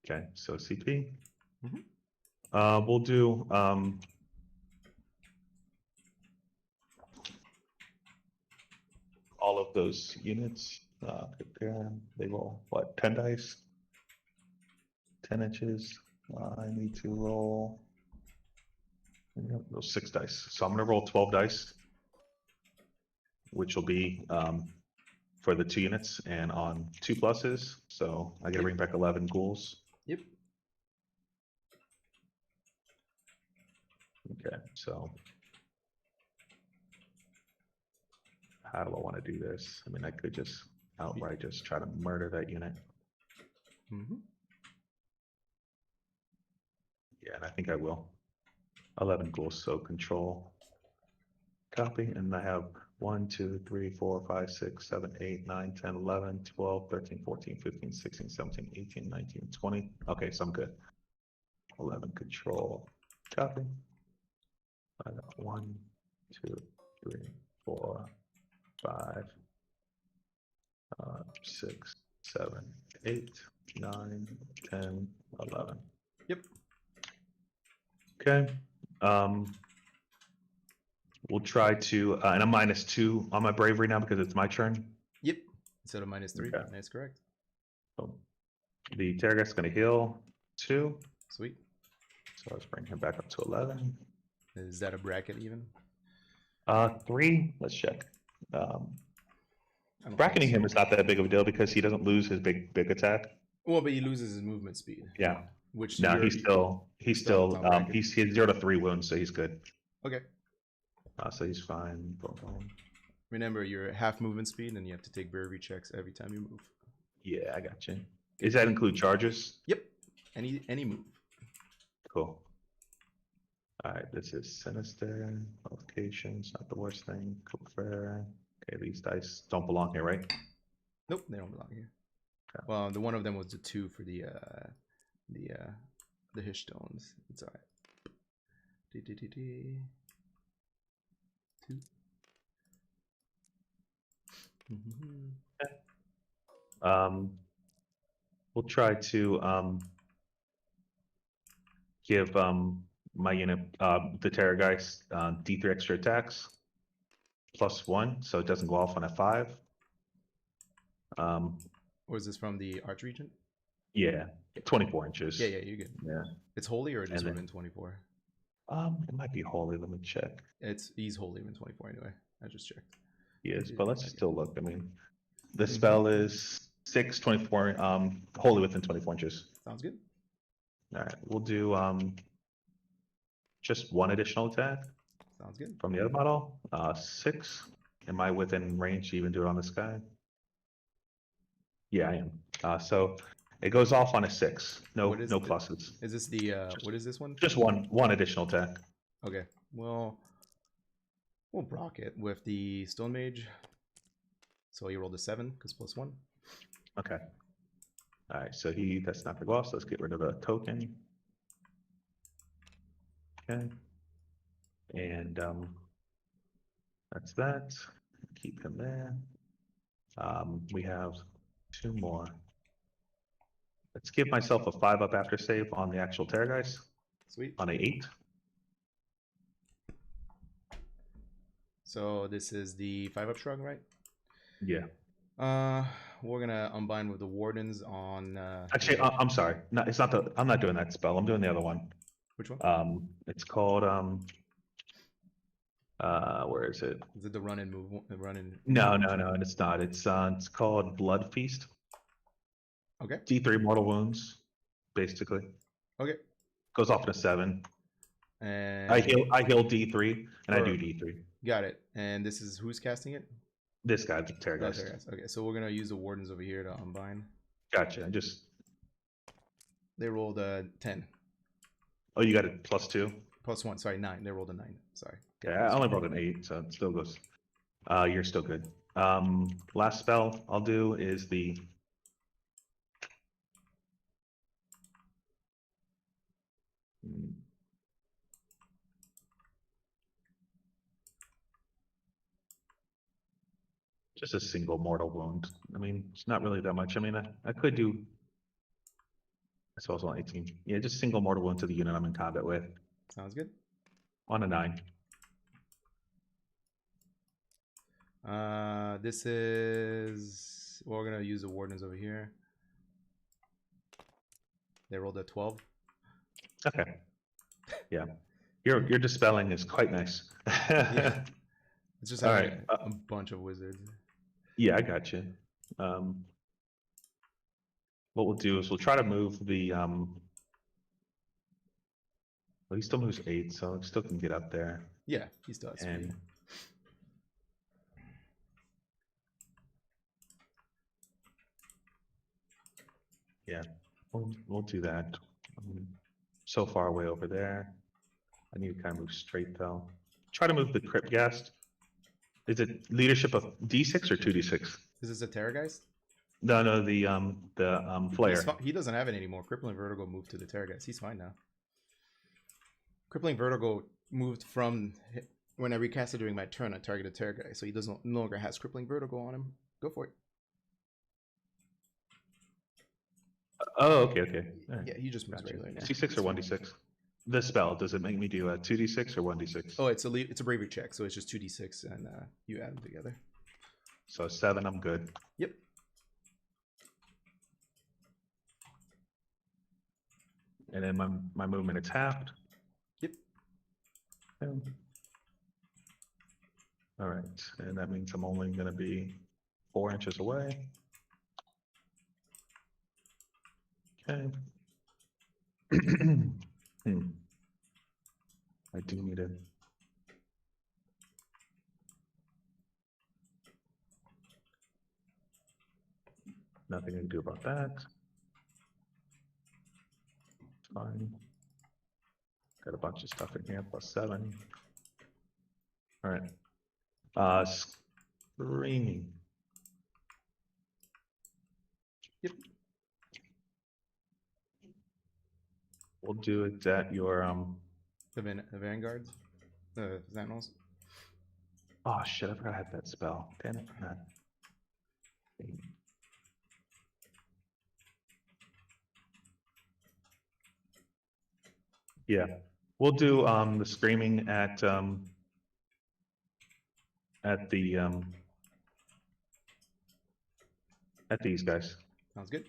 Okay, so CP. We'll do all of those units. Prepare. They roll what? 10 dice. 10 inches. I need to roll those 6 dice. So I'm going to roll 12 dice, which will be for the 2 units and on 2 pluses. So I got to bring back 11 ghouls. Yep. Okay, so how do I want to do this? I mean, I could just outright just try to murder that unit. Yeah, and I think I will. 11 ghouls, so control, copy, and I have 1, 2, 3, 4, 5, 6, 7, 8, 9, 10, 11, 12, 13, 14, 15, 16, 17, 18, 19, 20. Okay, so I'm good. 11 control. Copy. 1, 2, 3, 4, 5, 6, 7, 8, 9, 10, 11. Yep. Okay. We'll try to, and I'm -2 on my bravery now because it's my turn. Yep. Instead of -3. Okay. That's correct. So the Terragast is going to heal 2. Sweet. So let's bring him back up to 11. Is that a bracket even? 3. Let's check. I don't Bracketing think him is not that big of a deal because he doesn't lose his big attack. Well, but he loses his movement speed. Yeah. Which No, you're- he's still still on bracket. he's 0 to 3 wounds, so he's good. Okay. So he's fine. Boom, boom. Remember, you're half movement speed, and you have to take bravery checks every time you move. Yeah, I got you. Does that include charges? Yep. Any move. Cool. All right, this is sinister. Locations, not the worst thing. Fair. Okay, these dice don't belong here, right? Nope, they don't belong here. Okay. Well, the one of them was the 2 for the Hish stones. It's alright. D. 2. We'll try to give my unit the Terragast D3 extra attacks +1, so it doesn't go off on a 5. Or is this from the Arch Regent? Yeah, 24 inches. Yeah, you're good. Yeah. It's holy or just And then- within 24? It might be holy. Let me check. He's holy within 24 anyway. I just checked. He is, but let's still look. I mean, the Mhm. spell is 6, 24, holy within 24 inches. Sounds good. All right, we'll do just 1 additional attack Sounds good. from the other model. 6. Am I within range to even do it on this guy? Yeah, I am. So it goes off on a 6. No What is no the- pluses. Is this the what is this one? Just one additional attack. Okay. Well, we'll block it with the Stone Mage. So he rolled a 7 because +1. Okay. All right, so that's not the go off, so let's get rid of the token. Okay. And that's that. Keep him there. We have 2 more. Let's give myself a 5-up after save on the actual Terragast Sweet. on a 8. So this is the 5-up shrug, right? Yeah. We're gonna unbind with the Wardens on. Actually, I'm sorry. No, it's not I'm not doing that spell. I'm doing the other one. Which one? It's called where is it? Is it the run and move? Run and. No, it's not. It's called Blood Feast. Okay. D3 mortal wounds, basically. Okay. Goes off in a 7. And I heal D3 and I do Or- D3. got it. And this is who's casting it? This guy, the Oh, Terragast. Terragast. Okay, so we're gonna use the Wardens over here to unbind. Gotcha. They rolled a 10 Oh, you got it +2. +1. Sorry, 9. They rolled a 9. Sorry. Yeah, I only rolled an 8, so it still goes. You're still good. Last spell I'll do is the. Just a single mortal wound. I mean, it's not really that much. I mean, I could do. I suppose on 18. Yeah, just single mortal wound to the unit I'm in combat with. Sounds good. On a 9. This is. Well, we're gonna use the Wardens over here. They rolled a 12. Okay. Yeah. Your dispelling is quite nice. Yeah. It's just All having right, a bunch of wizards. Yeah, I got you. What we'll do is we'll try to move the well, he still moves 8, so he still can get up there. Yeah, he still has And speed. yeah, we'll do that. So far away over there. I need to kind of move straight though. Try to move the Cryptghast. Is it leadership of D6 or 2D6? Is this a Terragast? No, the Flare. He doesn't have it anymore. Crippling Vertigo moved to the Terragast. He's fine now. Crippling Vertigo moved from when I recast it during my turn. I targeted Terror guy, so he doesn't no longer has Crippling Vertigo on him. Go for it. Oh, okay, okay. All right. Yeah, he just moves Gotcha. regular now. C6 or 1d6? The spell, does it make me do a 2d6 or 1d6? Oh, it's a bravery check, so it's just 2d6, and you add them together. So 7, I'm good. Yep. And then my movement is halved. Yep. All right, and that means I'm only going to be 4 inches away. Okay. I do need it. Nothing to do about that. Fine. Got a bunch of stuff in here, +7. All right. Screaming. Yep. We'll do it at your The Vanguard. The Sentinels. Oh shit! I forgot I had that spell. Damn it! Yeah, we'll do the screaming at these guys. Sounds good.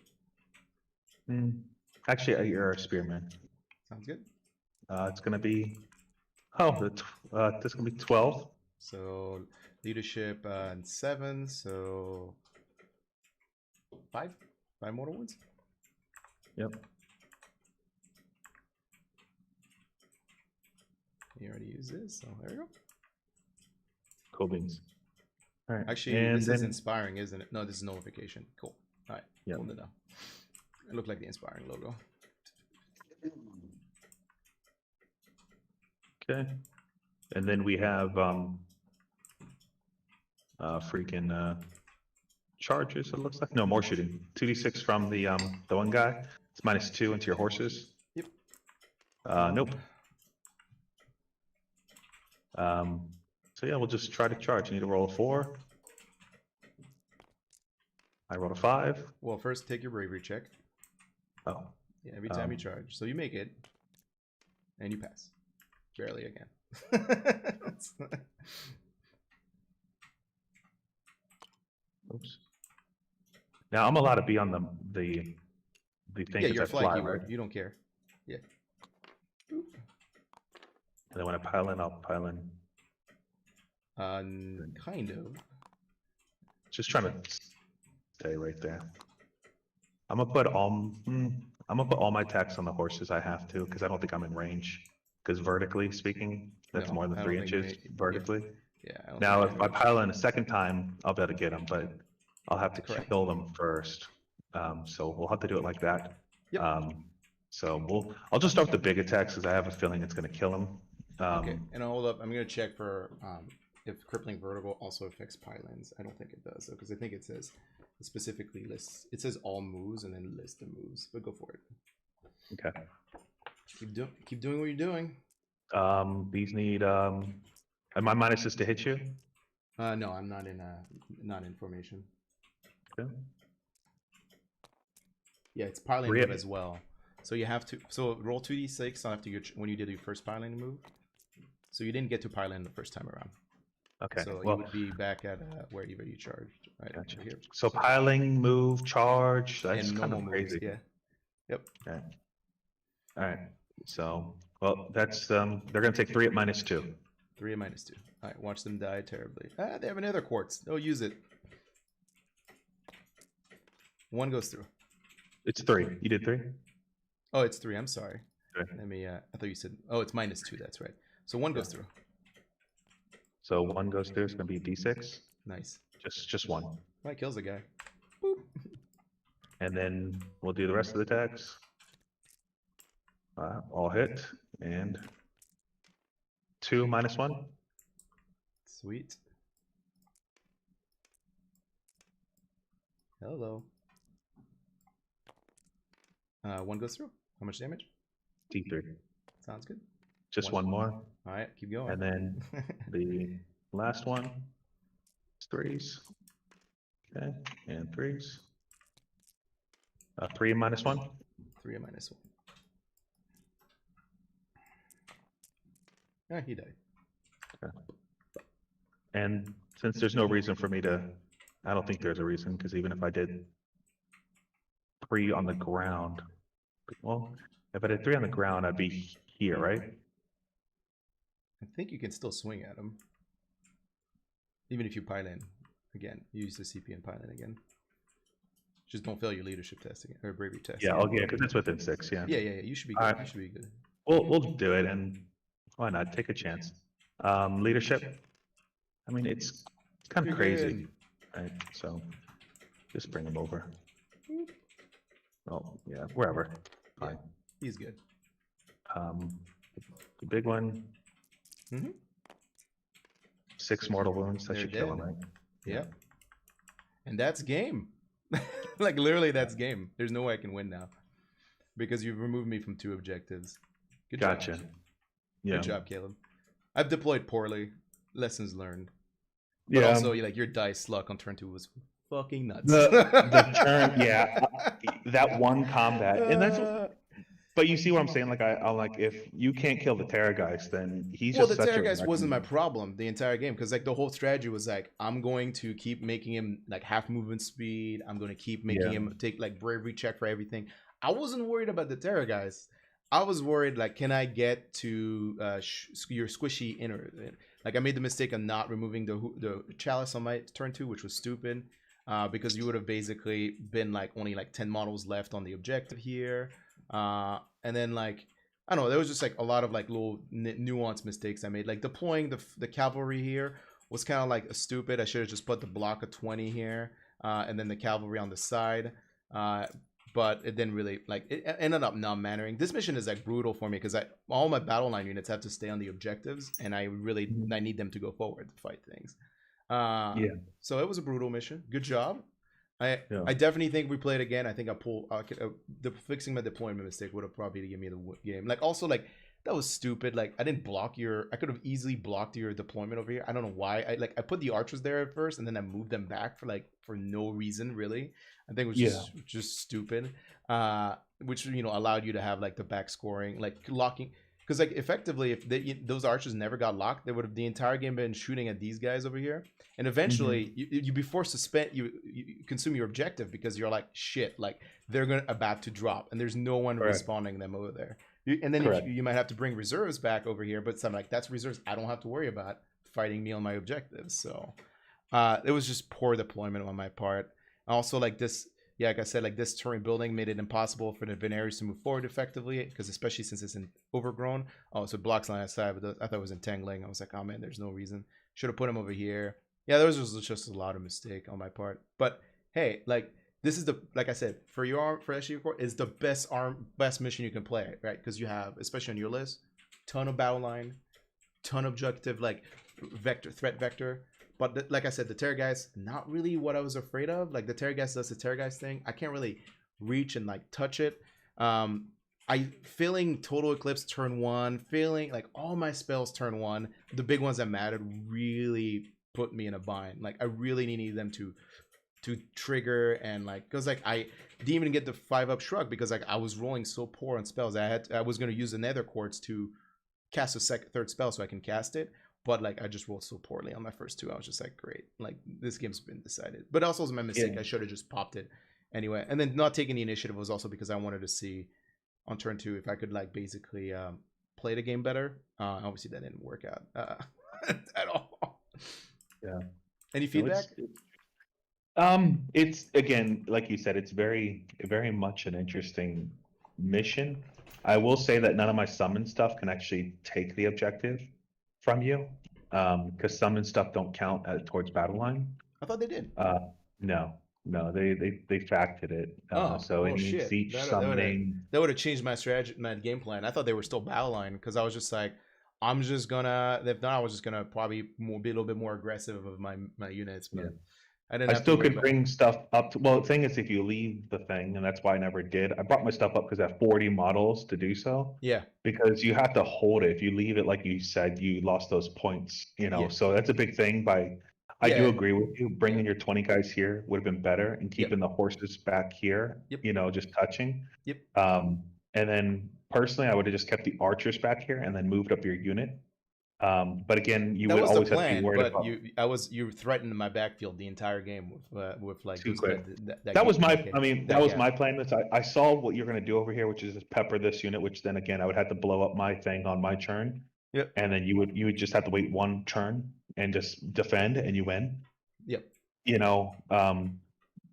Actually, you're a spearman. Sounds good. It's gonna be this gonna be 12. So leadership and 7. So 5 mortal wounds. Yep. You already used this, so there you go. Cool beans. All right. Actually, and this then, is inspiring, isn't it? No, this is nullification. Cool. All right. Yeah. Cool to know. It looked like the inspiring logo. Okay. And then we have freaking charges. It looks like no more shooting. 2d6 from the one guy. It's -2 into your horses. Yep. Nope. So yeah, we'll just try to charge. You need to roll a 4. I rolled a 5. Well, first take your bravery check. Oh. Yeah, every time you charge. So you make it, and you pass. Barely again. Oops. Now I'm allowed to be on the thing Yeah, as you're I a fly fly, keyword. right? You don't care. Yeah. And then when I pile in, I'll pile in. Kind of. Just trying to stay right there. I'm gonna put all my attacks on the horses I have to, because I don't think I'm in range. Because vertically speaking, that's No, more than I 3 don't think inches they- vertically. Yeah. I don't Now, think if you're I in pile in a second time, I'll be able to get them, but I'll have to Correct. kill them first. So we'll have to do it like that. Yep. I'll just start with the big attacks because I have a feeling it's going to kill them. Okay, and hold up. I'm gonna check for if crippling vertigo also affects pylons. I don't think it does, because I think it says it specifically lists. It says all moves and then list the moves. But go for it. Okay. Keep doing what you're doing. These need. And my minus is to hit you. No, I'm not in formation. Okay. Yeah, it's pylon Really? move as well. So you have to roll 2d6 after when you did your first pylon move. So you didn't get to pylon the first time around. Okay. So well, you would be back at wherever you charged. Right gotcha. over here. So piling, move, charge. That's And kind normal of moves. crazy. Yeah. Yep. Okay. All right. So, well, that's they're gonna take 3 at -2. 3 at -2. All right, watch them die terribly. Ah, they have another quartz. They'll use it. 1 goes through. It's 3. You did 3. Oh, it's 3. I'm sorry. Okay. Let me. I thought you said. Oh, it's -2. That's right. So 1 goes through. So 1 goes through. It's gonna be d6. Nice. Just 1. That kills the guy. Boop. And then we'll do the rest of the attacks. All hit and 2 -1. Sweet. Hello. 1 goes through. How much damage? D3. Sounds good. just one more. All right, keep going. And then the last one is 3s. Okay, and 3s. 3 minus 1. 3 and minus 1. Yeah, he died. Okay. And since there's no reason for me to, I don't think there's a reason, because even if I did 3 on the ground, well, if I did 3 on the ground, I'd be here, right? I think you can still swing at him. Even if you pylon again. Use the CP and pylon again. Just don't fail your leadership test again, or bravery test. Yeah, okay, because it's within 6, yeah. Yeah. You should be good. You should be good. We'll do it, and why not? Take a chance. Leadership. I mean, it's kind of You're crazy, good. right? So just bring him over. Oh, yeah, wherever. Fine. He's good. The big one. Mhm. 6 mortal wounds. That They're should kill him, dead. right? Yeah. And that's game. Like literally, that's game. There's no way I can win now because you've removed me from 2 objectives. Good Gotcha. job. Yeah. Good job, Caleb. I've deployed poorly. Lessons learned. But Yeah. also, like your dice luck on turn 2 was fucking nuts. The turn, yeah, that one combat, and that's. But you see what I'm saying? Like I'm like, if you can't kill the Terrorgeist, then he's well, just the such a Terrorgeist wasn't my wrecking- problem the entire game because like the whole strategy was like I'm going to keep making him like half movement speed. I'm going to keep making him take like bravery check for everything. I wasn't worried about the Terrorgeist. I was worried like, can I get to your squishy inner? Like I made the mistake of not removing the chalice on my turn 2, which was stupid because you would have basically been like only like 10 models left on the objective here. And then like I don't know, there was just like a lot of like little nuanced mistakes I made. Like deploying the cavalry here was kind of like a stupid. I should have just put the block of 20 here and then the cavalry on the side. But it didn't really like it ended up not mattering. This mission is like brutal for me because all my battle line units have to stay on the objectives, and I need them to go forward to fight things. So it was a brutal mission. Good job. I definitely think we play it again. I think fixing my deployment mistake would have probably given me the game. Like also like that was stupid. Like I didn't block I could have easily blocked your deployment over here. I don't know why. I put the archers there at first and then I moved them back for no reason really. I think it was just stupid. Which allowed you to have like the back scoring, like locking. Because like effectively, if those archers never got locked, they would have the entire game been shooting at these guys over here, and eventually you'd be forced to spend you consume your objective because you're like shit, like they're about to drop, and there's no one responding them over there, and then you might have to bring reserves back over here, but I'm like that's reserves I don't have to worry about fighting me on my objectives. So it was just poor deployment on my part. Also like this. Yeah, like I said, like this terrain building made it impossible for the Veneris to move forward effectively, because especially since it's overgrown. Oh, so it blocks line of sight, but I thought it was entangling. I was like, oh man, there's no reason. Should have put him over here. Yeah, there was just a lot of mistake on my part. But hey, like this is like I said, for SU Core is the best mission you can play, right? Because you have, especially on your list, ton of battle line, ton of objective, like threat vector. But like I said, the Terrorgeist, not really what I was afraid of. Like the Terrorgeist does the Terrorgeist thing. I can't really reach and like touch it. Failing Total Eclipse turn 1, failing like all my spells turn 1. The big ones that mattered really put me in a bind. Like I really needed them to trigger, and like because like I didn't even get the 5-up shrug because like I was rolling so poor on spells. I was going to use the Nether Quartz to cast a third spell so I can cast it. But like I just rolled so poorly on my first 2, I was just like, great, like this game's been decided. But also was my mistake. I should have just popped it anyway. And then not taking the initiative was also because I wanted to see on turn 2 if I could like basically play the game better. Obviously that didn't work out at all. Yeah. Any feedback? It's again, like you said, it's very, very much an interesting mission. I will say that none of my summon stuff can actually take the objective from you, because summon stuff don't count towards battle line. I thought they did. No, they factored it. So it needs siege summoning. That would have changed my strategy, my game plan. I thought they were still battle line because I was just like, I'm just gonna. If not, I was just gonna probably be a little bit more aggressive of my units. But I didn't. I have still to worry could about- bring stuff up to, well, the thing is, if you leave the thing, and that's why I never did, I brought my stuff up because I have 40 models to do so. Yeah. Because you have to hold it. If you leave it, like you said, you lost those points, you know, Yeah. so that's a big thing I do Yeah. agree with you. Bringing your 20 guys here would have been better and keeping the horses back here, Yep. you know, just touching. Yep. And then personally, I would have just kept the archers back here and then moved up your unit. But again, you That would was the always have to plan, be worried but about. you threatened my backfield the entire game with like Too those quick. that was game- my, that I mean, that that was gap. my plan. I saw what you're gonna do over here, which is just pepper this unit, which then again, I would have to blow up my thing on my turn. Yep. And then you would just have to wait one turn and just defend and you win. Yep. You know,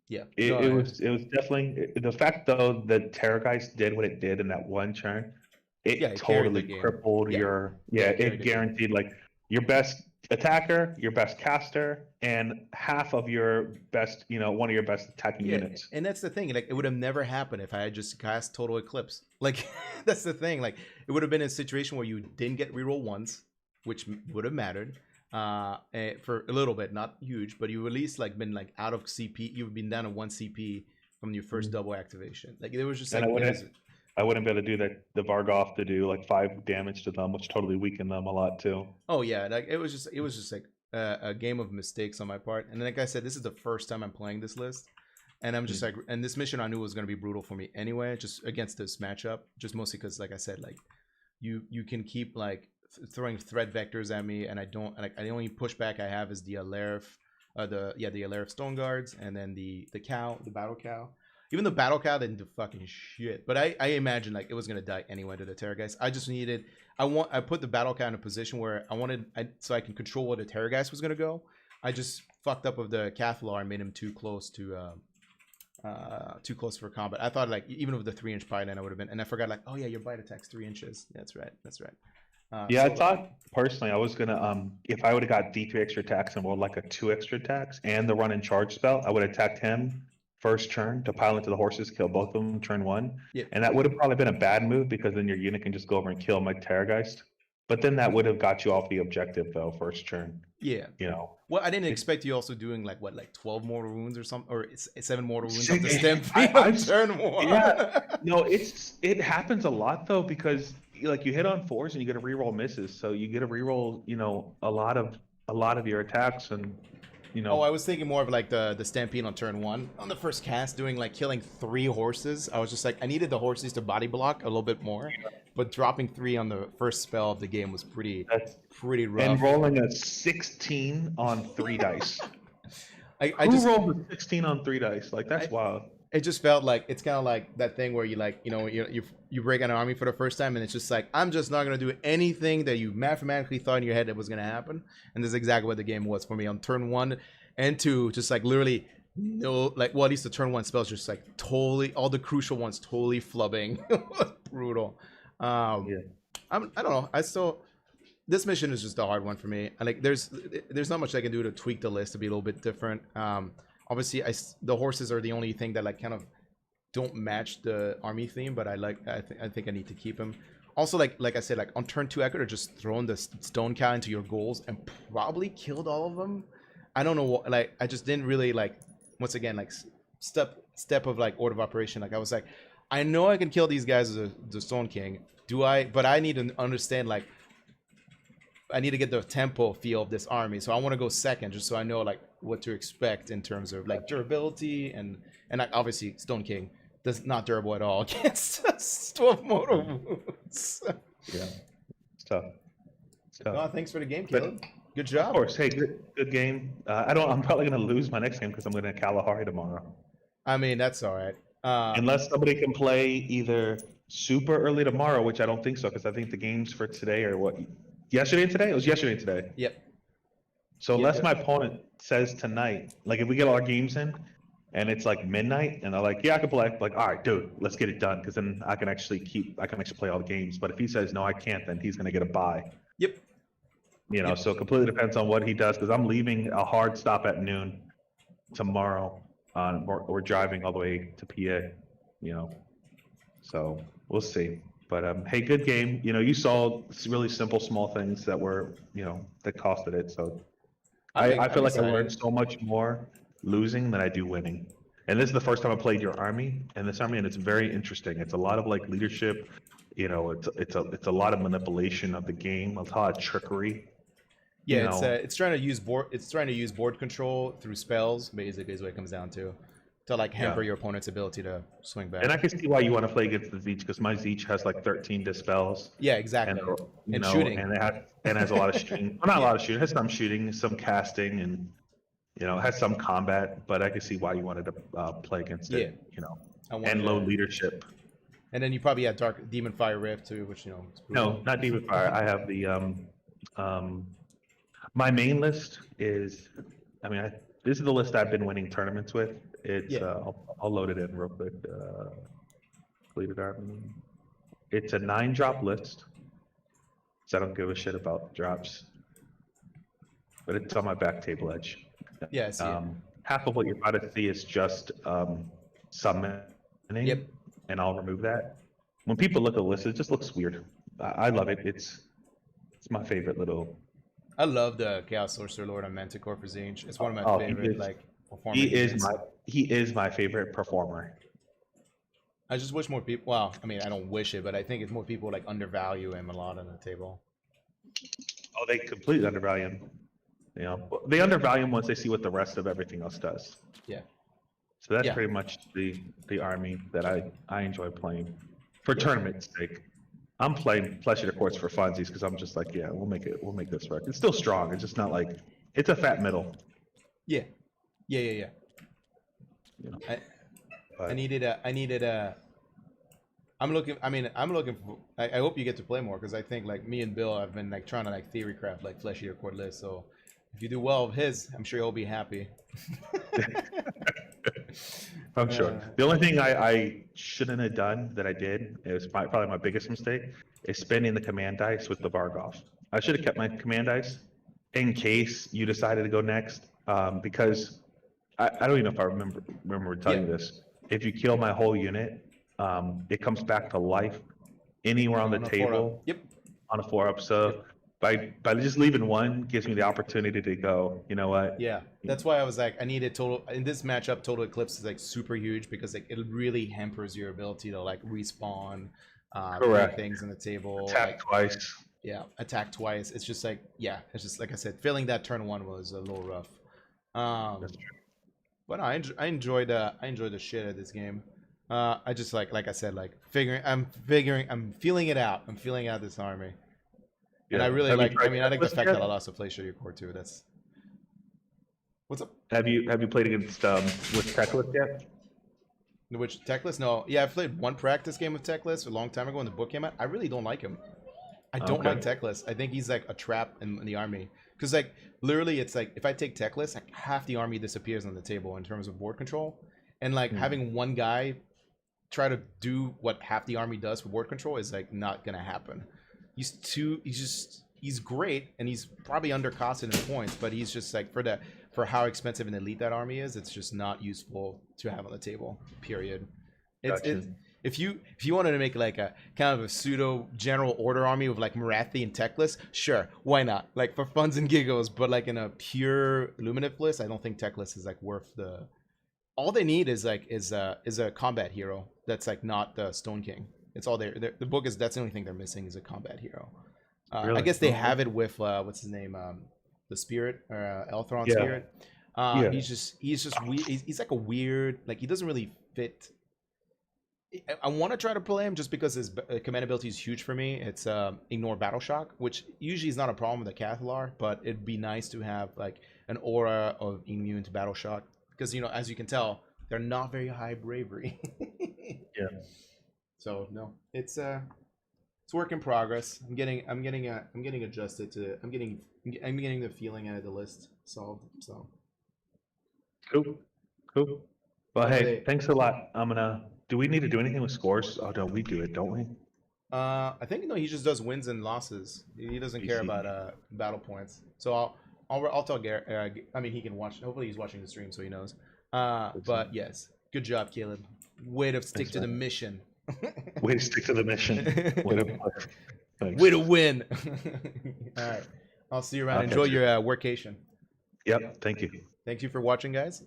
Yeah. it was definitely the fact though that Terrorgeist did what it did in that one turn. It Yeah, it carried the totally game. crippled Yeah. your it carried it the game. guaranteed like your best attacker, your best caster, and half of your best, you know, one of your best attacking Yeah, units. and that's the thing. Like, it would have never happened if I had just cast Total Eclipse. Like, that's the thing. Like, it would have been a situation where you didn't get reroll once, which would have mattered for a little bit, not huge, but you at least like been like out of CP. You've been down to 1 CP from your first double activation. Like, it was just like I wouldn't be able to do that. The Vargoth to do like 5 damage to them, which totally weakened them a lot too. Oh yeah, like it was just like a game of mistakes on my part. And like I said, this is the first time I'm playing this list, and I'm just like, and this mission I knew was gonna be brutal for me anyway, just against this matchup, just mostly because like I said, like you can keep like throwing threat vectors at me, and I don't like the only pushback I have is the Alarif, the Alarif Stone Guards, and then the battle cow. Even the battle cow didn't do fucking shit, but I imagine like it was gonna die anyway to the Terrorgeist. I just needed, I put the battle cow in a position where so I can control where the Terrorgeist was gonna go. I just fucked up with the Valour and made him too close for combat. I thought like even with the 3-inch pylon I would have been, and I forgot like, oh yeah, your bite attack's 3 inches. That's right. Yeah, So, I thought personally I was gonna if I would have got D3 extra attacks and rolled like a 2 extra attacks and the run and charge spell, I would have attacked him first turn to pile into the horses, kill both of them turn 1. Yeah. And that would have probably been a bad move because then your unit can just go over and kill my Terrorgeist. But then that would have got you off the objective though, first turn. yeah. You know. Well, I didn't expect you also doing like 12 mortal wounds or something, or 7 mortal wounds Shit, on the stem I've- turn 1. Yeah. No, it happens a lot though because like you hit on 4s and you get a reroll misses, so you get a reroll, you know, a lot of your attacks and you know. Oh, I was thinking more of like the stampede on turn 1 on the first cast, doing like killing 3 horses. I was just like, I needed the horses to body block a little bit more, but dropping 3 on the first spell of the game was pretty rough. And rolling a 16 on 3 dice. I Who just rolled a 16 on 3 dice? Like that's wild. it just felt like it's kind of like that thing where you like, you know, you break an army for the first time and it's just like, I'm just not going to do anything that you mathematically thought in your head that was going to happen. And this is exactly what the game was for me on turn 1 and 2, just like literally no, like, well, at least the turn 1 spells just like totally, all the crucial ones totally flubbing. Brutal. I don't know. This mission is just a hard one for me. And like, there's not much I can do to tweak the list to be a little bit different. Obviously, the horses are the only thing that like kind of don't match the army theme, but I think I need to keep them. Also, like I said, like on turn 2, I could have just thrown the stone cow into your goals and probably killed all of them. I don't know what, like I just didn't really like. Once again, like step of like order of operation. Like I was like, I know I can kill these guys as the Stone King. Do I? But I need to understand like. I need to get the tempo feel of this army, so I want to go second, just so I know like what to expect in terms of like durability and like, obviously Stone King does not durable at all against 12 mortal wounds. Yeah, it's tough. Oh, thanks for the game, Kaleb. Good job. Of course. Hey, good game. I'm probably gonna lose my next game because I'm gonna Kalahari tomorrow. I mean, that's all right. Unless somebody can play either super early tomorrow, which I don't think so, because I think the games for today are what. Yesterday and today? It was yesterday and today. Yep. So unless my opponent says tonight, like if we get all our games in and it's like midnight and they're like, yeah, I can play, like, all right, dude, let's get it done. Because then I can actually play all the games. But if he says, no, I can't, then he's going to get a bye. Yep. You know, so it completely depends on what he does. Because I'm leaving a hard stop at noon tomorrow. We're driving all the way to PA, you know. So we'll see. But hey, good game. You know, you saw really simple, small things that were, you know, that costed it. So I feel like I learned so much more losing than I do winning. And this is the first time I played your army, and it's very interesting. It's a lot of like leadership, you know, it's a lot of manipulation of the game, a lot of trickery. Yeah, You know. it's trying to use board control through spells, basically is what it comes down to like hamper your opponent's ability to swing back. And I can see why you want to play against the Zeech, because my Zeech has like 13 dispels. Yeah, exactly. And shooting. And it has a lot of shooting. Well, not a lot of shooting. It has some shooting, some casting, and you know, it has some combat. But I can see why you wanted to play against it. You know, and low leadership. And then you probably had Dark Demon Fire Rift too, which you know. No, not Demon Fire. I have the my main list is, I mean, this is the list I've been winning tournaments with. It's I'll load it in real quick. Completed army. It's a 9-drop list, so I don't give a shit about drops. But it's on my back table edge. Yeah, I see it. Half of what you're about to see is just summoning, and I'll remove that. When people look at the list, it just looks weird. I love it. It's my favorite little. I love the Chaos Sorcerer Lord on Manticore for Zinch. It's one of my favorite performers. He is my favorite performer. I just wish more people. Well, I mean, I don't wish it, but I think it's more people like undervalue him a lot on the table. Oh, they completely undervalue him. You know, they undervalue him once they see what the rest of everything else does. Yeah. So that's pretty much the army that I enjoy playing for tournament's sake. I'm playing Flesh Eater Courts for funsies because I'm just like, yeah, we'll make this work. It's still strong. It's just not like it's a fat middle. Yeah. You know, I needed a. I'm looking for. I hope you get to play more because I think like me and Bill have been like trying to like theory craft like Flesh Eater Court list. So if you do well with his, I'm sure he'll be happy. I'm sure. The only thing I shouldn't have done that I did, it was probably my biggest mistake, is spending the command dice with the Vargoth. I should have kept my command dice in case you decided to go next, because I don't even know if I remember telling you this. If you kill my whole unit, it comes back to life anywhere on the table. On a 4-up. So by just leaving one gives me the opportunity to go, you know what? Yeah, that's why I was like, I needed total in this matchup. Total Eclipse is like super huge because like it really hampers your ability to like respawn, Correct. things on the table, Attack twice. Yeah, attack twice. It's just like it's just like I said, failing that turn 1 was a little rough. That's true. But I enjoyed the shit out of this game. I just like I said, like I'm feeling it out. I'm feeling out this army. And I really like. I mean, I like the fact that I lost a Flesh Eater Core too. That's what's up. Have you played against with Techless yet? Which Techless? No. Yeah, I played one practice game with Techless a long time ago when the book came out. I really don't like him. I don't like Techless. I think he's like a trap in the army. Because like literally, it's like if I take Techless, like half the army disappears on the table in terms of board control, and like having one guy try to do what half the army does for board control is like not gonna happen. He's great, and he's probably undercosted in points, but he's just like for how expensive and elite that army is, it's just not useful to have on the table. Period. If you wanted to make like a kind of a pseudo general order army with like Marathi and Techless, sure, why not? Like for funs and giggles, but like in a pure Lumineth list, I don't think Techless is like worth the. All they need is like is a combat hero that's like not the Stone King. It's all there. The book is that's the only thing they're missing is a combat hero. Really? I guess they have it with what's his name, the Spirit or Elthron Spirit. He's like a weird, like he doesn't really fit. I want to try to play him just because his command ability is huge for me. It's ignore battle shock, which usually is not a problem with the Cathalar, but it'd be nice to have like an aura of immune to battle shock because as you can tell, they're not very high bravery. Yeah. So no, it's work in progress. I'm getting adjusted to it. I'm getting the feeling out of the list solved. So cool. Well, hey, thanks a lot. Do we need to do anything with scores? Oh no, we do it, don't we? I think he just does wins and losses. He doesn't care about battle points. So I'll tell Garrett. I mean, he can watch. Hopefully, he's watching the stream, so he knows. But yes, good job, Kaleb. Way to stick to the mission. Way to stick to the mission. Way to win. All right. I'll see you around. Enjoy your workation. Yep. Thank you. Thank you for watching, guys.